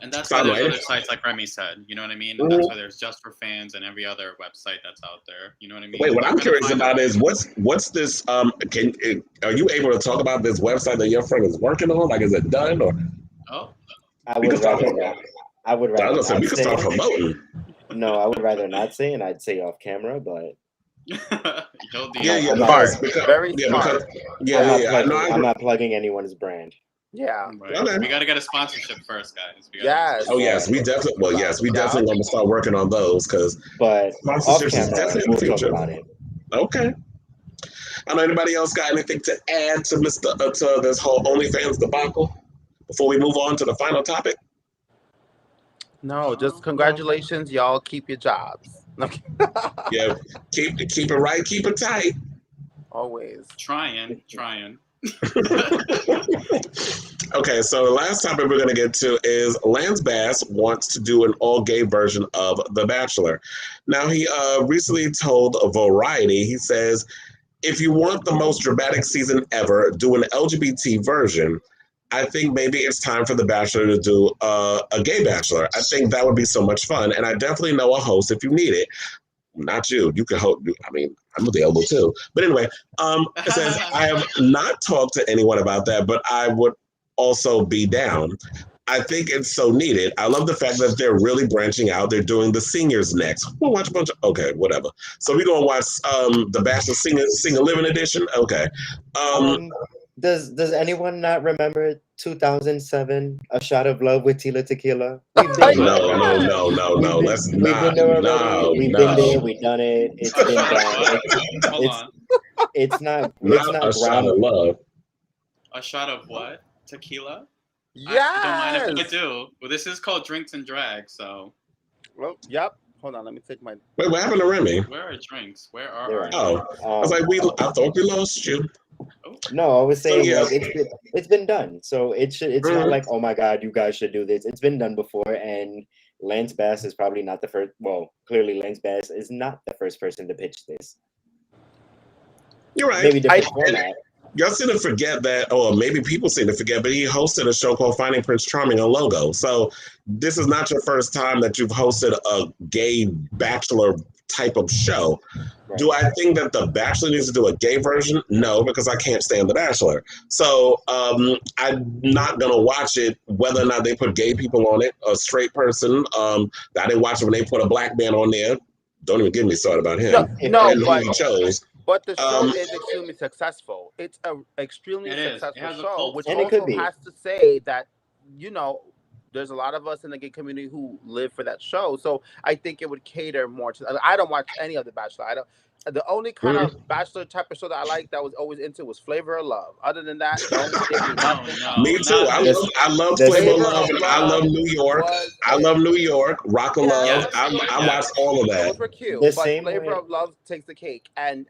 And that's why there's other sites like Remy said, you know what I mean? And that's why there's Just for Fans and every other website that's out there. You know what I mean? Wait, what I'm curious about is what's this? Are you able to talk about this website that your friend is working on? Like, is it done or? Oh, I would rather not. I would rather not say. We could start promoting. No, I would rather not say, and I'd say off camera, but. I'm not plugging anyone's brand. Yeah. Right. Okay. We got to get a sponsorship first, guys. Yes. Oh yes, we definitely. Well, yes, we definitely going to start working on those, because sponsorships is definitely in the future. About it. Okay. I don't know, anybody else got anything to add to to this whole OnlyFans debacle before we move on to the final topic? No, just congratulations, y'all. Keep your jobs. Yeah, keep it right, keep it tight. Always trying. Okay, so the last topic we're going to get to is Lance Bass wants to do an all-gay version of The Bachelor. Now, he recently told Variety, he says, if you want the most dramatic season ever, do an LGBT version. I think maybe it's time for The Bachelor to do a gay Bachelor. I think that would be so much fun, and I definitely know a host if you need it. Not you. You can host. I mean, I'm available too. But anyway, it says, I have not talked to anyone about that, but I would also be down. I think it's so needed. I love the fact that they're really branching out. They're doing the seniors next. We'll watch a bunch of, okay, whatever. So we're going to watch The Bachelor Sing a Living Edition? Okay. Does anyone not remember 2007, A Shot of Love with Tila Tequila? No. Let's not. We've been there already. We've been there. We've done it. It's been done. Hold on. It's not A Shot of Love. A shot of what? Tequila? Yes. Don't mind if I do. Well, this is called Drinks and Drag, so. Well, yep. Hold on, let me take my. Wait, what happened to Remy? Where are drinks? Where are our drinks? I was like, I thought we lost you. No, I was saying it's been done. So it's not like, oh my God, you guys should do this. It's been done before, and Lance Bass is probably not the first. Well, clearly Lance Bass is not the first person to pitch this. You're right. Maybe different format. Y'all seem to forget that, or maybe people seem to forget, but he hosted a show called Finding Prince Charming on Logo. So this is not your first time that you've hosted a gay Bachelor type of show. Right. Do I think that The Bachelor needs to do a gay version? No, because I can't stand The Bachelor. So I'm not going to watch it whether or not they put gay people on it, a straight person. I didn't watch it when they put a black man on there. Don't even get me started about him. No, and who he chose. But the show is extremely successful. It's an extremely successful show, which also has to say that, you know, there's a lot of us in the gay community who live for that show. So I think it would cater more to. I don't watch any of The Bachelor. The only kind of Bachelor type of show that I like that was always into was Flavor of Love. Other than that, don't give me nothing. Me too. I love Flavor of Love. I love New York. I love New York. Rock of Love. Yes. I watched all of that. Those were cute. But Flavor of Love takes the cake, and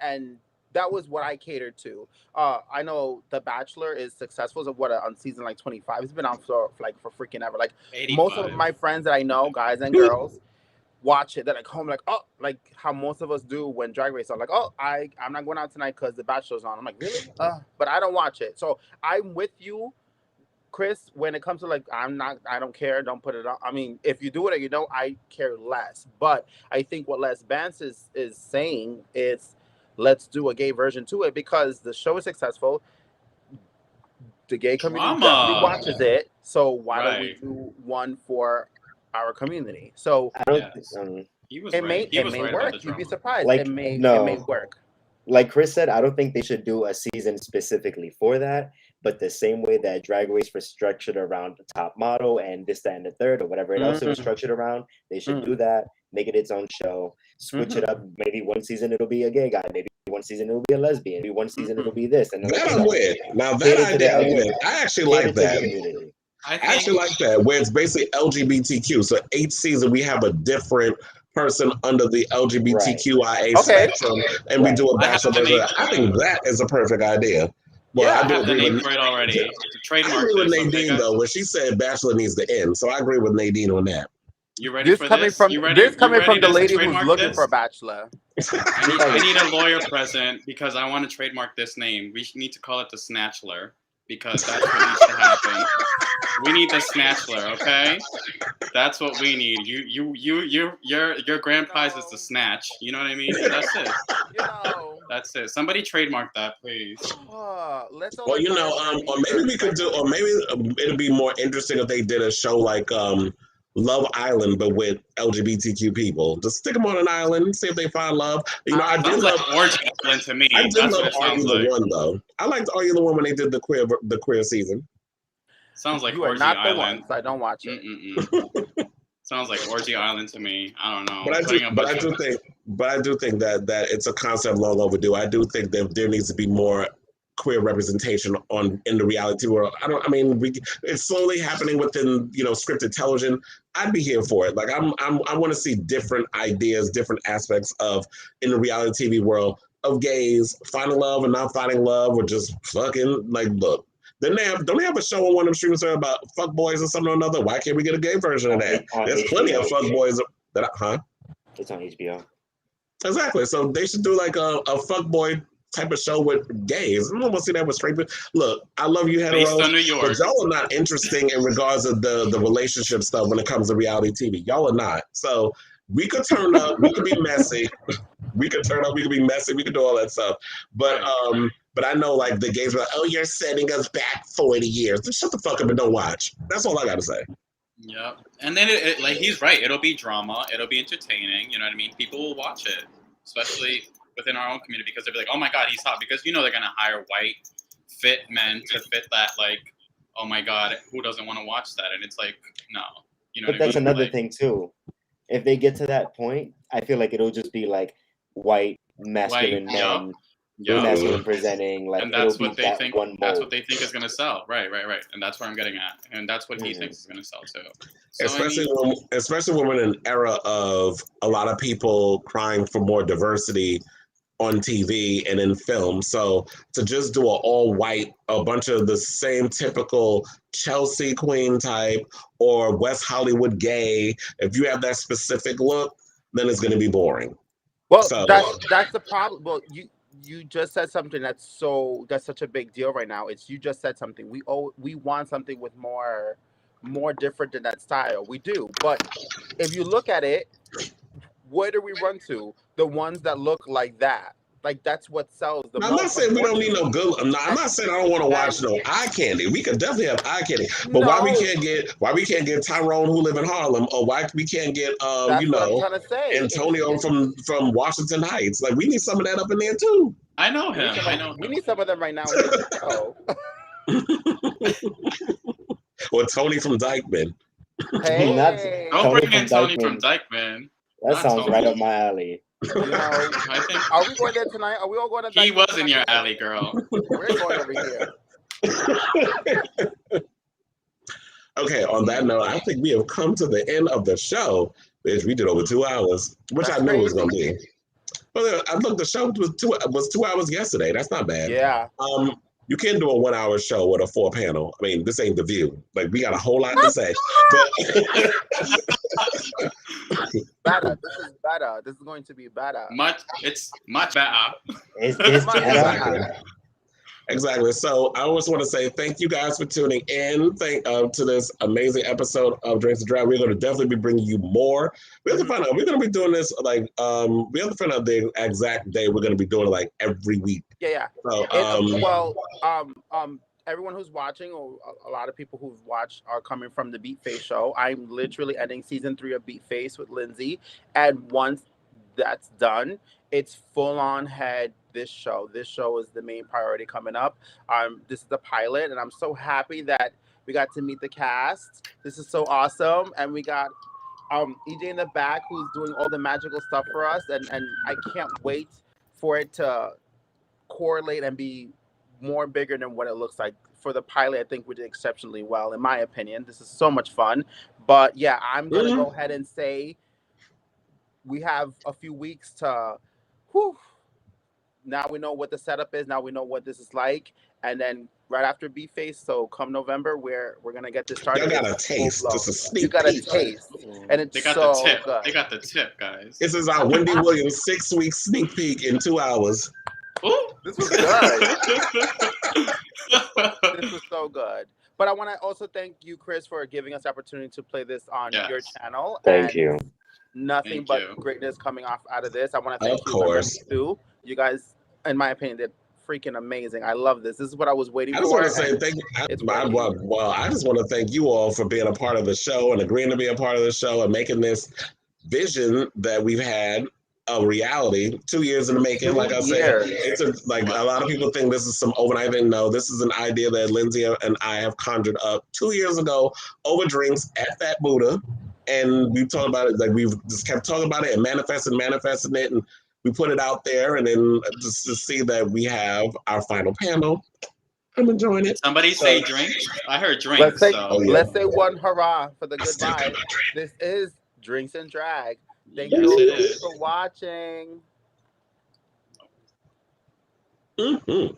that was what I catered to. I know The Bachelor is successful. So on season like 25, it's been on for freaking ever. Like 85. Most of my friends that I know, guys and girls, watch it. They're like home, like, oh, like how most of us do when Drag Race on. Like, oh, I'm not going out tonight because The Bachelor's on. I'm like, really? But I don't watch it. So I'm with you, Chris, when it comes to like, I don't care. Don't put it on. I mean, if you do it or you don't, I care less. But I think what Les Vance is saying is, let's do a gay version to it because the show is successful. The gay community Drama. definitely watches it. So why don't we Right. do one for our community? So I don't. Yes. He was it right. He may was right work. about the You'd be drama. surprised. Like, it may no. work. Like Chris said, I don't think they should do a season specifically for that. But the same way that Drag Race was structured around the top model and this, that, and the third, or whatever else it was structured around, they should do that. Make it its own show. Switch it up. Maybe one season it'll be a gay guy. Maybe one season it'll be a lesbian. Maybe one season it'll be this. And then, That I'm with. Now that cater to the idea I'm LGBT with. I actually like cater to the that. community. I actually like that, where it's basically LGBTQ. So each season we have a different person under the LGBTQIA spectrum, and we do a bachelor version. I think that is a perfect idea. Well, Yeah, I do have the agree name with for it already. To I trademark agree with this. Okay, Nadine guys? though, when she said Bachelor needs to end. So I agree with Nadine on that. You ready This for coming this? from You ready? this coming you ready from the to lady who's trademark looking this? for a bachelor. I need a lawyer present because I want to trademark this name. We need to call it the Snatchler because that's what needs to happen. We need the Snatchler, okay? That's what we need. Your grand prize is the snatch. You know what I mean? And that's it. That's it. Somebody trademark that, please. Let's. Well, you know, or maybe we could do, or maybe it'd be more interesting if they did a show like Love Island, but with LGBTQ people. Just stick them on an island, see if they find love. You know, I did love Orgy Island to me. I did That's love what it Are You sounds the like. One though. I liked Are You the One when they did the queer season. Sounds like You are Orgy not the Island. one, so I don't watch it. Sounds like Orgy Island to me. I don't know. But I do think that it's a concept long overdue. I do think that there needs to be more queer representation in the reality world. It's slowly happening within scripted television. I'd be here for it. Like I want to see different ideas, different aspects of in the reality TV world of gays finding love and not finding love, or just fucking like look. Don't they have a show on one of them streaming services about fuck boys or something or another? Why can't we get a gay version of that? There's plenty of fuck boys that It's on HBO. Exactly. So they should do like a fuck boy type of show with gays. I don't want to see that with straight people. Look, I love you heteros, but y'all are not interesting in regards of the relationship stuff when it comes to reality TV. Y'all are not. So we could turn up, we could be messy. We could turn up, we could be messy, we could do all that stuff. But I know like the gays were like, oh, you're sending us back 40 years. Just shut the fuck up and don't watch. That's all I gotta say. Yeah. And then like he's right, it'll be drama, it'll be entertaining, you know what I mean? People will watch it, especially within our own community, because they'll be like, oh my god, he's hot, because they're gonna hire white fit men to fit that, like, oh my god, who doesn't want to watch that? And it's like, no. But that's another thing too. If they get to that point, I feel like it'll just be like white masculine men, masculine presenting, like, and that's it'll what be they that think. one That's mold. what they think is gonna sell. Right. And that's where I'm getting at. And that's what he thinks is gonna sell too. So, especially when we're in an era of a lot of people crying for more diversity on TV and in film. So to just do an all white, a bunch of the same typical Chelsea Queen type or West Hollywood gay, if you have that specific look, then it's going to be boring. Well, that's the problem. Well, you just said something that's such a big deal right now. You just said something. We want something with more different than that style. We do, but if you look at it, where do we run to? The ones that look like that. Like that's what sells the most. I'm not saying we don't need no good. I'm not saying I don't want to watch no eye candy. We could definitely have eye candy, but why we can't get Tyrone who live in Harlem, or why we can't get what I'm trying to say. Antonio from Washington Heights? Like we need some of that up in there too. I know him. We need some of them right now. Or Tony from Dykeman. Hey, don't bring in Tony from Dykeman. That sounds right up my alley. I think. Are we going there tonight? Are we all going to? He was in your alley, girl. We're going over here. Okay. On that note, I think we have come to the end of the show. Bitch, we did over 2 hours, which I knew it was going to be. But look, the show was 2 hours yesterday. That's not bad. Yeah. You can't do a 1 hour show with a 4 panel. I mean, this ain't The View. Like, we got a whole lot to say. Better. This is better. This is going to be better. It's much better. It's better. Exactly. So I always want to say thank you guys for tuning in. To this amazing episode of Drinks and Drive. We're going to definitely be bringing you more. We have to find out. We're going to be doing this we have to find out the exact day we're going to be doing it like every week. Yeah. So everyone who's watching, or a lot of people who've watched, are coming from the Beat Face show. I'm literally ending season 3 of Beat Face with Lindsay, and once that's done, it's full on head this show. This show is the main priority coming up. This is the pilot, and I'm so happy that we got to meet the cast. This is so awesome, and we got EJ in the back who's doing all the magical stuff for us, and I can't wait for it to correlate and be more bigger than what it looks like. For the pilot, I think we did exceptionally well, in my opinion. This is so much fun. But yeah, I'm gonna go ahead and say we have a few weeks to now we know what the setup is, now we know what this is like, and then right after Beat Face, so come November, we're gonna get this started. Y'all got a taste. Just a sneak You got a peek. taste. And it's They got so the tip. good. They got the tip, guys. This is our Wendy Williams 6-week sneak peek in 2 hours. Ooh. This was good. This was so good. But I want to also thank you, Chris, for giving us the opportunity to play this on your channel. Thank you. Nothing but greatness coming out of this. I want to thank Of you, course. too. You guys, in my opinion, did freaking amazing. I love this. This is what I was waiting for. I just want to say thank you. I just want to thank you all for being a part of the show and agreeing to be a part of the show and making this vision that we've had a reality. 2 years in the making. Like I said, it's like a lot of people think this is some overnight thing. No, this is an idea that Lindsay and I have conjured up 2 years ago over drinks at Fat Buddha. And we talked about it, like we've just kept talking about it and manifesting it, and we put it out there, and then just to see that we have our final panel. I'm enjoying it. Somebody say drinks. I heard drinks. Let's say one hurrah for the goodbye. This is Drinks and Drag. Thank you all for watching. Mm-hmm.